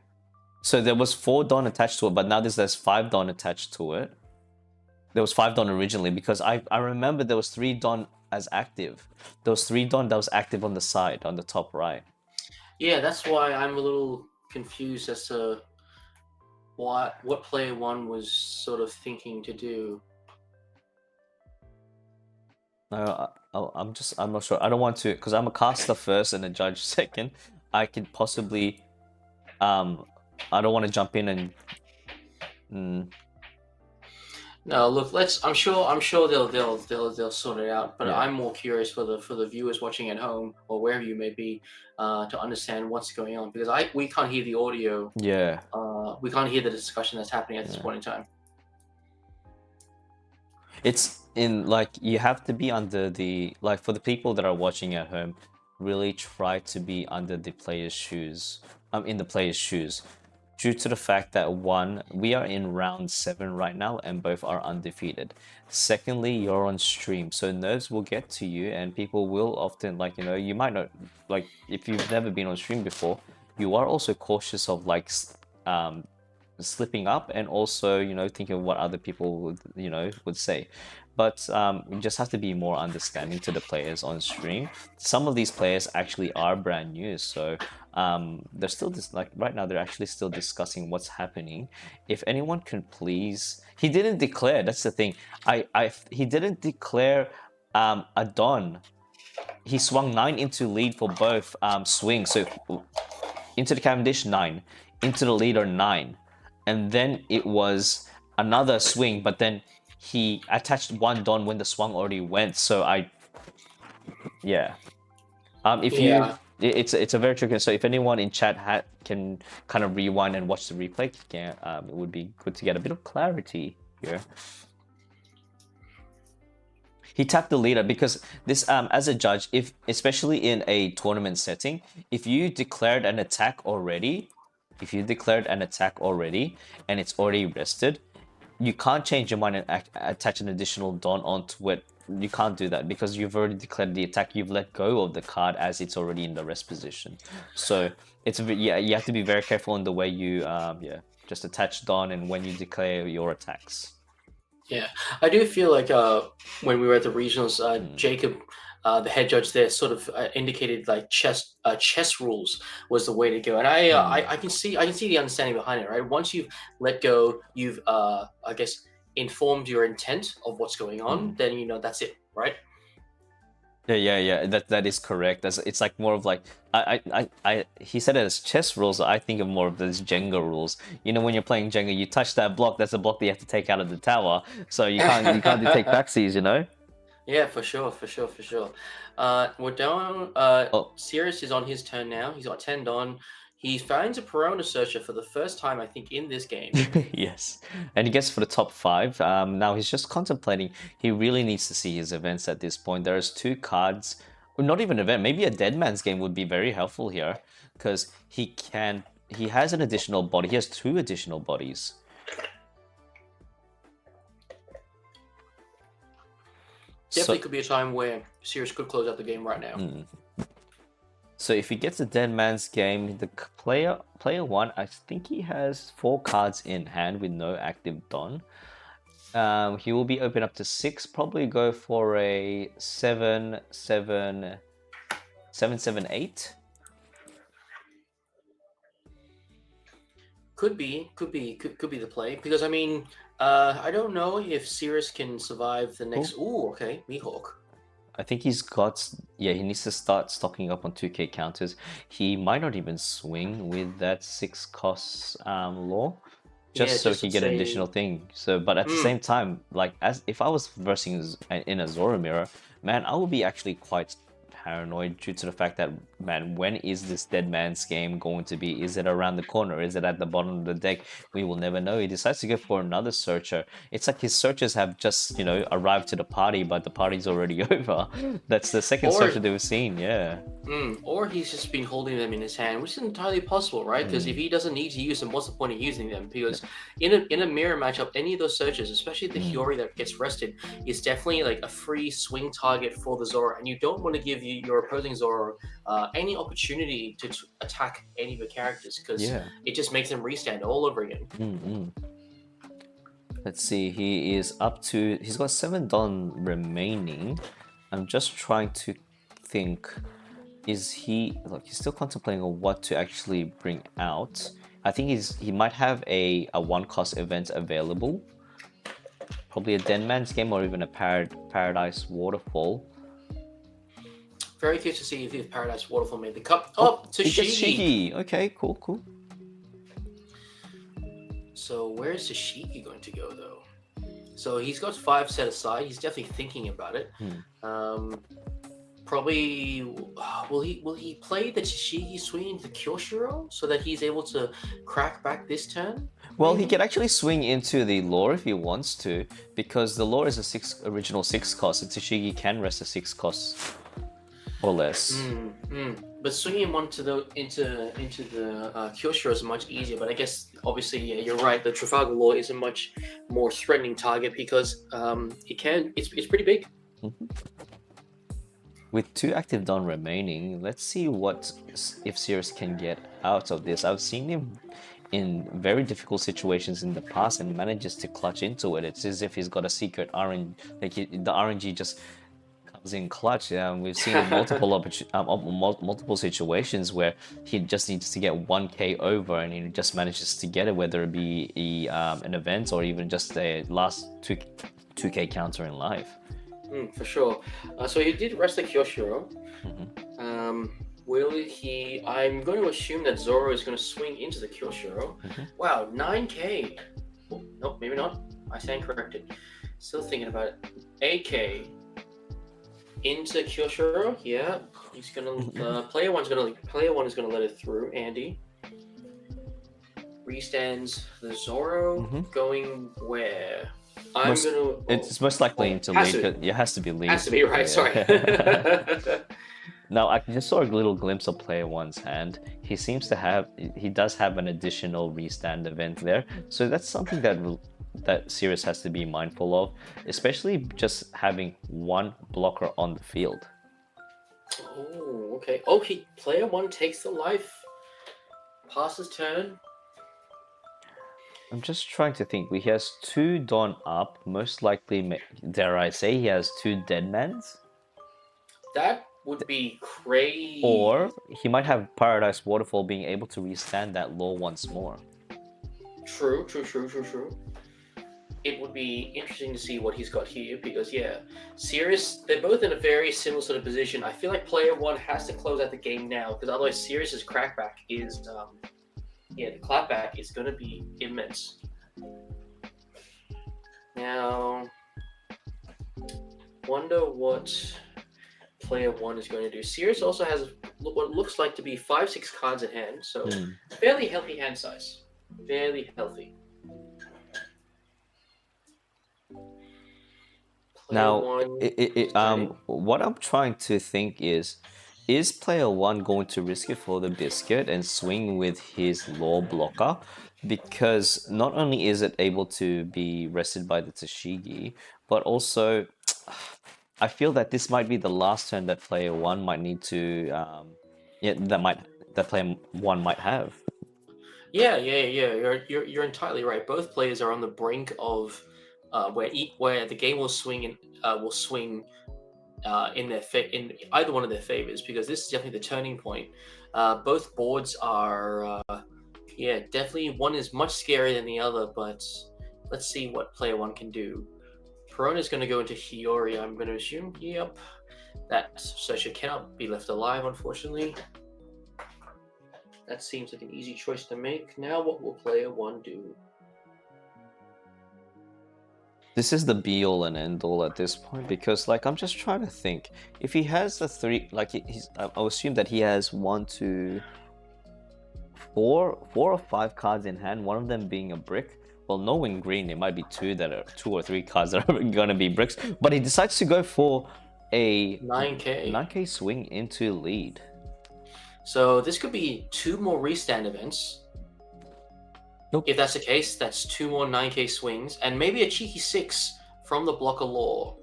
B: So there was 4 Dawn attached to it, but now there's 5 Dawn attached to it. There was 5 Dawn originally because I remember there was 3 Dawn as active. There was 3 Dawn that was active on the side, on the top right.
A: Yeah, that's why I'm a little confused as to what player 1 was sort of thinking to do.
B: No, I'm not sure. I don't want to, because I'm a caster first and a judge second. I could possibly, I don't want to jump in and.
A: No, look, let's. I'm sure they'll sort it out. But
B: Yeah.
A: I'm more curious for the viewers watching at home or wherever you may be, to understand what's going on because we can't hear the audio.
B: Yeah.
A: We can't hear the discussion that's happening at this
B: Yeah.
A: point in time.
B: It's in like you have to be under the like for the people that are watching at home, really try to be under the player's shoes. In the player's shoes. Due to the fact that one, we are in round 7 right now and both are undefeated. Secondly, you're on stream, so nerves will get to you and people will often like, you know, you might not like if you've never been on stream before, you are also cautious of like slipping up and also, you know, thinking of what other people would, you know, would say. But you just have to be more understanding to the players on stream. Some of these players actually are brand new, so they're still like right now they're actually still discussing what's happening. If anyone can please, he didn't declare. That's the thing. He didn't declare a Don. He swung 9 into lead for both swings. So into the Cavendish 9, into the leader 9, and then it was another swing, but then he attached one Don when the swung already went. So it's a very tricky. So if anyone in chat can kind of rewind and watch the replay, it would be good to get a bit of clarity here. He tapped the leader because this, as a judge, if especially in a tournament setting, if you declared an attack already, and it's already rested, you can't change your mind and attach an additional Don onto it. You can't do that because you've already declared the attack. You've let go of the card as it's already in the rest position. So you have to be very careful in the way you just attach Don and when you declare your attacks.
A: Yeah, I do feel like when we were at the regionals, Jacob, the head judge there, sort of indicated like chess rules was the way to go, and I can see the understanding behind it. Right, once you've let go, you've I guess informed your intent of what's going on. Then you know that's it, right?
B: Yeah. That is correct. It's like more of like he said it as chess rules. I think of more of those Jenga rules. You know, when you're playing Jenga, you touch that block. That's a block that you have to take out of the tower. So you can't take backsies. You know.
A: Yeah, for sure. We're down. Sirius is on his turn now. He's got 10 Don. He finds a Perona Searcher for the first time, I think, in this game.
B: Yes, and he gets for the top 5. Now he's just contemplating. He really needs to see his events at this point. There's 2 cards, well, not even event. Maybe a Dead Man's Game would be very helpful here because he has an additional body. He has 2 additional bodies.
A: Definitely could be a time where Sirius could close out the game right now.
B: So if he gets a Dead Man's Game, the player 1, I think he has 4 cards in hand with no active Don. He will be open up to 6. Probably go for a 7-7-8.
A: Could be the play because I mean I don't know if Sirius can survive the next. Ooh, okay, Mihawk.
B: I think he's got, he needs to start stocking up on 2k counters. He might not even swing with that 6 costs law, just so he can get an additional thing. So, but at the same time, like if I was versing in a Zoro mirror, man, I would be actually quite paranoid due to the fact that, man, when is this Dead Man's Game going to be? Is it around the corner? Is it at the bottom of the deck? We will never know. He decides to go for another searcher. It's like his searchers have just, arrived to the party, but the party's already over. That's the second searcher that we've seen, yeah.
A: Or he's just been holding them in his hand, which is entirely possible, right? Because if he doesn't need to use them, what's the point of using them? Because in a mirror matchup, any of those searchers, especially the Hiyori that gets rested, is definitely like a free swing target for the Zoro, and you don't want to give your opposing Zoro any opportunity to attack any of your characters, because it just makes them restand all over again.
B: Let's see, he's got 7 Don remaining. I'm just trying to think, he's still contemplating on what to actually bring out. I think he might have a 1-cost event available, probably a Dead Man's Game or even a Paradise Waterfall.
A: Very curious to see if Paradise Waterfall made the cut. Oh, Tashigi!
B: Okay, cool.
A: So where's Tashigi going to go, though? So he's got 5 set aside. He's definitely thinking about it. Probably will he play the Tashigi swing into the Kyoshiro so that he's able to crack back this turn?
B: Well, he can actually swing into the lore if he wants to, because the lore is a original 6 cost, and Tashigi can rest a 6 cost or less.
A: But swinging one into the Kyoshiro is much easier. But I guess obviously, yeah, you're right. The Trafalgar lore is a much more threatening target because it's pretty big.
B: With 2 active Dawn remaining, let's see if Sirius can get out of this. I've seen him in very difficult situations in the past and manages to clutch into it. It's as if he's got a secret RNG, the RNG just comes in clutch. We've seen multiple situations where he just needs to get 1k over and he just manages to get it, whether it be an event or even just a last 2k counter in life.
A: For sure. So he did rest the Kyoshiro. Will he? I'm going to assume that Zoro is going to swing into the Kyoshiro. Wow, 9k. Oh, nope, maybe not. I stand corrected. Still thinking about it. 8k into Kyoshiro. Yeah, he's gonna. Player one is gonna let it through. Andy restands the Zoro going where?
B: It's most likely into lead. It has to be lead.
A: Has to be, right? Sorry.
B: Now I just saw a little glimpse of player one's hand. He does have an additional restand event there, so that's something that Sirius has to be mindful of, especially just having 1 blocker on the field.
A: Oh, okay. Player one takes the life, passes turn.
B: I'm just trying to think. He has 2 Dawn up. Most likely, dare I say, he has 2 Deadmans. That
A: would be crazy.
B: Or he might have Paradise Waterfall being able to restand that lore once more.
A: True. It would be interesting to see what he's got here because, yeah, Sirius, they're both in a very similar sort of position. I feel like player one has to close out the game now because otherwise Sirius's crackback is... the clapback is going to be immense. Now, wonder what player one is going to do. Sirius also has what looks like to be 5-6 cards in hand, so fairly healthy hand size. Fairly healthy.
B: Now, what I'm trying to think is player one going to risk it for the biscuit and swing with his lore blocker? Because not only is it able to be rested by the Tashigi, but also I feel that this might be the last turn that player one might need to, that player one might have.
A: Yeah. You're entirely right. Both players are on the brink of where the game will swing in in either one of their favors, because this is definitely the turning point. Both boards are definitely one is much scarier than the other, but let's see what player one can do. Perona is going to go into Hiyori, I'm going to assume. Yep, that Shueisha cannot be left alive, unfortunately. That seems like an easy choice to make. Now what will player one do?
B: This is the be-all and end-all at this point, because I'm just trying to think. If he has the 3, I'll assume that he has 1, 2, 4 or 5 cards in hand, one of them being a brick. Well, knowing green, there might be 2 or 3 cards that are going to be bricks, but he decides to go for a 9k swing into lead.
A: So this could be 2 more restand events.
B: Nope.
A: If that's the case, that's 2 more 9k swings, and maybe a cheeky 6 from the blocker lore.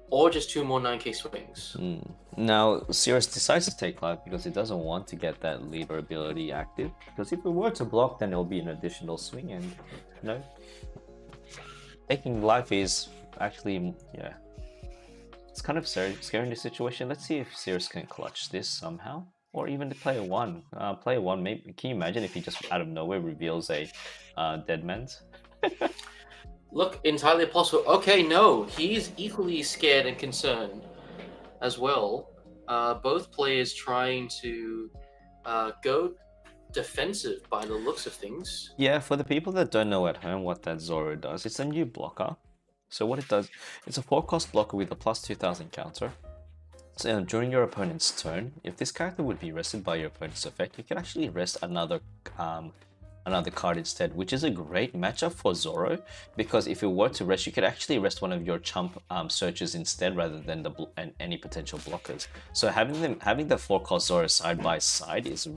A: Or just 2 more 9k swings.
B: Now, Sirius decides to take life because he doesn't want to get that leader ability active. Because if it were to block, then it'll be an additional swing, and taking life is actually, it's kind of scary in this situation. Let's see if Sirius can clutch this somehow. Or even the player one. Player one, maybe, can you imagine if he just out of nowhere reveals a Deadman's?
A: Look, entirely possible. Okay, no, he's equally scared and concerned as well. Both players trying to go defensive by the looks of things.
B: Yeah, for the people that don't know at home what that Zoro does, it's a new blocker. So what it does, it's a 4-cost blocker with a plus 2000 counter. So during your opponent's turn, if this character would be rested by your opponent's effect, you can actually rest another card instead, which is a great matchup for Zoro, because if you were to rest, you could actually rest one of your chump searches instead rather than any potential blockers. So having the 4-cost Zoro side by side is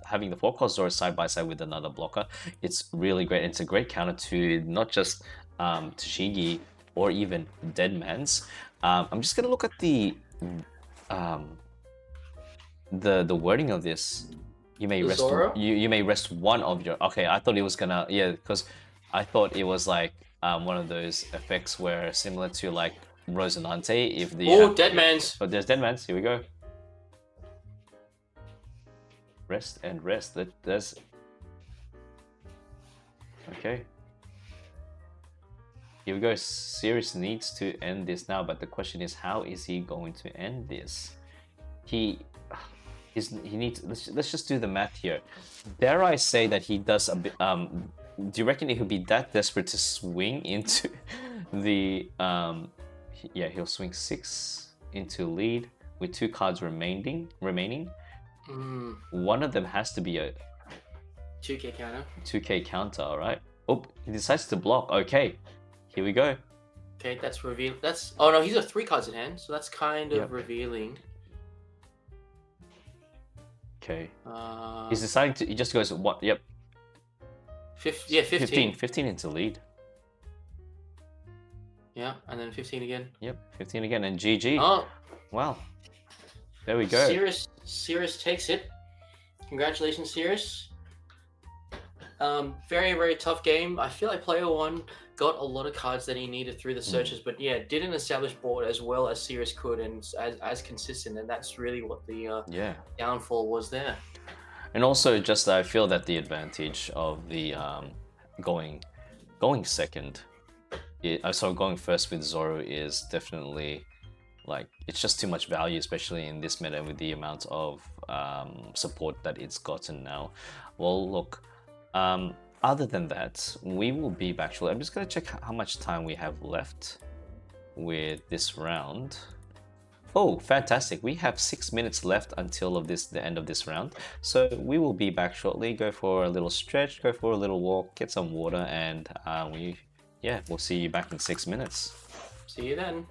B: having the 4-cost Zoro side by side with another blocker. It's really great. It's a great counter to not just Tashigi or even Deadman's. I'm just gonna look at the wording of this. You may rest. You may rest one of your. Okay, I thought it was gonna. Yeah, because I thought it was like one of those effects where similar to like Rosinante. If the
A: Deadman's.
B: But there's Deadman's. Here we go. Rest and rest. There's. Okay. Here we go. Sirius needs to end this now, but the question is, how is he going to end this? He needs. Let's just do the math here. Dare I say that he does a bit? Do you reckon he would be that desperate to swing into the? Yeah, he'll swing 6 into lead with 2 cards remaining. One of them has to be a
A: 2k counter.
B: 2k counter. All right. Oh, he decides to block. Okay. Here we go.
A: Okay, that's reveal. That's oh no, he's got 3 cards in hand, so that's kind of revealing.
B: Okay. He's deciding to. He just goes what? Yep.
A: 15.
B: 15 into lead.
A: Yeah, and then 15 again.
B: Yep, 15 again, and GG.
A: Oh,
B: wow. There we go.
A: Sirius takes it. Congratulations, Sirius. Very, very tough game. I feel like player 1 got a lot of cards that he needed through the searches, but yeah, didn't establish board as well as Sirius could and as consistent, and that's really what the downfall was there.
B: And also, just I feel that the advantage of the going second, going first with Zoro is definitely like it's just too much value, especially in this meta with the amount of support that it's gotten now. Well, look. Other than that, we will be back shortly. I'm just going to check how much time we have left with this round. Oh, fantastic. We have 6 minutes left until the end of this round. So we will be back shortly. Go for a little stretch, go for a little walk, get some water, and we'll see you back in 6 minutes.
A: See you then.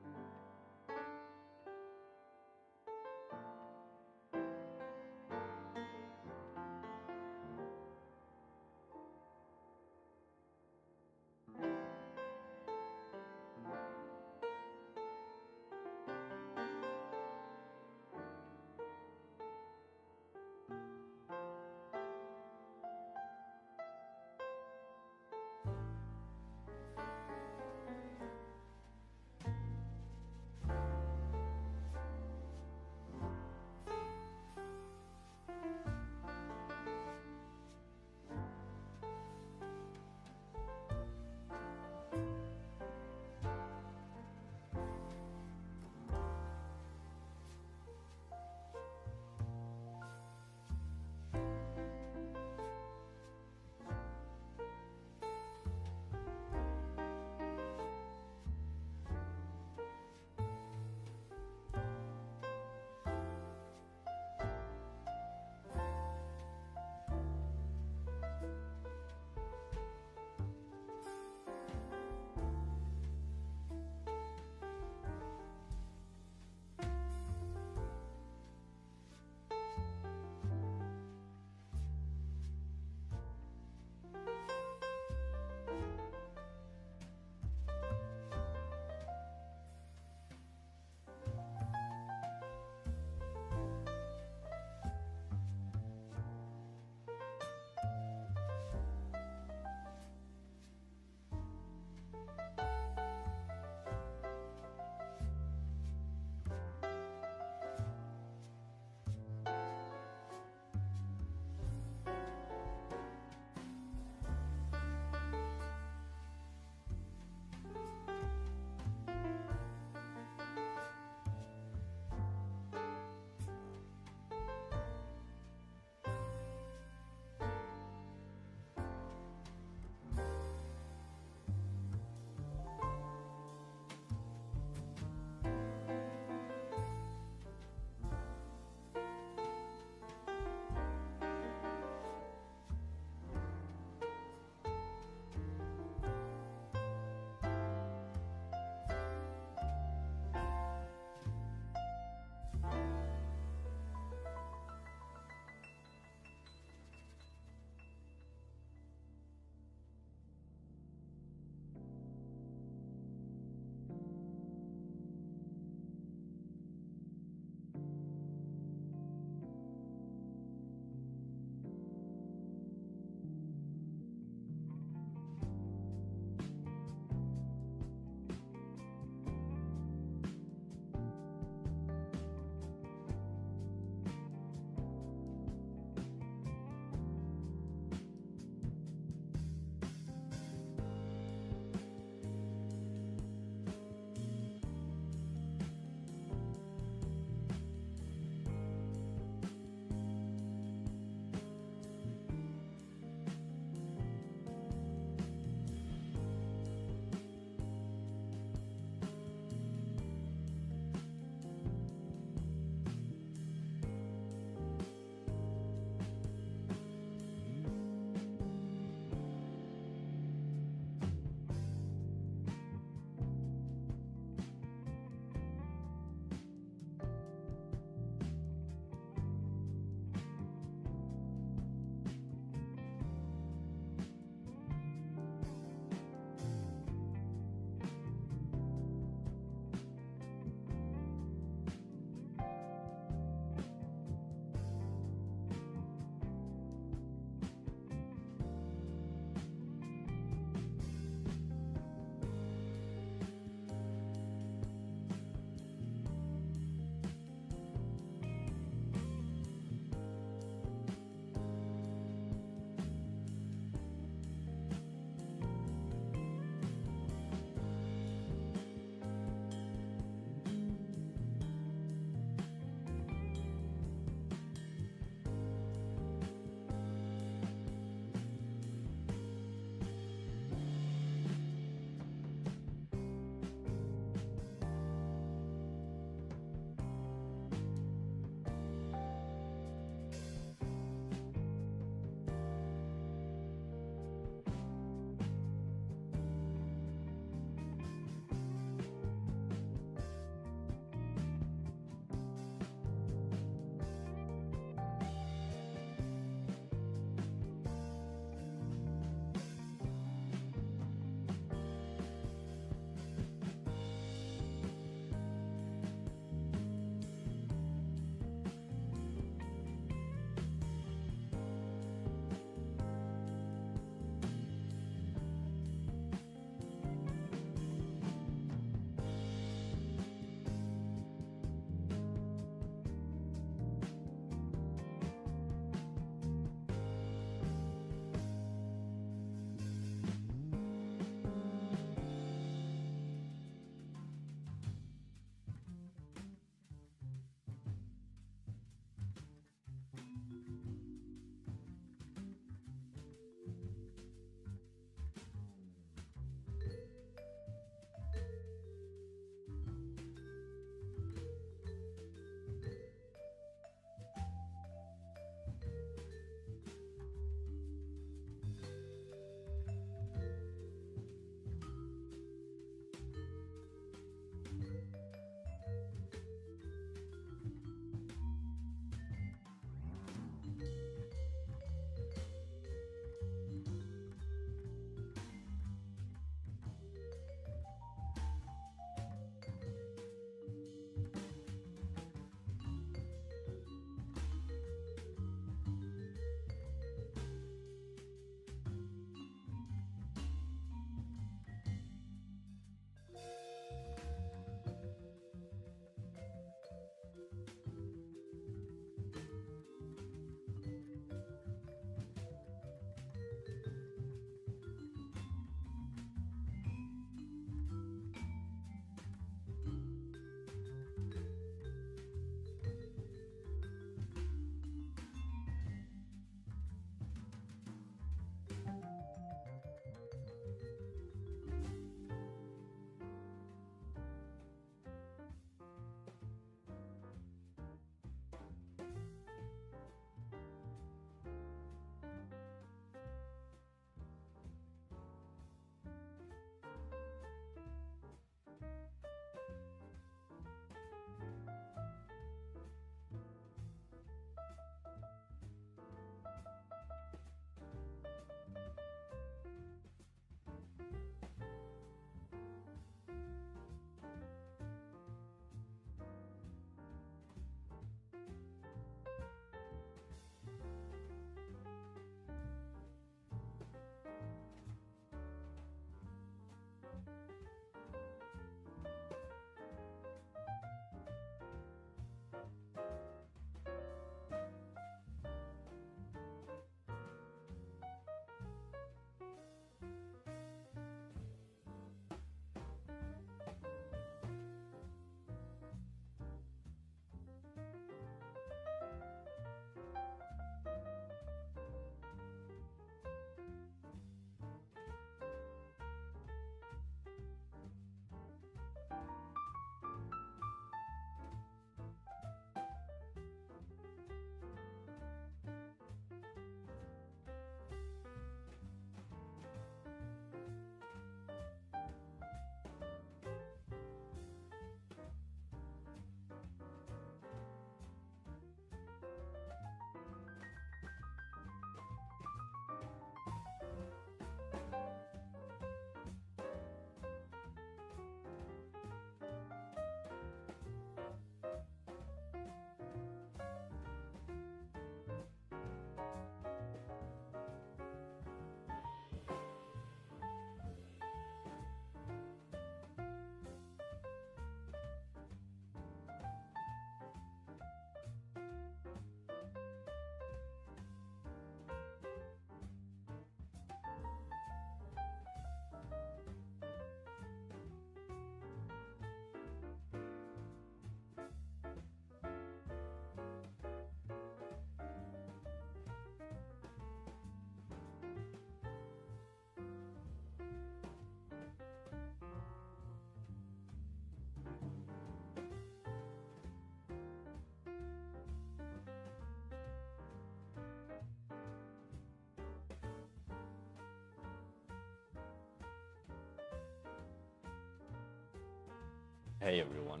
B: Hey everyone,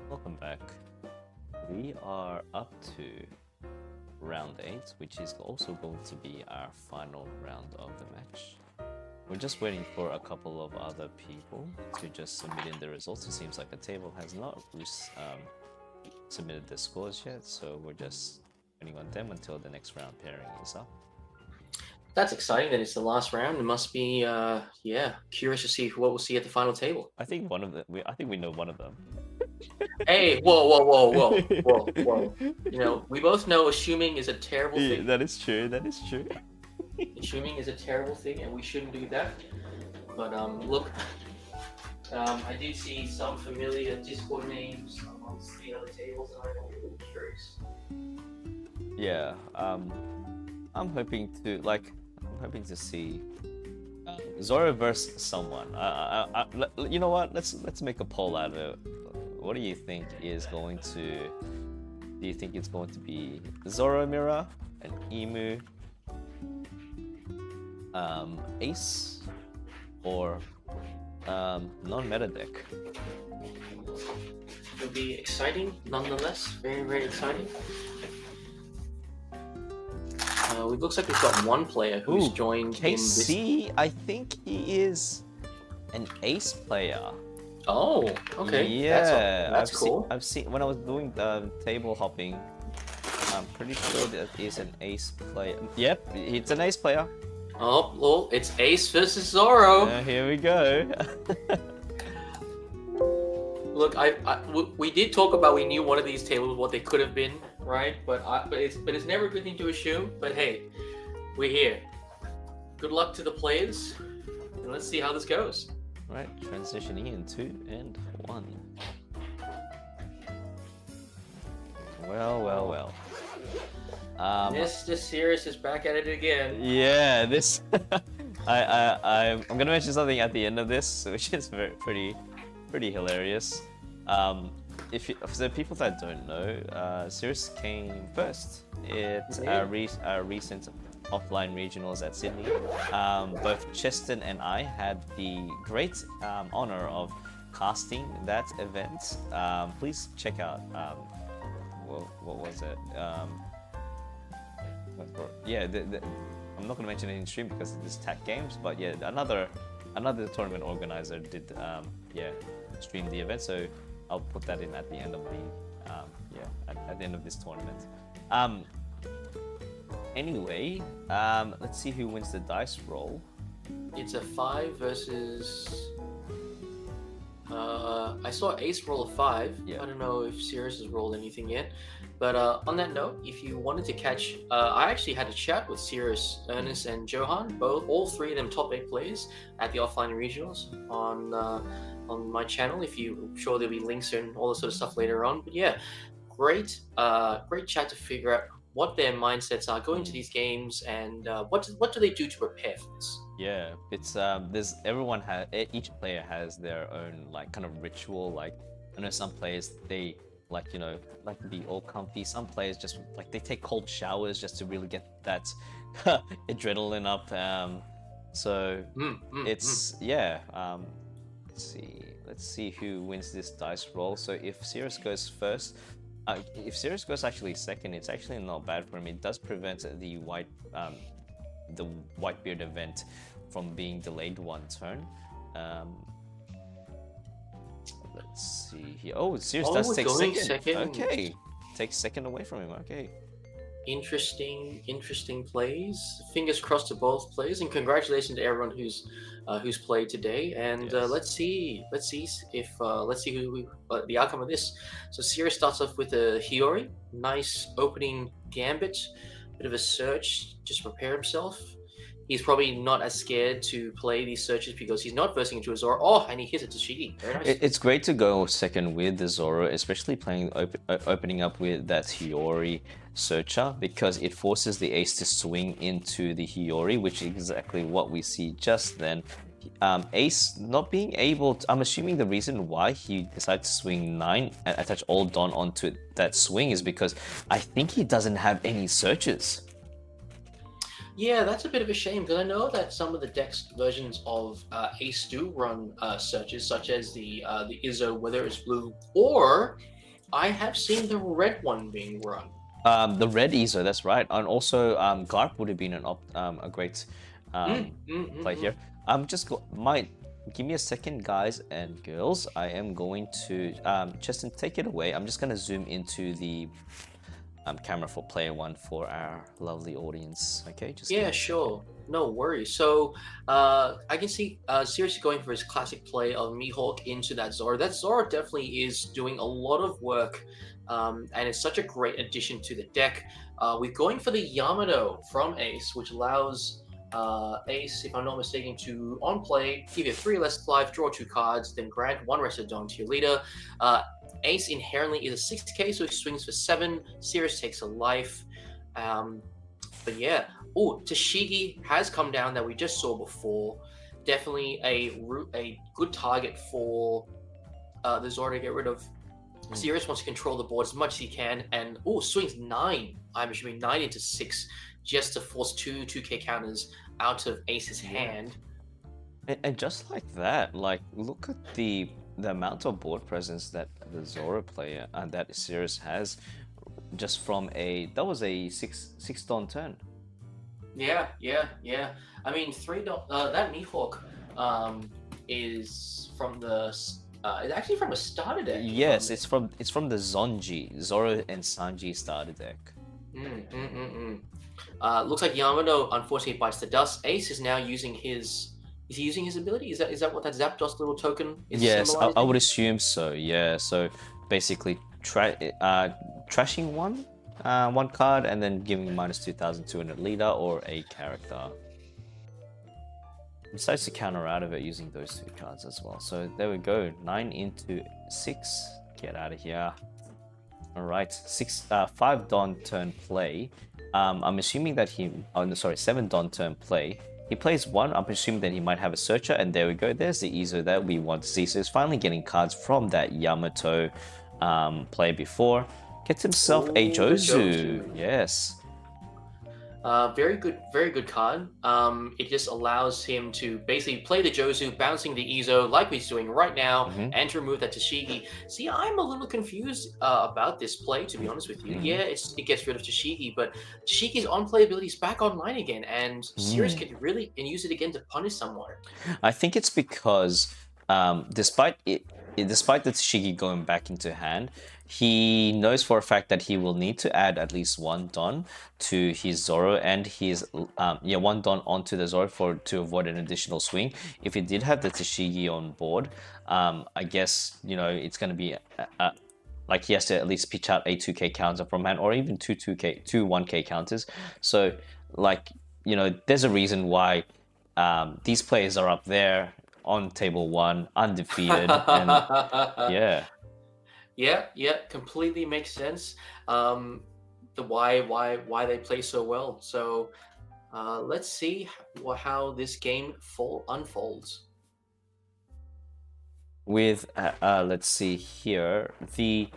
B: welcome back. We are up to round 8, which is also going to be our final round of the match. We're just waiting for a couple of other people to just submit in the results. It seems like the table has not submitted the scores yet, so we're just waiting on them until the next round pairing is up.
A: That's exciting that it's the last round. It must be, curious to see what we'll see at the final table.
B: I think one of them. I think we know one of them.
A: Hey, whoa. You know, we both know assuming is a terrible thing.
B: That is true. That is true.
A: Assuming is a terrible thing, and we shouldn't do that. But look, I do see some familiar Discord names amongst the other tables, and I'm really curious.
B: Yeah. I'm hoping to see Zoro versus someone. You know what? Let's make a poll out of it. What do you think is going to? Do you think it's going to be Zoro Mira and Emu, Ace, or non-meta deck?
A: It'll be exciting, nonetheless. Very, very exciting. It looks like we've got one player who's joined
B: KC, in this. I think he is an Ace player.
A: Oh, okay.
B: Yeah,
A: that's cool.
B: I've seen when I was doing table hopping. I'm pretty sure that he's an Ace player. Yep, it's an Ace player.
A: Oh, well, it's Ace versus Zoro.
B: Here we go.
A: Look, we did talk about we knew one of these tables what they could have been, right? But it's never a good thing to assume. But hey, we're here. Good luck to the players, and let's see how this goes.
B: Right, transitioning in 2 and 1. Well.
A: Mr. Sirius is back at it again.
B: Yeah, this. I'm gonna mention something at the end of this, which is pretty hilarious. For the people that don't know, Sirius came first at our recent offline regionals at Sydney. Both Cheston and I had the great honor of casting that event. Please check out what was it? I'm not going to mention it in stream because it is TAC Games, but yeah, another tournament organizer did stream the event, so I'll put that in at the end of the at the end of this tournament. Anyway, let's see who wins the dice roll.
A: It's a 5 versus. I saw Ace roll a 5. Yeah. I don't know if Sirius has rolled anything yet. But on that note, if you wanted to catch, I actually had a chat with Sirius, Ernest, and Johan, all 3 of them top 8 players at the offline regionals on my channel. I'm sure there'll be links and all this sort of stuff later on. But yeah, great chat to figure out what their mindsets are going to these games and what do they do to prepare for this.
B: Yeah, it's each player has their own like kind of ritual. Like I know some players they like to be all comfy. Some players just like they take cold showers just to really get that adrenaline up. Let's see who wins this dice roll. So if Sirius goes first, if Sirius goes actually second, it's actually not bad for him. It does prevent the Whitebeard event from being delayed 1 turn. Let's see here. Oh, Sirius does take second. Okay, takes second away from him. Okay. Interesting plays. Fingers crossed to both players, and congratulations to everyone who's played today. And yes. Let's see who the outcome of this. So Sirius starts off with a Hiyori, nice opening gambit, bit of a search, just prepare himself. He's probably not as scared to play these searches because he's not versing into a Zoro. Oh, and he hits a Tashigi. Very nice. It's great to go second with the Zoro, especially playing opening up with that Hiyori searcher, because it forces the ace to swing into the Hiyori, which is exactly what we see just then. Ace not being able to, I'm assuming the reason why he decided to swing 9 and attach all Dawn onto that swing is because I think he doesn't have any searches.
A: Yeah, that's a bit of a shame because I know that some of the Dex versions of Ace do run searches, such as the Izzo, whether it's blue, or I have seen the red one being run.
B: The red Izzo, that's right, and also Garp would have been a great play here. Might give me a second, guys and girls. I am going to Cheston, take it away. I'm just gonna zoom into the camera for player one for our lovely audience. Okay, just
A: Yeah, sure. No worries. So I can see Sirius going for his classic play of Mihawk into that Zoro. That Zoro definitely is doing a lot of work, and it's such a great addition to the deck. We're going for the Yamato from Ace, which allows Ace, if I'm not mistaken, to on play give you 3 less life, draw 2 cards, then grant 1 rested Dawn to your leader. Ace inherently is a 6k, so he swings for 7. Sirius takes a life. But yeah, Tashigi has come down that we just saw before. Definitely a good target for the Zoro to get rid of. Sirius wants to control the board as much as he can, and swings 9. I'm assuming 9 into 6, just to force 2k counters out of Ace's hand.
B: And just like that, like look at the amount of board presence that the Zoro player and that Sirius has, just from that was a 6 Dawn turn.
A: Yeah. I mean, 3 Dawn. That Mihawk is from the. It's actually from a starter deck.
B: Yes, it's from the Zonji, Zoro and Sanji starter deck.
A: Looks like Yamato unfortunately bites the dust. Ace is now using his. Is he using his ability? Is that what that Zapdos little token is?
B: Yes, I would assume so. Yeah, so basically trashing one card and then giving -2,200 leader or a character. Decides to counter out of it using those 2 cards as well. So there we go. 9 into 6. Get out of here. All right, 5 Dawn turn play. I'm assuming that 7 Dawn turn play. He plays 1. I'm assuming that he might have a searcher, and there we go. There's the Izzo that we want to see. So he's finally getting cards from that Yamato play before. Gets himself a Jozu. Yes.
A: Very good card. It just allows him to basically play the Jozu, bouncing the Izzo like he's doing right now, and to remove that Tashigi. See, I'm a little confused about this play, to be honest with you. Yeah, it gets rid of Tashigi, but Tashigi's on-playability is back online again, and Sirius can really use it again to punish someone.
B: I think it's because despite the Tashigi going back into hand, he knows for a fact that he will need to add at least 1 Dawn to his Zoro and his 1 Dawn onto the Zoro to avoid an additional swing. If he did have the Tashigi on board, I guess it's going to be like he has to at least pitch out a 2k counter from hand, or even two 1k counters. So there's a reason why these players are up there on table 1, undefeated, and yeah.
A: Yeah, completely makes sense. The why they play so well. So let's see how this game unfolds.
B: With let's see here, the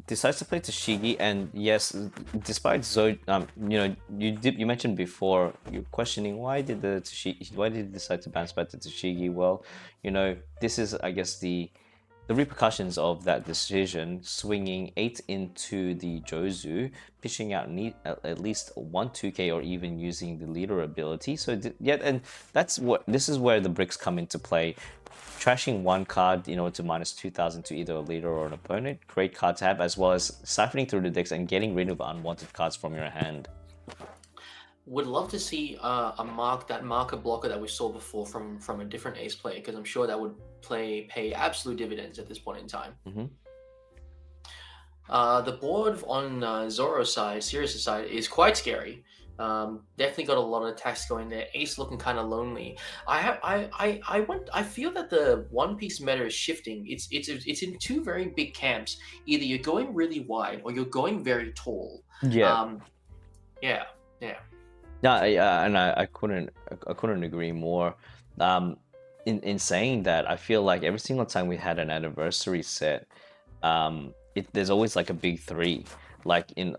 B: decides to play Tashigi, and yes, despite you mentioned before, you're questioning why did he decide to bounce back to Tashigi. Well, this is, I guess, the repercussions of that decision, swinging 8 into the Jozu, pitching out at least 1 2k, or even using the leader ability. So and this is where the bricks come into play. Trashing 1 card, to -2,000 to either a leader or an opponent. Great card to have, as well as siphoning through the decks and getting rid of unwanted cards from your hand.
A: Would love to see that marker blocker that we saw before from a different Ace player, because I'm sure that would pay absolute dividends at this point in time. The board on Zoro's side, Sirius' side, is quite scary. Definitely got a lot of attacks going there. Ace looking kind of lonely. I feel that the One Piece meta is shifting. It's in 2 very big camps. Either you're going really wide or you're going very tall.
B: Yeah.
A: Yeah.
B: And I couldn't agree more. In saying that, I feel like every single time we had an anniversary set, there's always like a big 3. like in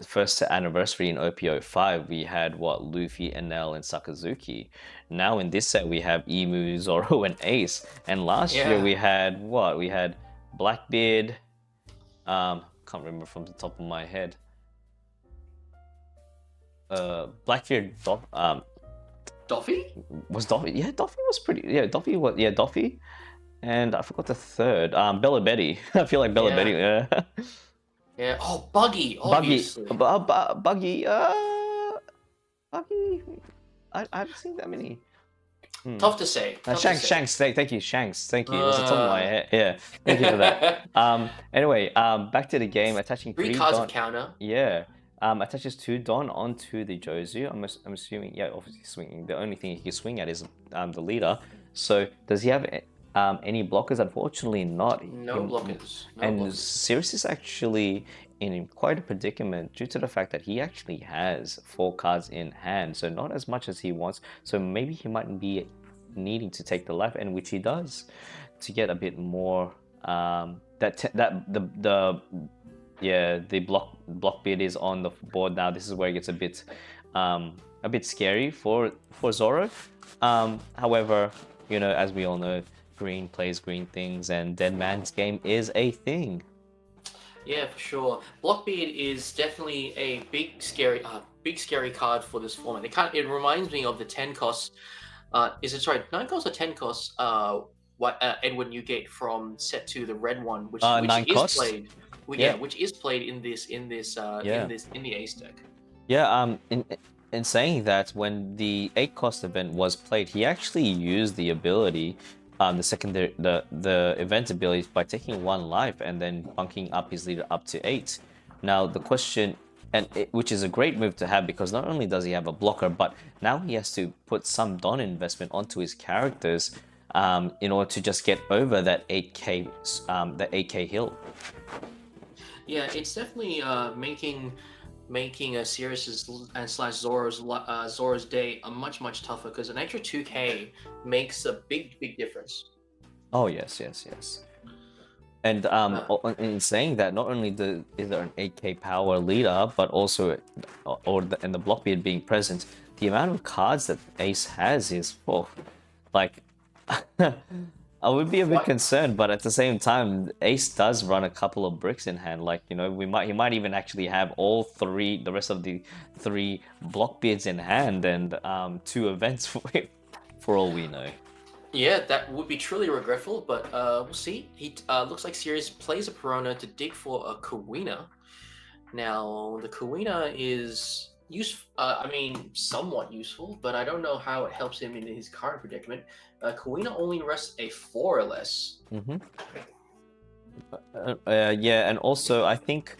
B: first anniversary in OP05, we had what, Luffy, Enel, and Sakazuki. Now in this set we have Emu, Zoro, and Ace. And last year we had what? We had Blackbeard. Can't remember from the top of my head. Blackbeard,
A: Doffy?
B: Was Doffy? Yeah, Doffy was pretty. Yeah, Doffy was. Yeah, Doffy. And I forgot the third. Bella Betty. I feel like Bella Betty. Yeah.
A: Yeah. Oh, Buggy. Obviously.
B: Buggy. Buggy. I haven't seen that many.
A: Tough to say.
B: Shanks. Thank you, Shanks. Thank you. It was the top of my head. Yeah. Thank you for that. Anyway, back to the game. Attaching
A: 3 cards of counter.
B: Yeah. Attaches 2 Don onto the Jozu. I'm assuming, yeah, obviously swinging. The only thing he can swing at is the leader. So does he have any blockers? Unfortunately, not.
A: No blockers.
B: Sirius is actually in quite a predicament due to the fact that he actually has 4 cards in hand, so not as much as he wants. So maybe he might be needing to take the left, and which he does, to get a bit more. The block bid is on the board now. This is where it gets a bit scary for Zoro. However, you know, as we all know, green plays green things, and Dead Man's Game is a thing.
A: Yeah, for sure. Blockbeard is definitely a big scary card for this format. It reminds me of the 10 costs. 9 costs or 10 costs? Edward Newgate from set 2, the red one, which is played. Which is played in the Ace deck. Yeah.
B: In saying that, when the 8 cost event was played, he actually used the ability, the event ability, by taking 1 life and then bunking up his leader up to 8. Now the question, which is a great move to have, because not only does he have a blocker, but now he has to put some Don investment onto his characters in order to just get over that 8k hill.
A: Yeah, it's definitely making a Sirius's and slash Zoro's day a much tougher, because an extra 2k makes a big difference.
B: Oh yes. And in saying that, not only is there an 8k power leader, but also and the Blockbeard being present, the amount of cards that Ace has is like. I would be a bit concerned, but at the same time, Ace does run a couple of bricks in hand. Like, you know, he might even actually have the rest of the 3 Blockbeards in hand, and 2 events for all we know.
A: Yeah, that would be truly regretful, but we'll see. He looks like Sirius plays a Perona to dig for a Kawina. Now, the Kawina is somewhat useful, but I don't know how it helps him in his current predicament. Kawina only rests a 4 or less.
B: Mm-hmm. Yeah, and also I think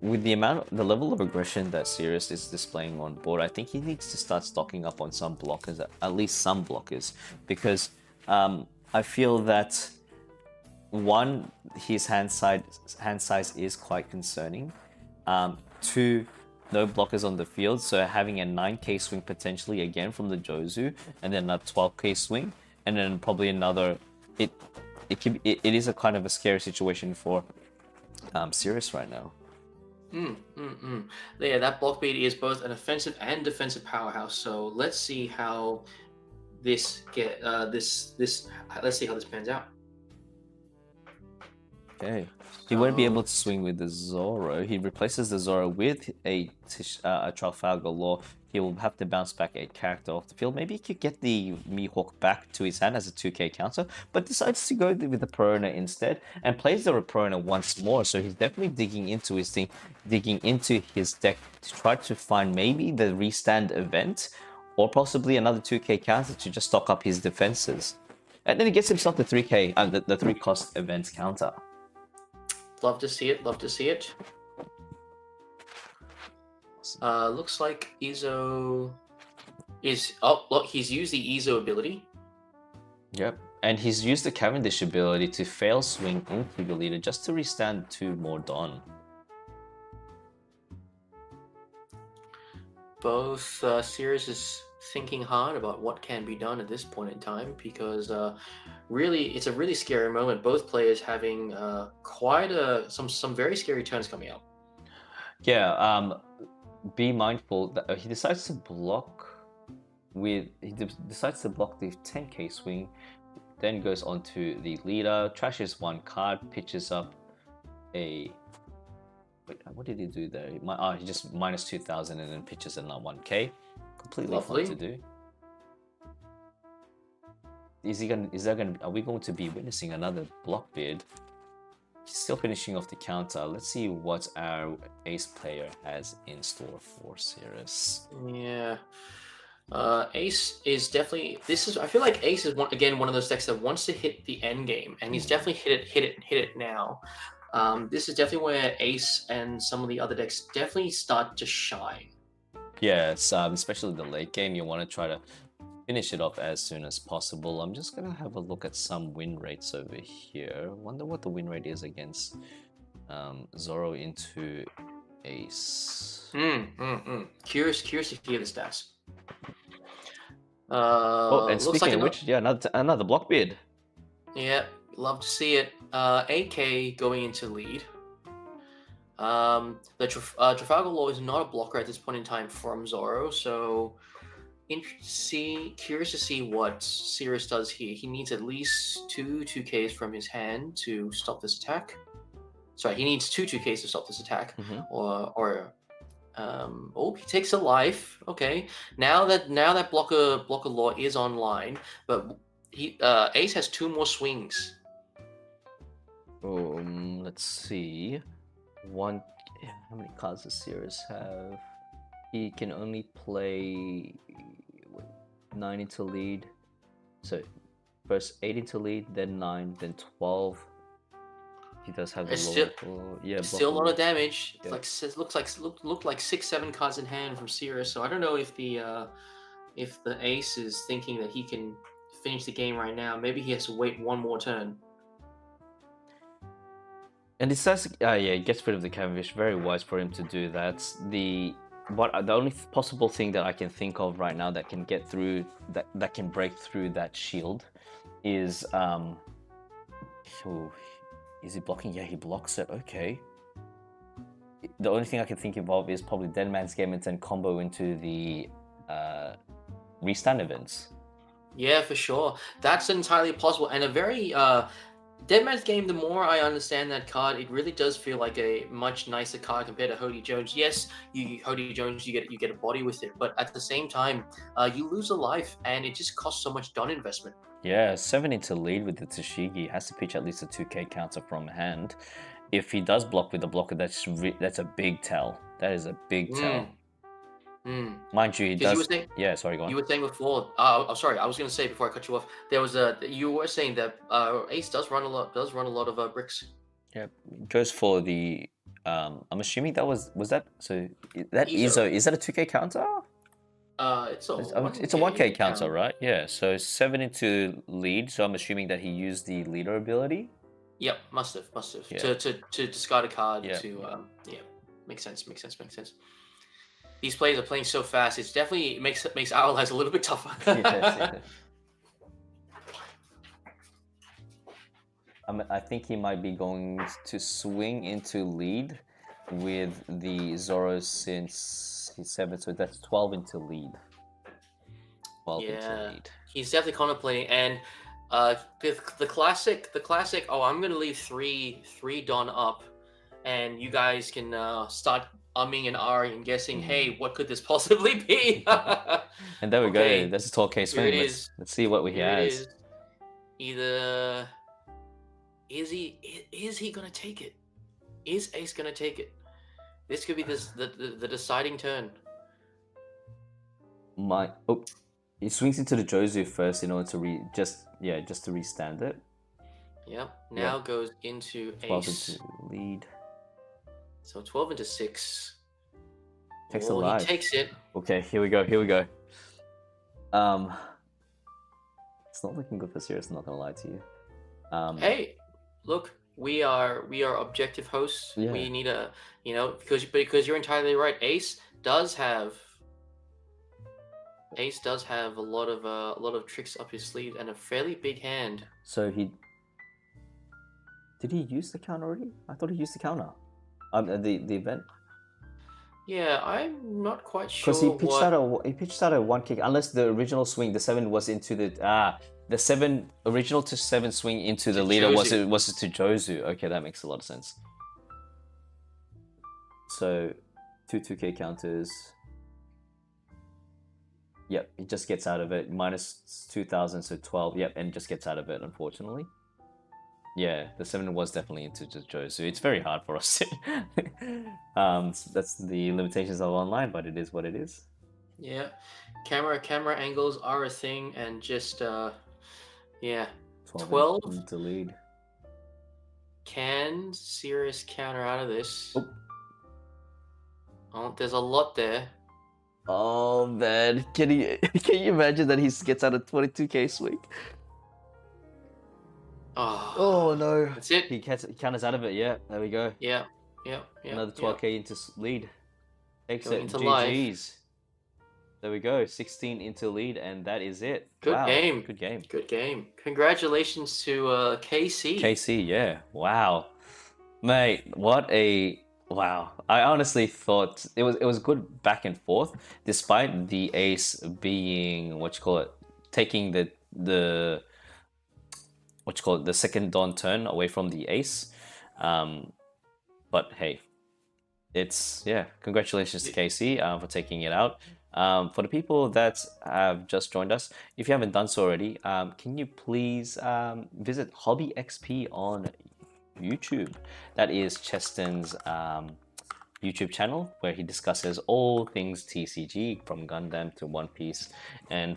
B: with the level of aggression that Sirius is displaying on board, I think he needs to start stocking up on some blockers, at least some blockers, because I feel that 1, his hand size is quite concerning. 2, no blockers on the field, so having a 9k swing potentially again from the Jozu, and then a 12k swing, and then probably another. It is a kind of a scary situation for Sirius right now.
A: Yeah, that Blockbeard is both an offensive and defensive powerhouse. So let's see how let's see how this pans out.
B: Okay. He won't be able to swing with the Zoro. He replaces the Zoro with a Trafalgar Law. He will have to bounce back a character off the field. Maybe he could get the Mihawk back to his hand as a 2k counter, but decides to go with the Perona instead and plays the Perona once more. So he's definitely digging into his deck to try to find maybe the restand event or possibly another 2k counter to just stock up his defenses. And then he gets himself the 3k, the 3 cost event counter.
A: Love to see it. Looks like Izo is... Oh, look, he's used the Izo ability.
B: Yep. And he's used the Cavendish ability to fail swing into the leader just to restand 2 more Don.
A: Both Sirius's thinking hard about what can be done at this point in time because really, it's a really scary moment. Both players having quite some very scary turns coming up.
B: Yeah. Be mindful that he decides to block decides to block the 10k swing, then goes on to the leader, trashes one card, pitches up a. Wait, what did he do there? He just minus 2,000 and then pitches another 1k. Completely
A: Lovely.
B: fine to do. Are we going to be witnessing another block bid? He's still finishing off the counter. Let's see what our ace player has in store for Cirrus.
A: Yeah. Ace is definitely. I feel like Ace is one of those decks that wants to hit the end game, and he's definitely hit it now. This is definitely where Ace and some of the other decks definitely start to shine.
B: Yeah, it's, especially the late game, you want to try to finish it off as soon as possible. I'm just gonna have a look at some win rates over here. Wonder what the win rate is against Zoro into Ace.
A: Curious to hear the stats.
B: And speaking of which, yeah, another block bid.
A: Yeah, love to see it. 8k going into lead. The Trafalgar Law is not a blocker at this point in time from Zoro, so curious to see what Cirrus does here. He needs at least two 2Ks from his hand to stop this attack. Sorry, he needs two 2Ks to stop this attack. He takes a life. Okay, now that blocker Law is online, but Ace has two more swings.
B: Let's see. How many cards does Cirrus have? He can only play 9 into lead. So first 8 into lead, then 9, then 12. He does have the
A: still a lot of damage.
B: Yeah.
A: Looked like 6-7 cards in hand from Cirrus. So I don't know if the Ace is thinking that he can finish the game right now. Maybe he has to wait one more turn.
B: And it says, he gets rid of the Cavendish. Very wise for him to do that. The only possible thing that I can think of right now that can get through that can break through that shield is is he blocking? Yeah, he blocks it. Okay. The only thing I can think of is probably Dead Man's Game and then combo into the restand events.
A: Yeah, for sure. That's entirely possible, and a very Dead Man's Game. The more I understand that card, it really does feel like a much nicer card compared to Hody Jones. Yes, Hody Jones, you get a body with it, but at the same time, you lose a life, and it just costs so much dot investment.
B: Yeah, 7 into lead with the Tashigi has to pitch at least a 2k counter from hand. If he does block with the blocker, that's a big tell. That is a big tell. Mind you, he does. Sorry, go on.
A: You were saying before. Sorry, I was going to say before I cut you off. You were saying that Ace does run a lot of bricks.
B: Yeah, goes for the. I'm assuming that was that. So that is that a 2k counter? It's a 1k counter, right? Yeah. So 7 into lead. So I'm assuming that he used the leader ability.
A: Yep, must have.
B: Yeah.
A: To discard a card.
B: Yeah.
A: Makes sense. These players are playing so fast. It definitely makes our lives a little bit tougher.
B: Yes. I think he might be going to swing into lead with the Zoro since he's 7, so that's 12 into lead. 12 into lead.
A: He's definitely contemplating, and the classic. Oh, I'm gonna leave three Don up, and you guys can start umming and ahhing and guessing. Hey, what could this possibly be?
B: And there we go. That's a 12k swing. Let's see what he has.
A: Either is he gonna take it? Is Ace gonna take it? This could be the deciding turn.
B: He swings into the Jozu first in order to just to restand it.
A: Yep. Now goes into
B: 12
A: Ace.
B: into lead.
A: So 12 into 6.
B: Takes a life.
A: He takes it.
B: Okay, here we go. It's not looking good for Cirrus, I'm not gonna lie to you.
A: Hey, look, we are objective hosts.
B: Yeah.
A: We need because you're entirely right. Ace does have Ace does have a lot of tricks up his sleeve and a fairly big hand.
B: So did he use the counter already? I thought he used the counter. The event.
A: Yeah, I'm not quite sure.
B: Because he pitched out a 1 kick, unless the original swing, the 7 was into the 7 original to 7 swing into the leader was to Jozu. Okay, that makes a lot of sense. So 2K counters. Yep, he just gets out of it. Minus 2,000, so 12. Yep, and just gets out of it, unfortunately. Yeah, the 7 was definitely into just Jozu. It's very hard for us to... that's the limitations of online, but it is what it is.
A: Yeah, camera angles are a thing, and just, yeah. 12
B: into lead.
A: Can serious counter out of this. Oh, there's a lot there.
B: Oh man, can you imagine that he gets out a 22k swing? Oh no.
A: That's it.
B: He counters out of it, yeah. There we go.
A: Yeah.
B: Another 12k into lead. Exit
A: into
B: GG's.
A: life.
B: There we go. 16 into lead, and that is it.
A: Good game.
B: Good game.
A: Good game. Congratulations to KC.
B: KC, yeah. Wow. Mate, what a... Wow. I honestly thought it was good back and forth, despite the ace being, taking the second dawn turn away from the ace. But hey, it's, yeah, congratulations to KC for taking it out. For the people that have just joined us, if you haven't done so already, can you please visit Hobby XP on YouTube? That is Cheston's YouTube channel, where he discusses all things TCG, from Gundam to One Piece, and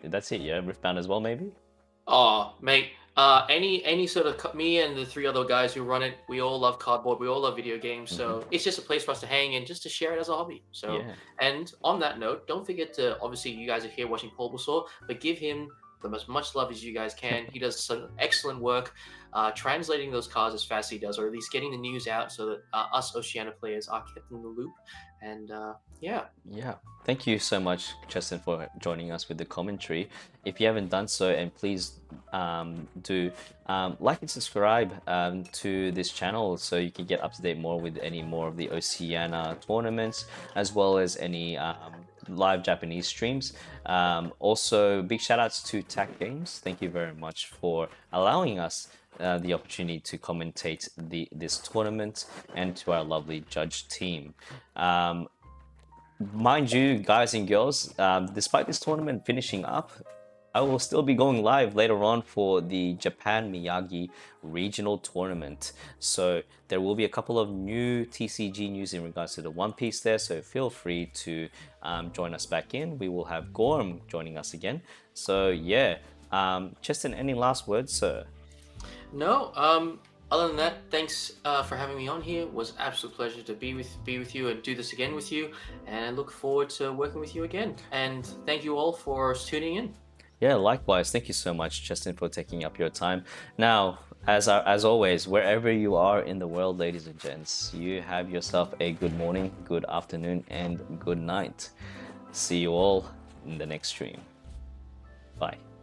B: that's it. Yeah, Riftbound as well, maybe.
A: Oh, mate. Any sort of, me and the 3 other guys who run it, we all love cardboard, we all love video games, so it's just a place for us to hang and just to share it as a hobby. So, yeah. And on that note, don't forget to, obviously you guys are here watching Bulbasaur, but give him as much love as you guys can. He does some excellent work translating those cards as fast as he does, or at least getting the news out so that us Oceania players are kept in the loop. And yeah. Thank you so much, Cheston, for joining us with the commentary. If you haven't done so, and please do like and subscribe to this channel so you can get up to date more with any more of the Oceania tournaments, as well as any live Japanese streams. Also, big shout outs to TAC Games. Thank you very much for allowing us the opportunity to commentate this tournament, and to our lovely judge team. Mind you, guys and girls, despite this tournament finishing up, I will still be going live later on for the Japan Miyagi regional tournament. So there will be a couple of new TCG news in regards to the One Piece there, so feel free to join us back in. We will have Gorm joining us again. So yeah, Cheston, any last words, sir? No, other than that, thanks for having me on here. It was an absolute pleasure to be with you and do this again with you, and I look forward to working with you again. And thank you all for tuning in.
B: Yeah, likewise. Thank you so much, Cheston, for taking up your time. Now, as always, wherever you are in the world, ladies and gents, you have yourself a good morning, good afternoon, and good night. See you all in the next stream. Bye.